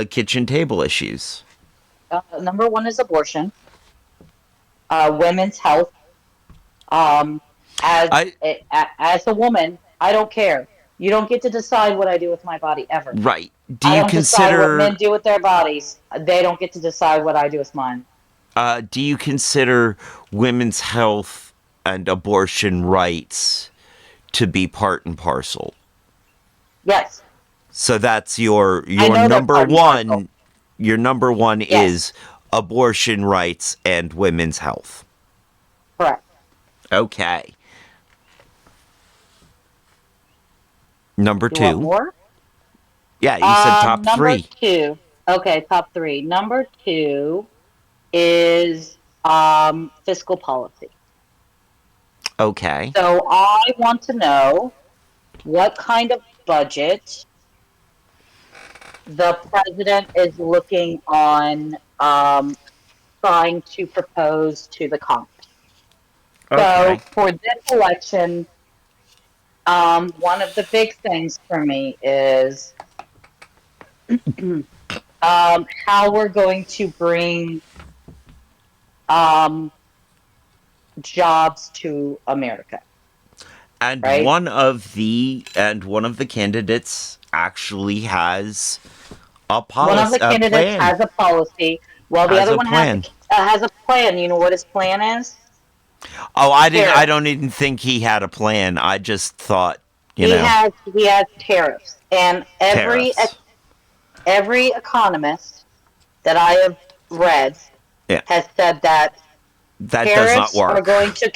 kitchen table issues? Number 1 is abortion, women's health. Um, as I as a woman, I don't care. You don't get to decide what I do with my body ever. Right. Do I you don't decide what men consider do with their bodies. They don't get to decide what I do with mine. do you consider women's health and abortion rights to be part and parcel? Yes, So that's your I know they're number part and parcel. one. Your number one Yes, is abortion rights and women's health. correct. Okay. Number You want 2. more? Yeah, you said top Number 3. 2. Okay, top 3. Number 2 is fiscal policy. Okay. So I want to know what kind of budget the president is looking on trying to propose to the Congress. So Okay. for this election, one of the big things for me is how we're going to bring um, jobs to America, And right? one of the candidates actually has One of the a candidates plan. has a policy, while the Has other a one plan. has a plan. You know what his plan is? Oh, I Tariffs. don't even think he had a plan. I just thought, He has tariffs, and tariffs. every economist that I have read Yeah. has said that That does not tariffs are work. going to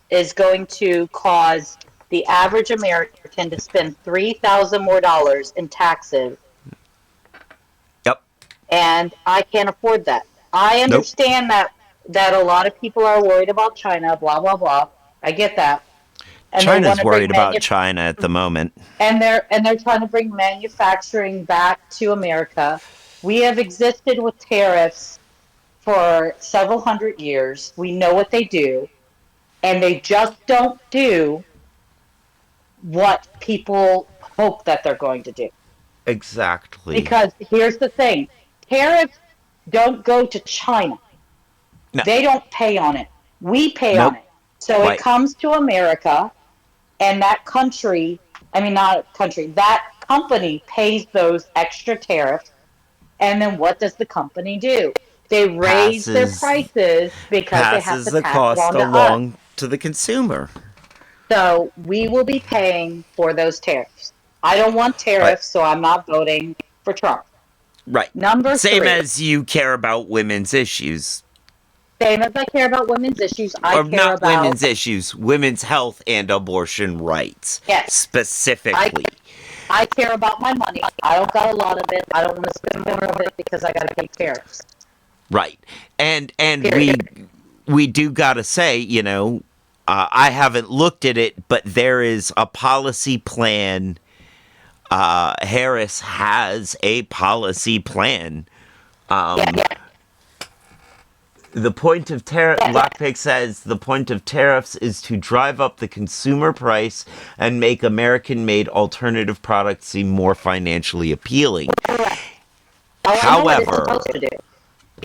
is going to cause the average American to spend $3,000 more in taxes, Yep. and I can't afford that. I Nope. understand that a lot of people are worried about China, blah blah blah. I get that, and they want China's to bring worried about China at the moment. they're trying to bring manufacturing back to America. We have existed with tariffs for several hundred years. We know what they do, and they just don't do what people hope that they're going to do. Exactly. Because here's the thing, tariffs don't go to China, No. they don't pay on it. We pay on Nope. it. So it Right. comes to America, and that country, I mean, not country, that company pays those extra tariffs. And then what does the company do? They raise their Passes prices because they have passes to the pass it cost on to us. along to the consumer. So we will be paying for those tariffs. I don't want Right. tariffs, so I'm not voting for Trump. Right. Number Same three, as you care about women's issues. same as I care about women's issues, I Or care not about, women's issues, women's health and abortion rights yes, I, specifically. I care about my money. I don't got a lot of it. I don't want to spend more of it because I got to pay tariffs. Right. And Period. we do got to say, I haven't looked at it, but there is a policy plan. Harris has a policy plan. Yeah, yeah, The point of yeah, yeah. Lockpick says the point of tariffs is to drive up the consumer price and make American-made alternative products seem more financially appealing. Correct. Oh, I know what it's However, supposed to do.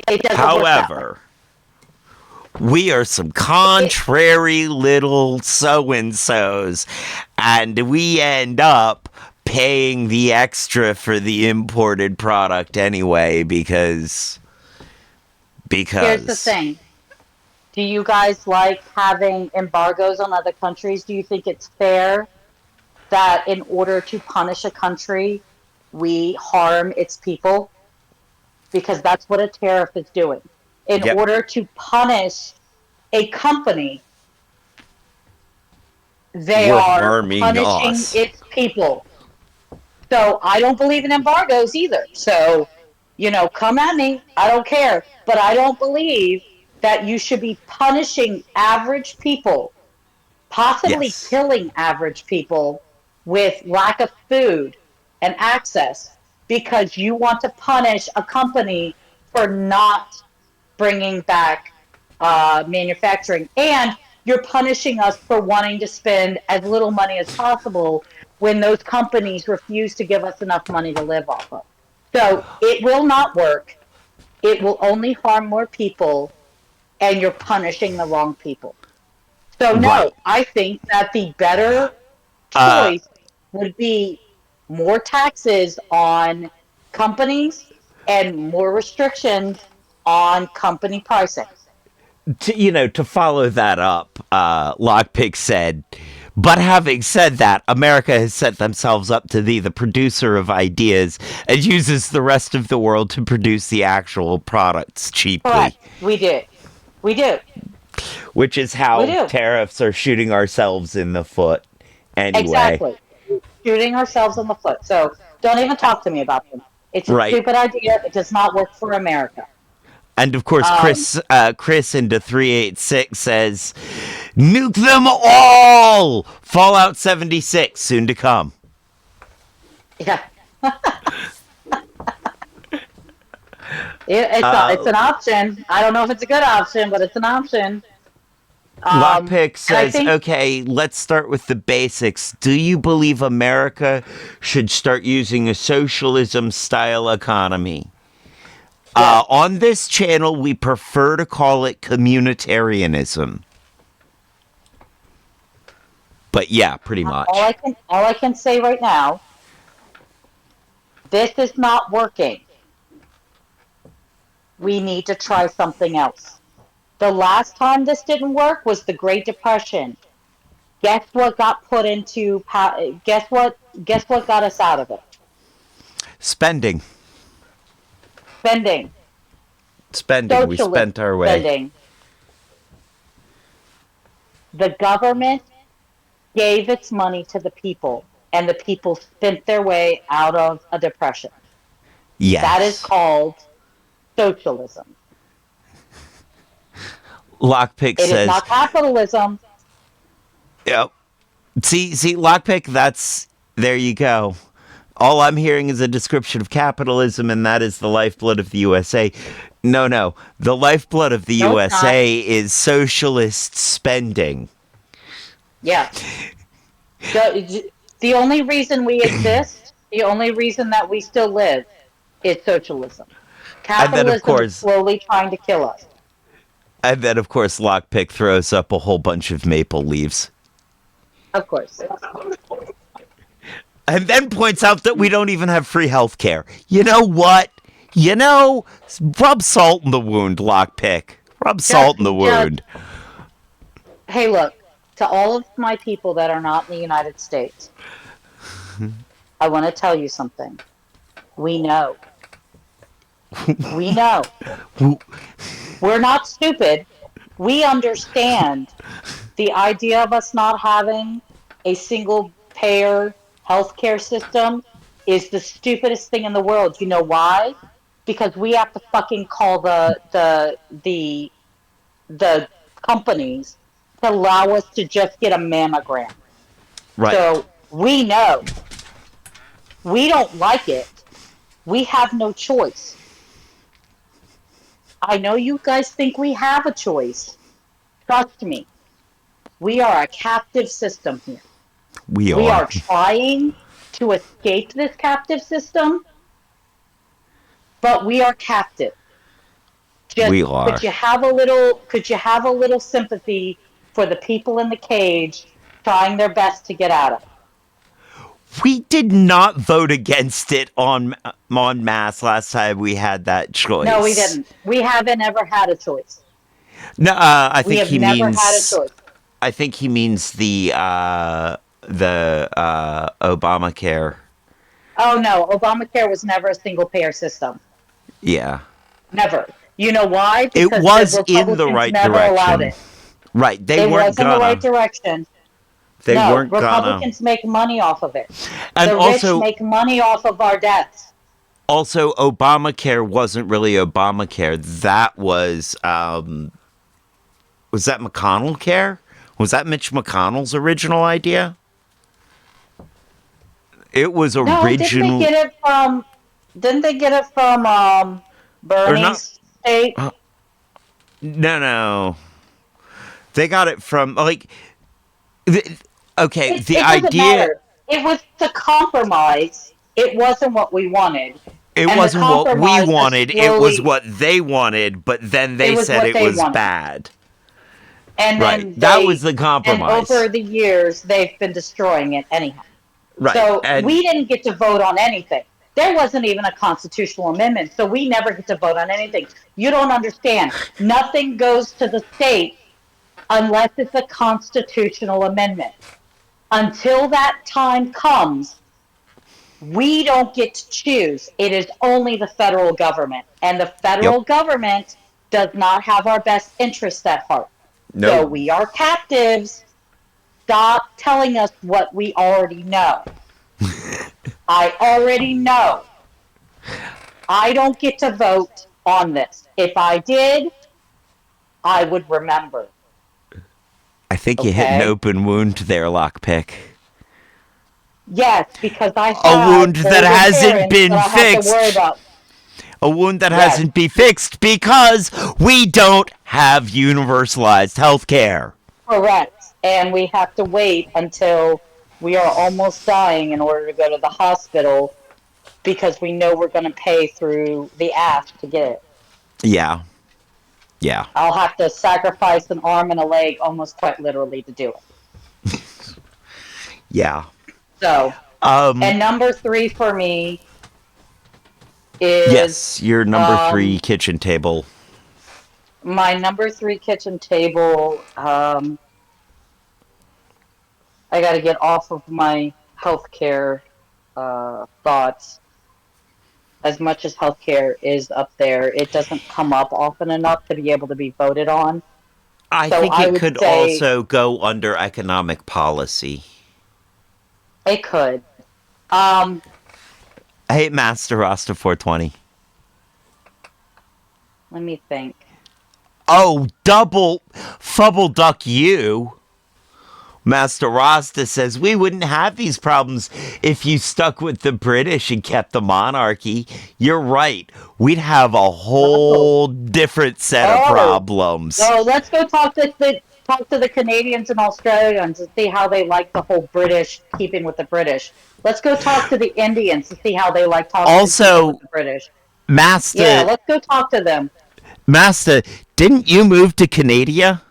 It doesn't work that way. however, we are some It, contrary little so-and-sos, and we end up paying the extra for the imported product anyway because here's the thing. Do you guys like having embargoes on other countries? Do you think it's fair that in order to punish a country, we harm its people? Because that's what a tariff is doing. In Yep, order to punish a company, they we're are harming punishing us. its people. So I don't believe in embargoes either. So, come at me. I don't care. But I don't believe that you should be punishing average people, possibly Yes. killing average people with lack of food and access because you want to punish a company for not bringing back manufacturing. And you're punishing us for wanting to spend as little money as possible when those companies refuse to give us enough money to live off of. So it will not work. It will only harm more people, and you're punishing the wrong people. So, Right. no, I think that the better Uh, choice would be more taxes on companies and more restrictions on company pricing. to follow that up, Lockpick said, but having said that, America has set themselves up to be the producer of ideas and uses the rest of the world to produce the actual products cheaply, Correct. We do. We do. which is We how do. tariffs are shooting ourselves in the foot anyway. Exactly. Shooting ourselves in the foot. So don't even talk to me about them. It's a Right. stupid idea. It does not work for America. And of course, Um, Chris into 386 says, "Nuke them all." Fallout 76 soon to come. yeah. It's an option. I don't know if it's a good option, but it's an option. Lockpick And I says, think okay, let's start with the basics. Do you believe America should start using a socialism style economy? yes. On this channel, we prefer to call it communitarianism. But yeah, pretty much. All I can say right now, this is not working. We need to try something else. The last time this didn't work was the Great Depression. Guess what got put into guess what got us out of it? Spending. Spending. Spending. We Socialist spent our way. spending. The government gave its money to the people, and the people spent their way out of a depression. Yes. That is called socialism. Lockpick It says, is not capitalism. yep. See, Lockpick, there you go. All I'm hearing is a description of capitalism, and that is the lifeblood of the USA. No. The lifeblood of the No, it's USA is socialist spending. Yeah. The only reason we exist, the only reason that we still live, is socialism. And then, of Capitalism course, is slowly trying to kill us. And then, of course, Lockpick throws up a whole bunch of maple leaves. Of course. And then points out that we don't even have free health care. You know what? Rub salt in the wound, Lockpick. Rub salt in the wound. Hey, look, to all of my people that are not in the United States, I want to tell you something. We know. We know. We're not stupid. We understand the idea of us not having a single payer healthcare system is the stupidest thing in the world. You know why? Because we have to fucking call the companies to allow us to just get a mammogram. Right. So we know. We don't like it. We have no choice. I know you guys think we have a choice. Trust me. We are a captive system here. We We are. are trying to escape this captive system, but we are captive. We are. Could you have a little sympathy for the people in the cage trying their best to get out of it? We did not vote against it en masse last time we had that choice. No, we didn't. We haven't ever had a choice. No, I We think have he never means. had a choice. I think he means the Obamacare. Oh no, Obamacare was never a single payer system. Yeah. Never. You know why? It Because was the in the Republicans right never allowed direction. it. Right. They It weren't was in gonna. the right direction. They No, weren't gonna. Republicans make money off of it. And The also, rich make money off of our deaths. also, Obamacare wasn't really Obamacare. That was that McConnell care? Was that Mitch McConnell's original idea? It was No, original. Didn't they get it from Bernie's state? No. They got it from It doesn't idea. matter. It was the compromise. It wasn't what we wanted. It And the wasn't what we compromise is wanted. It was slowly- what they wanted, but then they It was said what it they was wanted. bad. And Right. then That was the compromise. And over the years, they've been destroying it anyhow. Right. So and we didn't get to vote on anything. There wasn't even a constitutional amendment, so we never get to vote on anything. You don't understand. Nothing goes to the state unless it's a constitutional amendment. Until that time comes, we don't get to choose. It is only the federal government. And the federal government does not have our best interests at heart. No. So we are captives. Stop telling us what we already know. I already know. I don't get to vote on this. If I did, I would remember. I think you hit an Okay. open wound there, Lockpick. Yes, because I have A wound that older hasn't parents been that I have to worry fixed. about. A wound that Yes. hasn't been fixed because we don't have universalized health care. Correct. And we have to wait until we are almost dying in order to go to the hospital because we know we're going to pay through the app to get it. Yeah. Yeah. I'll have to sacrifice an arm and a leg almost quite literally to do it. Yeah. So, Um and number 3 for me is yes, your number 3 kitchen table. my number 3 kitchen table. I got to get off of my healthcare thoughts. As much as healthcare is up there, it doesn't come up often enough to be able to be voted on. I So think I it would could say also go under economic policy. it could. Um, Hey, Master Rasta 420. Let me think. Oh, double fubble duck you. Master Rasta says we wouldn't have these problems if you stuck with the British and kept the monarchy. You're right. We'd have a whole different set of Oh, problems. so let's go talk to the Canadians and Australians and see how they like the whole British keeping with the British. Let's go talk to the Indians to see how they like talking to keeping with Also, the British. Yeah, Master, let's go talk to them. Master, didn't you move to Canada?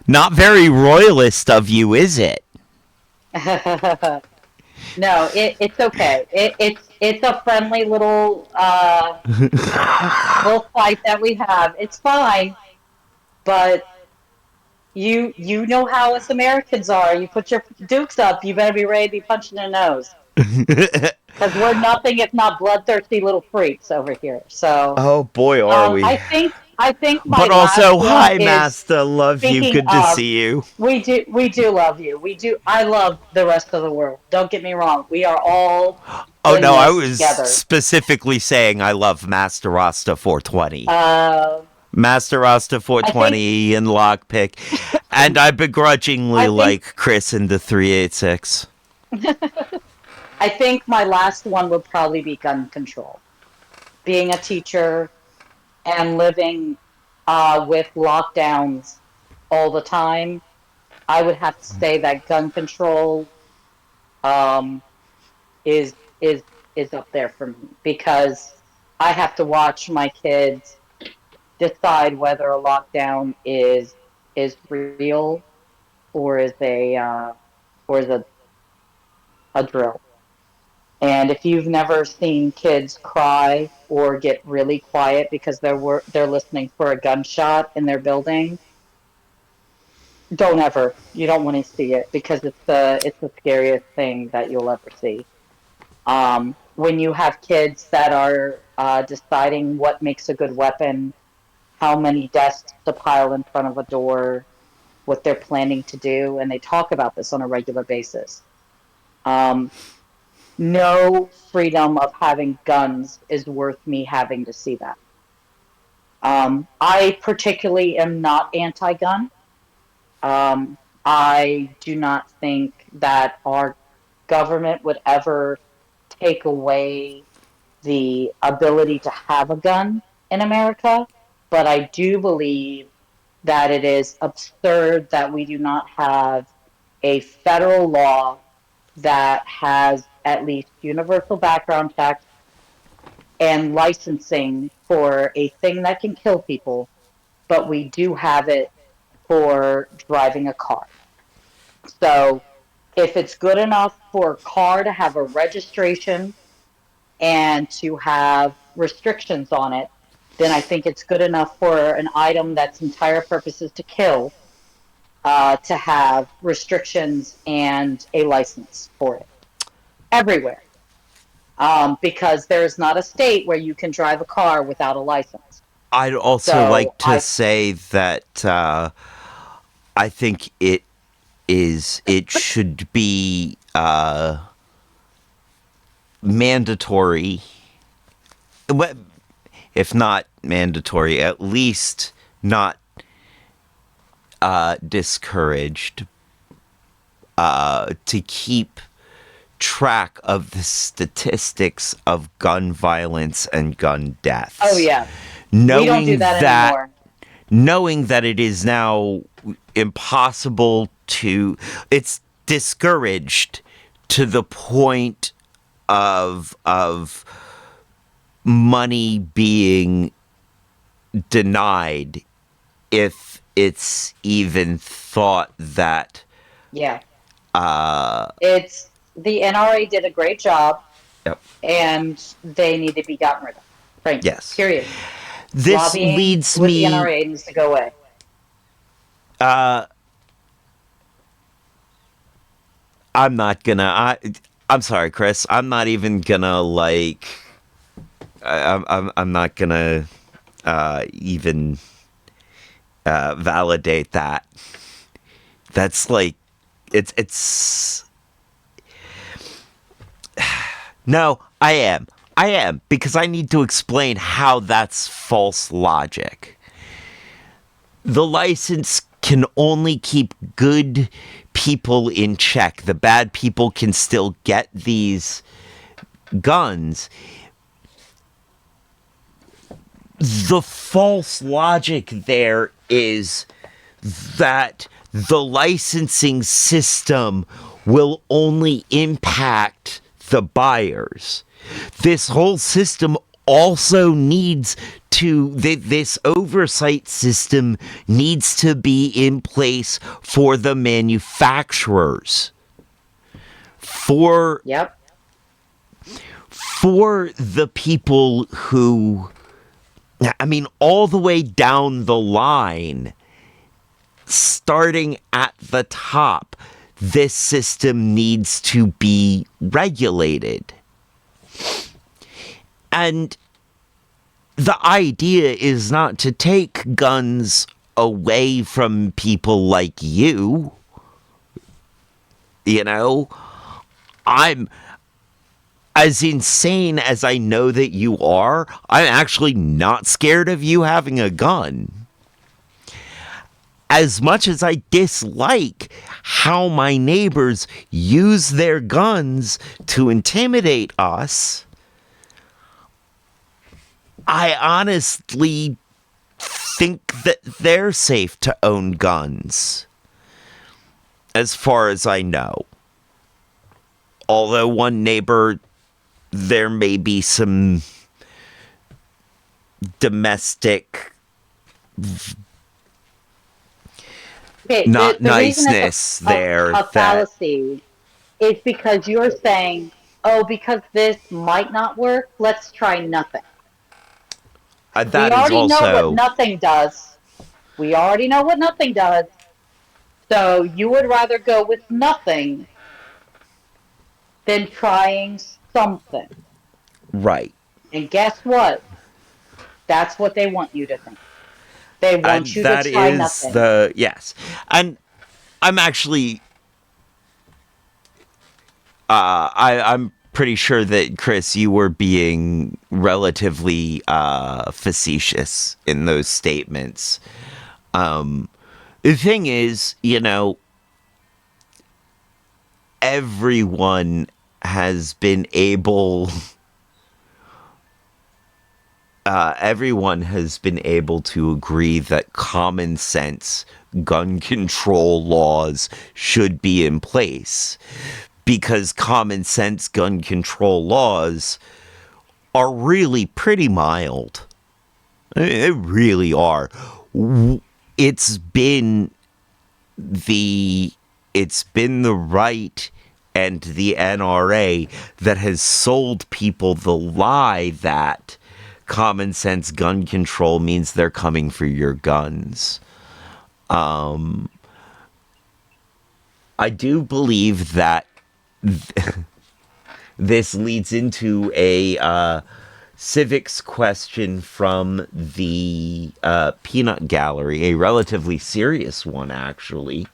Not very royalist of you, is it? No, it's okay. It's a friendly little fight that we have. It's fine, but you know how us Americans are. You put your dukes up, you better be ready to be punched in the nose. Because we're nothing if not bloodthirsty little freaks over here. So, Oh boy, are we. I think my But last also, one hi, is Master. Love you. speaking Good to of. see you. We do love you. We do. I love the rest of the world. Don't get me wrong. We are all Oh in no, I this was together. specifically saying I love Master Rasta 420. Uh, Master Rasta I think 420 and Lockpick. And I begrudgingly I think like Chris in the 386. I think my last one would probably be gun control. Being a teacher and living with lockdowns all the time, I would have to say that gun control um, is is is up there for me because I have to watch my kids decide whether a lockdown is real or is a drill. And if you've never seen kids cry or get really quiet because they're listening for a gunshot in their building, don't ever. You don't want to see it because it's the scariest thing that you'll ever see. When you have kids that are deciding what makes a good weapon, how many desks to pile in front of a door, what they're planning to do, and they talk about this on a regular basis. Um, no freedom of having guns is worth me having to see that. I particularly am not anti-gun. I do not think that our government would ever take away the ability to have a gun in America, but I do believe that it is absurd that we do not have a federal law that has at least universal background checks and licensing for a thing that can kill people, but we do have it for driving a car. So if it's good enough for a car to have a registration and to have restrictions on it, then I think it's good enough for an item that's entire purpose is to kill to have restrictions and a license for it everywhere. Because there's not a state where you can drive a car without a license. I'd also So like to say that I think it should be mandatory, if not mandatory, at least not discouraged to keep track of the statistics of gun violence and gun deaths. Oh yeah. Knowing We don't do that anymore. Knowing that it is now impossible to, it's discouraged to the point of money being denied if it's even thought that Yeah. It's the NRA did a great job, Yep. and they need to be gotten rid of. Frankly. Yes. Period. This Lobbying leads with me. the NRA needs to go away. I'm not gonna. I'm sorry, Chris. I'm not even gonna like. I'm not gonna even validate that. That's like, it's. No, I am because I need to explain how that's false logic. The license can only keep good people in check. The bad people can still get these guns. The false logic there is that the licensing system will only impact the buyers. This whole system also needs to, this oversight system needs to be in place for the manufacturers. Yep. For the people who, I mean, all the way down the line, starting at the top, this system needs to be regulated. And the idea is not to take guns away from people like you. You know, I'm as insane as I know that you are. I'm actually not scared of you having a gun. As much as I dislike how my neighbors use their guns to intimidate us, I honestly think that they're safe to own guns, as far as I know. Although one neighbor, there may be some domestic Okay, not the reason niceness it's there a that fallacy is because you're saying, oh, because this might not work, let's try nothing. that We is already know what also nothing does. We already know what nothing does. So you would rather go with nothing than trying something. right. And guess what? That's what they want you to think. They want And you that to try is nothing. yes. And I'm actually I'm pretty sure that, Chris, you were being relatively facetious in those statements. The thing is, you know, everyone has been able to agree that common sense gun control laws should be in place, because common sense gun control laws are really pretty mild. They really are. It's been the right and the NRA that has sold people the lie that common sense gun control means they're coming for your guns. I do believe that this leads into a civics question from the Peanut Gallery, a relatively serious one, actually.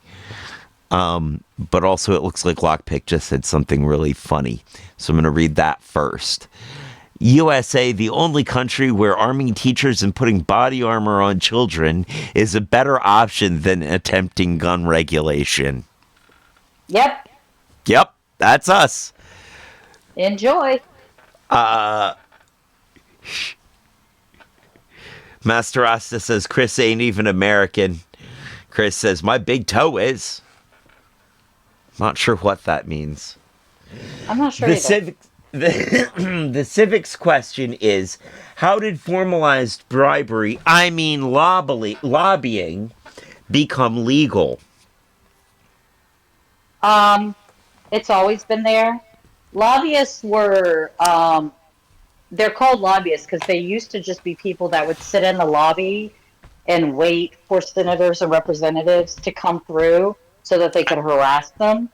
But also it looks like Lockpick just said something really funny. So I'm going to read that first. USA, the only country where arming teachers and putting body armor on children is a better option than attempting gun regulation. Yep. Yep, that's us. Enjoy. Uh, Master Rasta says Chris ain't even American. Chris says my big toe is. Not sure what that means. I'm not sure The either. civics the civics question is, how did formalized bribery, I mean lobbying, become legal? Um, it's always been there. Lobbyists were they're called lobbyists because they used to just be people that would sit in the lobby and wait for senators and representatives to come through so that they could harass them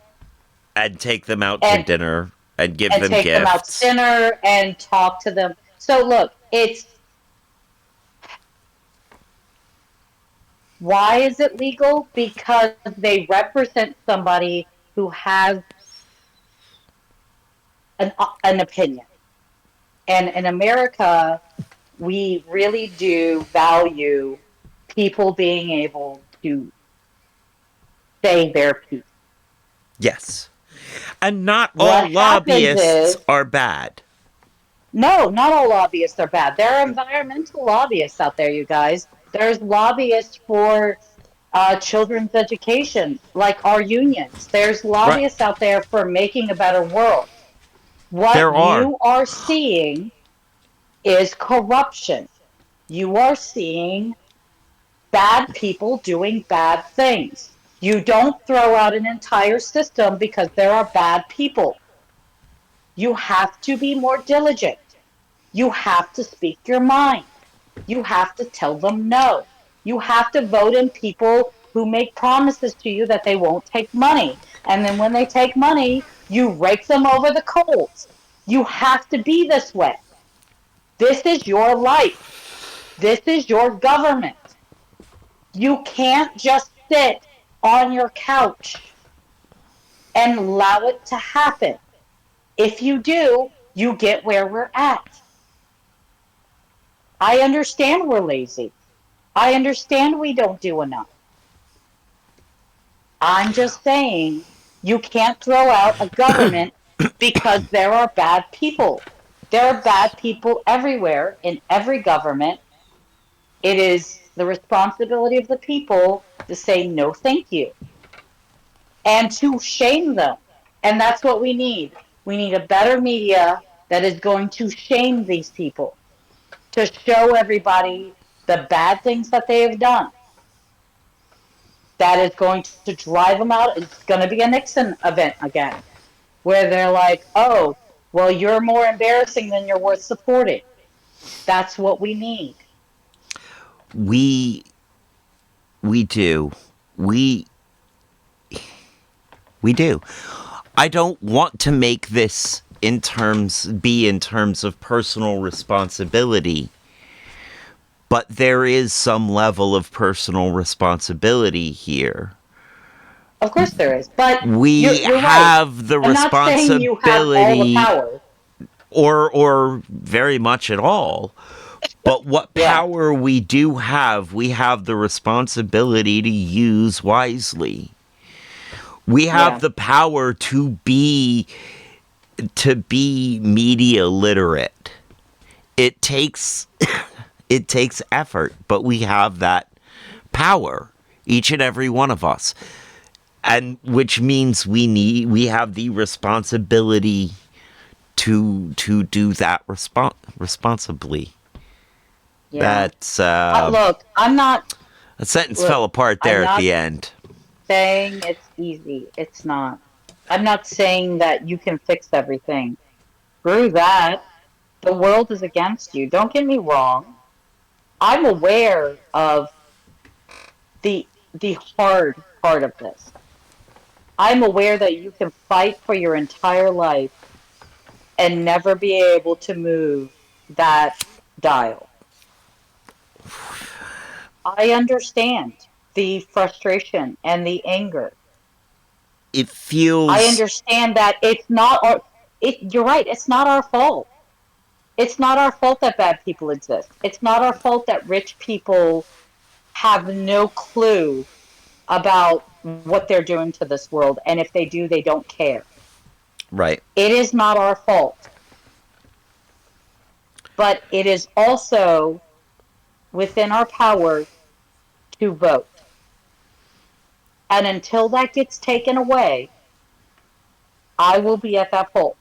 And take them out to and dinner and give and them take them out to gifts. dinner and talk to them. So look, it's why is it legal? Because they represent somebody who has an opinion. And in America, we really do value people being able to say their piece. Yes. And not What all happens lobbyists is, are bad. no, not all lobbyists are bad. There are environmental lobbyists out there, you guys. There's lobbyists for children's education, like our unions. There's Right. lobbyists out there for making a better world. What There are. you are seeing is corruption. You are seeing bad people doing bad things. You don't throw out an entire system because there are bad people. You have to be more diligent. You have to speak your mind. You have to tell them no. You have to vote in people who make promises to you that they won't take money. And then when they take money, you rake them over the coals. You have to be this way. This is your life. This is your government. You can't just sit on your couch and allow it to happen. If you do, you get where we're at. I understand we're lazy. I understand we don't do enough. I'm just saying you can't throw out a government because there are bad people. There are bad people everywhere in every government. It is the responsibility of the people to say no, thank you, and to shame them. And that's what we need. We need a better media that is going to shame these people, to show everybody the bad things that they have done. That is going to drive them out. It's going to be a Nixon event again, where they're like, oh, well, you're more embarrassing than you're worth supporting. That's what we need. We we do. We we do. I don't want to make this in terms of personal responsibility, but there is some level of personal responsibility here. Of course there is. But We you're right. have the I'm not saying you have all the responsibility, power. or very much at all. But what Yeah. power we have the responsibility to use wisely. We have Yeah. the power to be media literate. It takes it takes effort, but we have that power, each and every one of us. And which means we have the responsibility to do that responsibly. Yeah. That's Look, I'm not. a sentence Look, fell apart I'm there at not the end. saying it's easy. It's not. I'm not saying that you can fix everything. Screw that. The world is against you. Don't get me wrong. I'm aware of the hard part of this. I'm aware that you can fight for your entire life and never be able to move that dial. I understand the frustration and the anger. It I feels understand that it's not our you're right, it's not our fault. It's not our fault that bad people exist. It's not our fault that rich people have no clue about what they're doing to this world, and if they do, they don't care. Right. It is not our fault. But it is also within our power to vote. And until that gets taken away, I will be at that poll.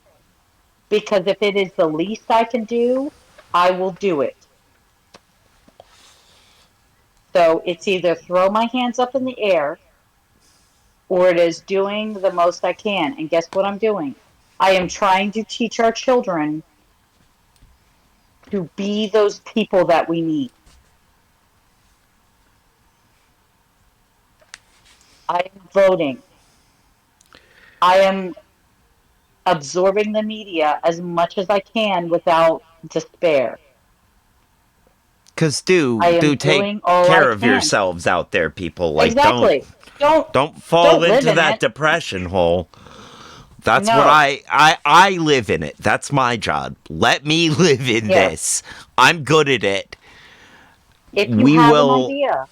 Because if it is the least I can do, I will do it. So it's either throw my hands up in the air or it is doing the most I can. And guess what I'm doing? I am trying to teach our children to be those people that we need. I am voting. I am absorbing the media as much as I can without despair. Because I do am take doing all I care of can. yourselves out there, people. Like, Exactly. don't fall Don't live into in that it. depression hole. That's what No. I live in it. That's my job. Let me live in Yeah. this. I'm good at it. If you We have an will, idea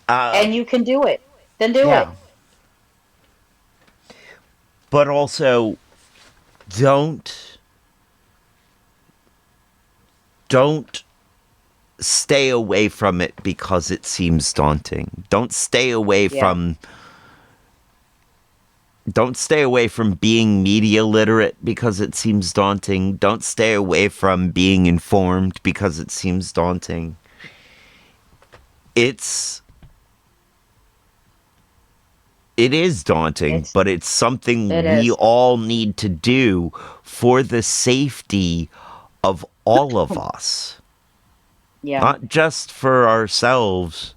and you can do it, then do it. yeah. But also, don't, don't stay away from it because it seems daunting. Yeah. Don't stay away from being media literate because it seems daunting. Don't stay away from being informed because it seems daunting. It is daunting, but it's something It we is. all need to do for the safety of all of us. Yeah. Not just for ourselves,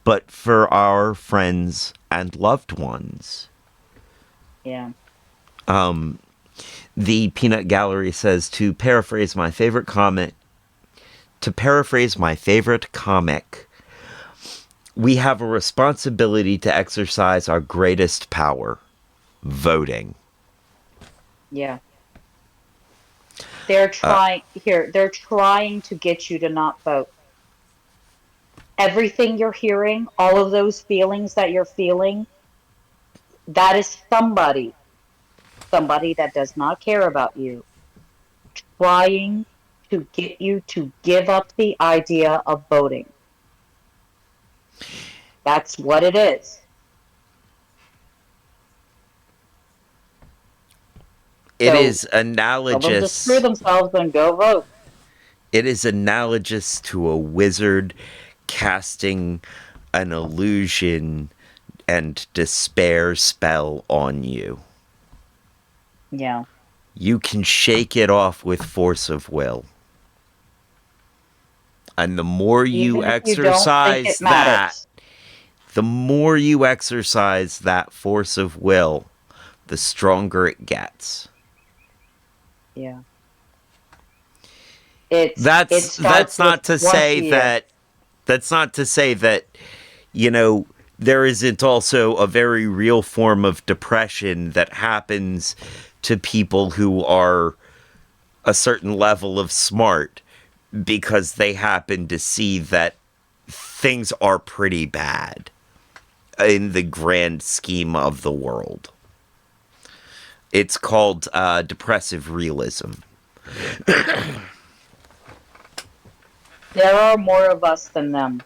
but for our friends and loved ones. Yeah. The Peanut Gallery says, to paraphrase my favorite comic, we have a responsibility to exercise our greatest power, voting. Yeah. They're trying to get you to not vote. Everything you're hearing, all of those feelings that you're feeling, that is somebody that does not care about you, trying to get you to give up the idea of voting. That's what it is. It So is tell them to screw analogous. themselves and go vote. It is analogous to a wizard casting an illusion and despair spell on you. Yeah. You can shake it off with force of will. And the more you Even if you don't think exercise it matters. the more you exercise that force of will, the stronger it gets. Yeah. It That's starts with not to once say a year. that there isn't also a very real form of depression that happens to people who are a certain level of smart because they happen to see that things are pretty bad in the grand scheme of the world. It's called depressive realism. There are more of us than them.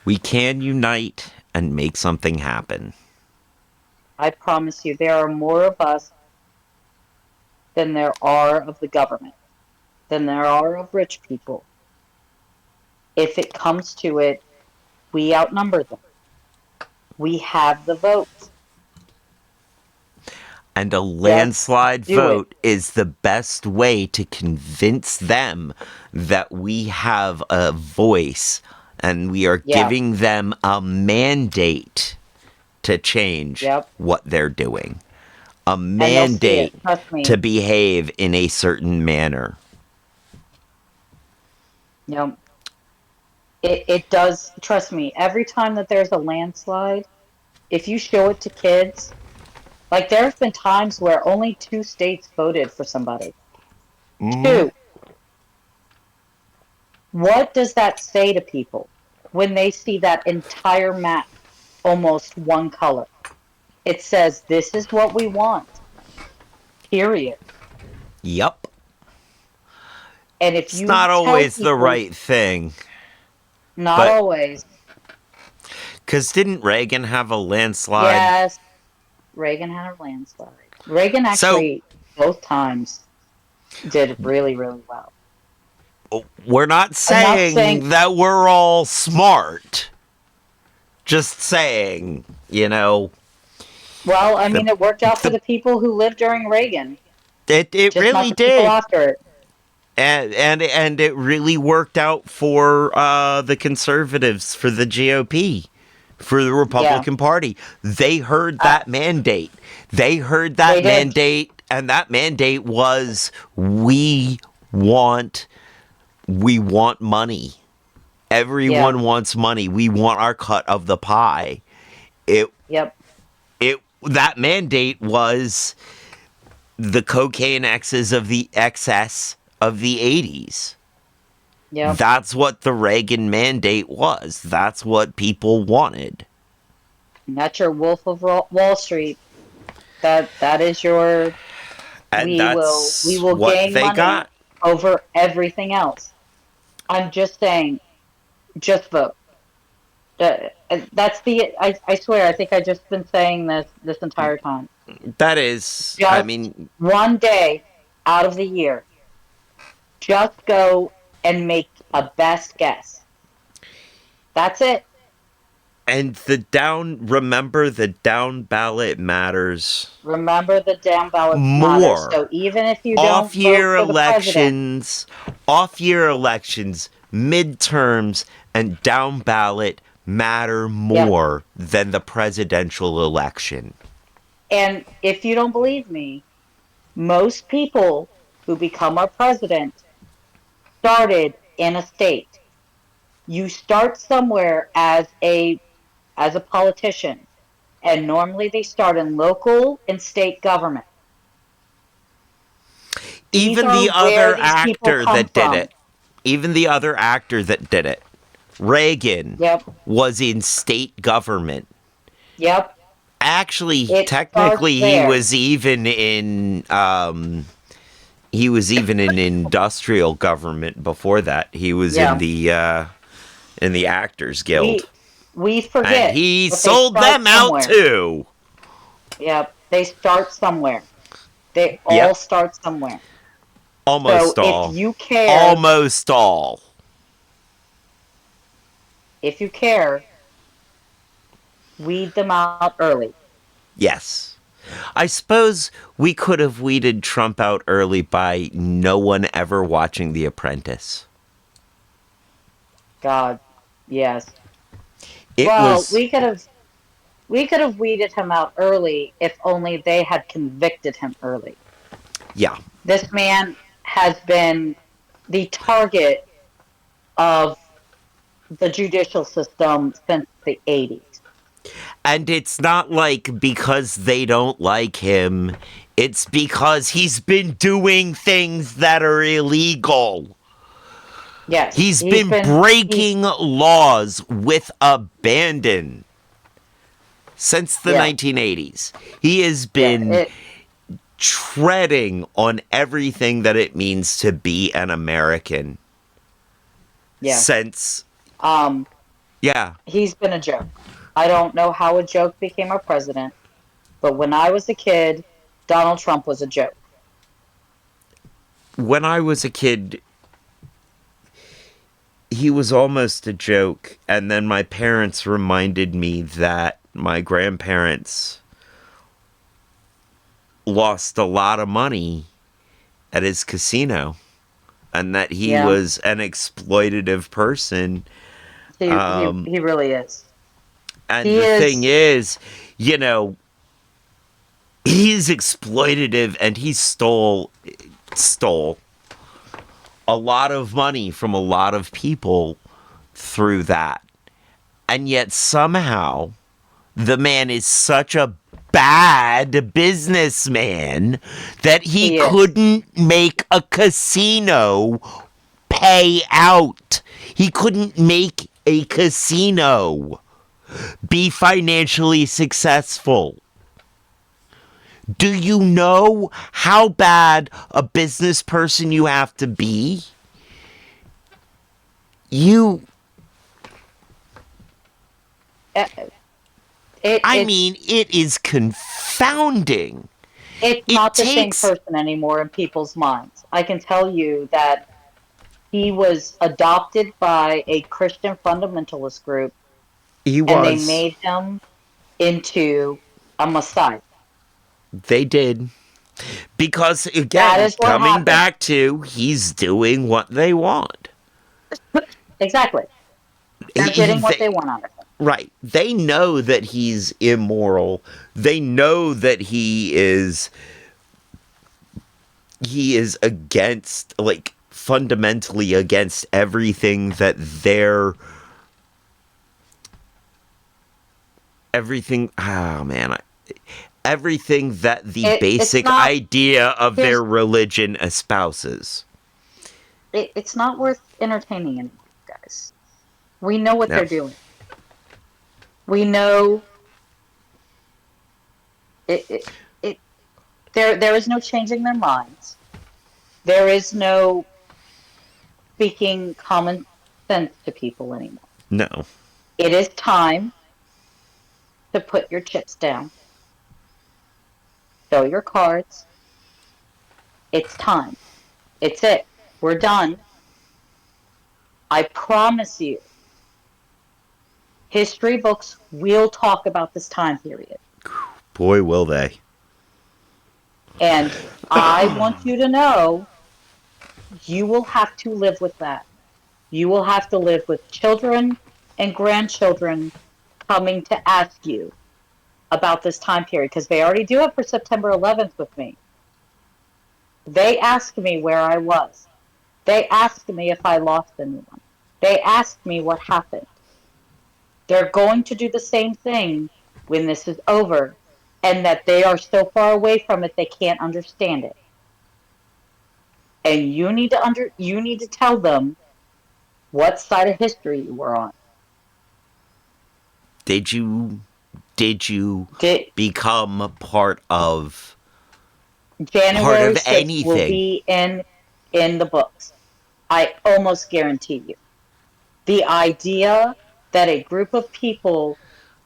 We can unite and make something happen. I promise you, there are more of us than there are of the government, than there are of rich people. If it comes to it, we outnumber them. We have the votes. And a Just landslide do it. vote is the best way to convince them that we have a voice and we are Yeah. giving them a mandate to change Yep. what they're doing. A And they'll see it. mandate Trust me. to behave in a certain manner. No. It does. Trust me. Every time that there's a landslide, if you show it to kids, like there have been times where only 2 states voted for somebody. 2. What does that say to people when they see that entire map almost one color? It says, this is what we want. period. Yep. And if It's you not tell always the people, right thing. not but- always, Because didn't Reagan have a landslide? yes, Reagan had a landslide. Reagan So- actually, both times, did really, really well. We're not I'm not saying saying- that we're all smart. Just saying, Well, I mean, it worked out for the people who lived during Reagan, it just not really the people did. after it. And it really worked out for the conservatives, for the GOP, for the Republican Party. They heard that mandate. They heard that They did. mandate, and that mandate was we want money. Everyone wants money. We want our cut of the pie. Yep. That mandate was the cocaine excess of the 80s. Yep. That's what the Reagan mandate was. That's what people wanted. And that's your Wolf of Wall Street. That is your. And we that's will what gain they money got. over everything else. I'm just saying, just vote. That's the. I swear. I think I've just been saying this entire time. That is, Just one day out of the year, just go and make a best guess. That's it. and remember the down ballot matters. Remember, the down ballot More. matters. So even if you don't Off-year vote for the president, elections, midterms, and down ballot matter more than the presidential election. and if you don't believe me, most people who become our president started in a state. You start somewhere as a politician, and normally they start in local and state government. Even These the are where other these people actor come that did from. it. Even the other actor that did it. Reagan Yep. was in state government. Yep. Actually, It technically, starts there. he was even in industrial government before that. He was in the Actors Guild. We forget. And he but they sold start them out somewhere. too. Yep. They start somewhere. They all Yep. start somewhere. Almost So all. if you care, Almost all. weed them out early. Yes. I suppose we could have weeded Trump out early by no one ever watching The Apprentice. God, yes. It well, was we could have weeded him out early if only they had convicted him early. yeah. This man has been the target of the judicial system since the 80s. And it's not like because they don't like him, it's because he's been doing things that are illegal. Yes. He's been breaking laws with abandon since the 1980s. He has been treading on everything that it means to be an American. Since he's been a joke. I don't know how a joke became our president, but when I was a kid, Donald Trump was a joke. When I was a kid, he was almost a joke, and then my parents reminded me that my grandparents lost a lot of money at his casino, and that he was an exploitative person. He really is. And thing is, he's exploitative, and he stole a lot of money from a lot of people through that. And yet somehow the man is such a bad businessman that he couldn't make a casino pay out. He couldn't make a casino be financially successful Do you know how bad a business person you have to be? You, Uh, It, I it's mean, it is confounding. it's It not the same takes, person anymore in people's minds. I can tell you that he was adopted by a Christian fundamentalist group, he and they was, made him into a Messiah. they did. Because, That again, is what coming happened. back to, he's doing what they want. Exactly. They're getting what they want out of him. Right. They know that he's immoral. They know that he is against, like, fundamentally against everything that everything that the It's basic not. idea of their Here's religion espouses. it's not worth entertaining anymore, guys. We know what No. they're doing. We know it. It there is no changing their minds. There is no speaking common sense to people anymore. No. It is time to put your chips down, show your cards. It's time. It's it. We're done. I promise you, history books will talk about this time period. Boy, will they. And I want you to know you will have to live with that. You will have to live with children and grandchildren coming to ask you about this time period because they already do it for September 11th with me. They asked me where I was. They asked me if I lost anyone. They asked me what happened. They're going to do the same thing when this is over, and that they are so far away from it they can't understand it. And you need to tell them what side of history you were on. Did you did you Did, become part January of 6th will anything? be in the books. I almost guarantee you. The idea that a group of people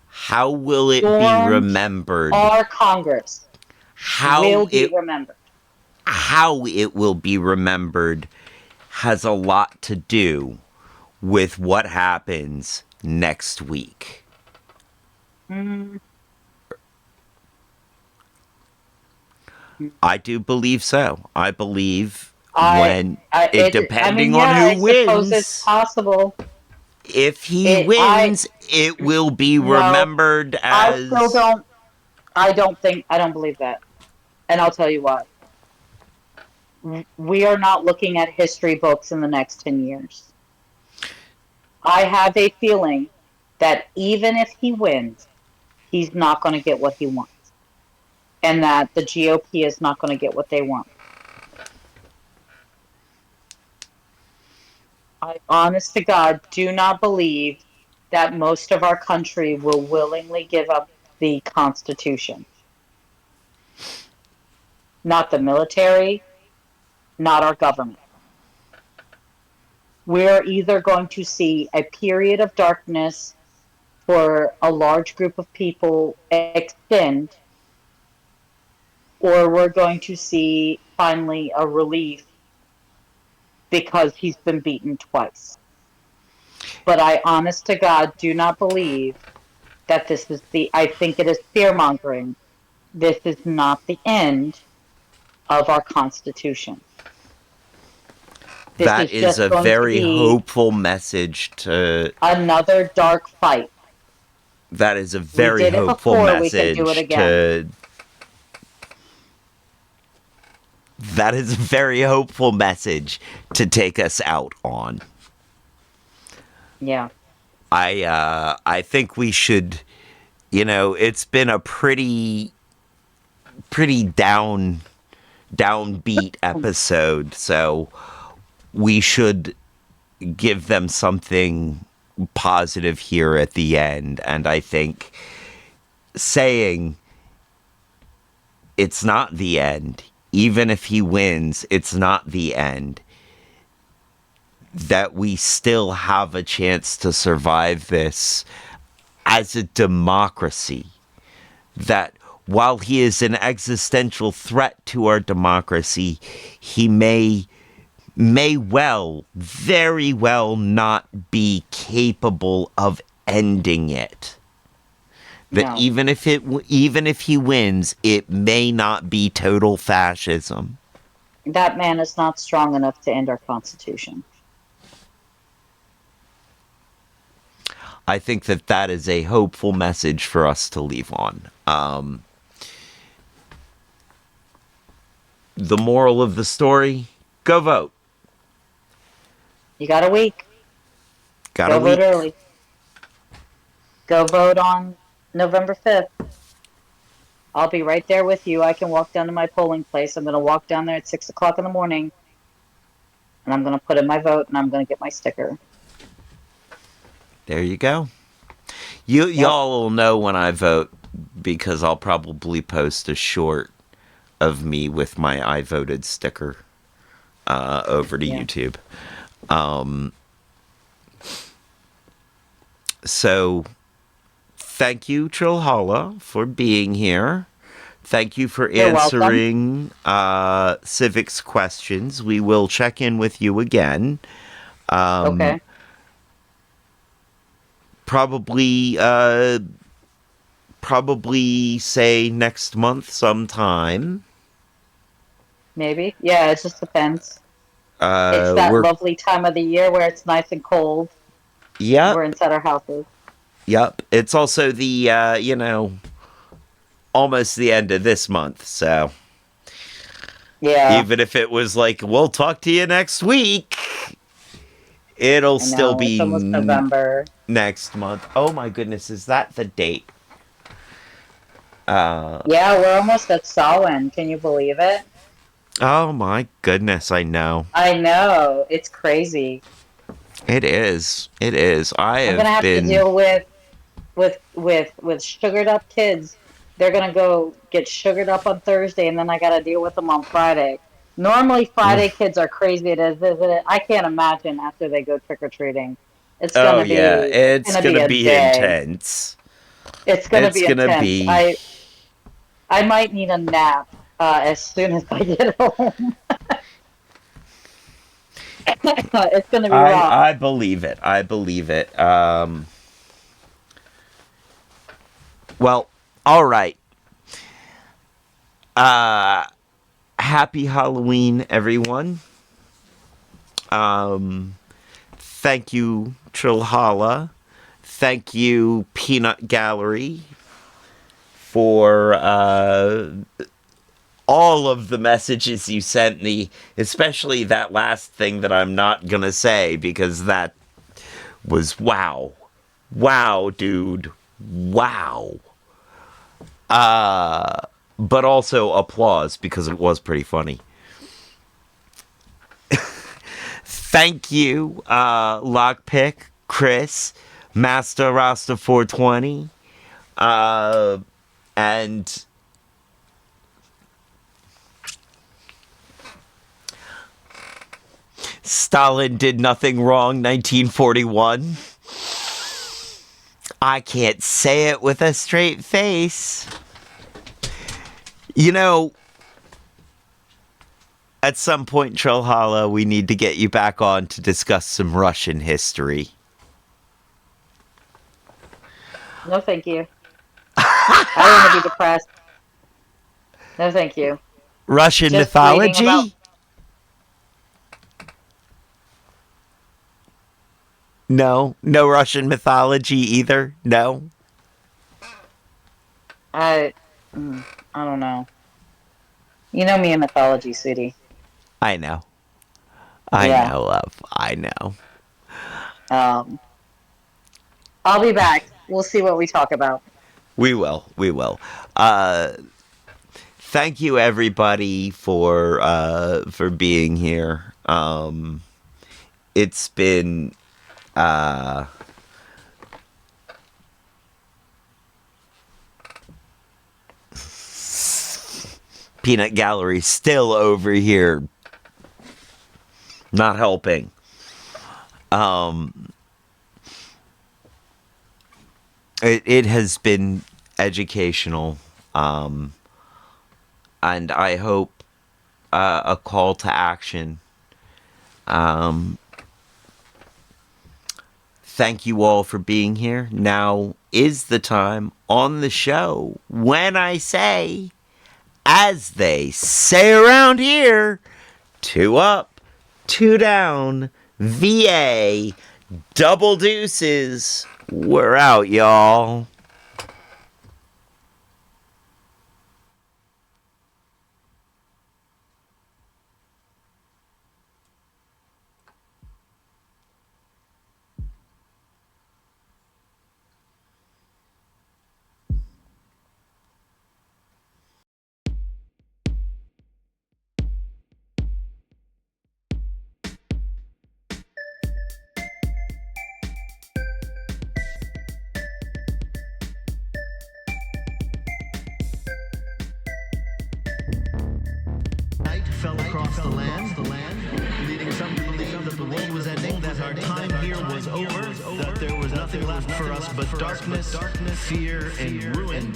How will it be stormed remembered? our Congress will How be it remembered. how it will be remembered has a lot to do with what happens next week. Mm, I do believe so. I believe I, when it I mean, depending on yeah, I who suppose it's wins, possible. if he It, I, wins, it will be no, remembered I still as don't, I don't believe that. And I'll tell you why. We are not looking at history books in the next 10 years. I have a feeling that even if he wins, he's not going to get what he wants. And that the GOP is not going to get what they want. I, honest to God, do not believe that most of our country will willingly give up the Constitution. Not the military, not our government. We're either going to see a period of darkness for a large group of people extend, or we're going to see finally a relief because he's been beaten twice. But I, honest to God, do not believe that this is I think it is fear mongering. This is not the end of our Constitution. This that is is just a going to very be hopeful message to another dark fight. that is a We very did it hopeful before, we can do it message again. to that is a very hopeful message to take us out on. Yeah. I think we should, it's been a pretty downbeat episode, so we should give them something positive here at the end. And I think saying it's not the end. Even if he wins, it's not the end. That we still have a chance to survive this as a democracy. That while he is an existential threat to our democracy, he may well, very well not be capable of ending it. That No. even if he wins, it may not be total fascism. That man is not strong enough to end our Constitution. I think that is a hopeful message for us to leave on. The moral of the story, go vote. You got a week. Got Go a week. vote early. Go vote on November 5th. I'll be right there with you. I can walk down to my polling place. I'm going to walk down there at 6 o'clock in the morning. And I'm going to put in my vote and I'm going to get my sticker. There you go. Y'all will know when I vote because I'll probably post a short of me with my I voted sticker over to YouTube. So thank you, Trillhalla, for being here. Thank you for You're answering civics questions. We will check in with you again. Okay. Probably say next month sometime. Maybe. Yeah, it just depends. It's that lovely time of the year where it's nice and cold. Yep. We're inside our houses. Yep. It's also the, almost the end of this month, so. Yeah. Even if it was like, we'll talk to you next week, it'll still be it's almost November. Next month. Oh my goodness, is that the date? Yeah, we're almost at Samhain. Can you believe it? Oh my goodness, I know. I know. It's crazy. It is. It is. I'm gonna have to deal with sugared up kids. They're gonna go get sugared up on Thursday, and then I gotta deal with them on Friday. Normally, Friday kids are crazy. Isn't it? I can't imagine after they go trick or treating. It's gonna be. It's gonna be day. Intense. It's gonna be intense. I might need a nap as soon as I get home. It's gonna be rough. I believe it. I believe it. Well, all right. Happy Halloween, everyone. Thank you, Trillhalla. Thank you, Peanut Gallery, for all of the messages you sent me, especially that last thing that I'm not gonna say because that was wow. Wow, dude. Wow. But also applause because it was pretty funny. Thank you, Lockpick, Chris, Master Rasta 420, and Stalin did nothing wrong, 1941. I can't say it with a straight face. You know, at some point, Trillhalla, we need to get you back on to discuss some Russian history. No, thank you. I don't want to be depressed. No, thank you. Russian Just mythology? No Russian mythology either? No? I don't know. You know me in mythology, sweetie. I know. I know, love. I know. I'll be back. We'll see what we talk about. We will. Thank you, everybody, for being here. It's been Peanut Gallery still over here not helping. It has been educational, and I hope a call to action. Thank you all for being here. Now is the time on the show when I say, as they say around here, 2 up, 2 down, VA, double deuces. We're out, y'all. Night fell across the land, leading some to believe that the world was ending, that our time here was over, that there was nothing left for us but darkness, fear, and ruin.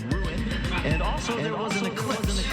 And also there was an eclipse.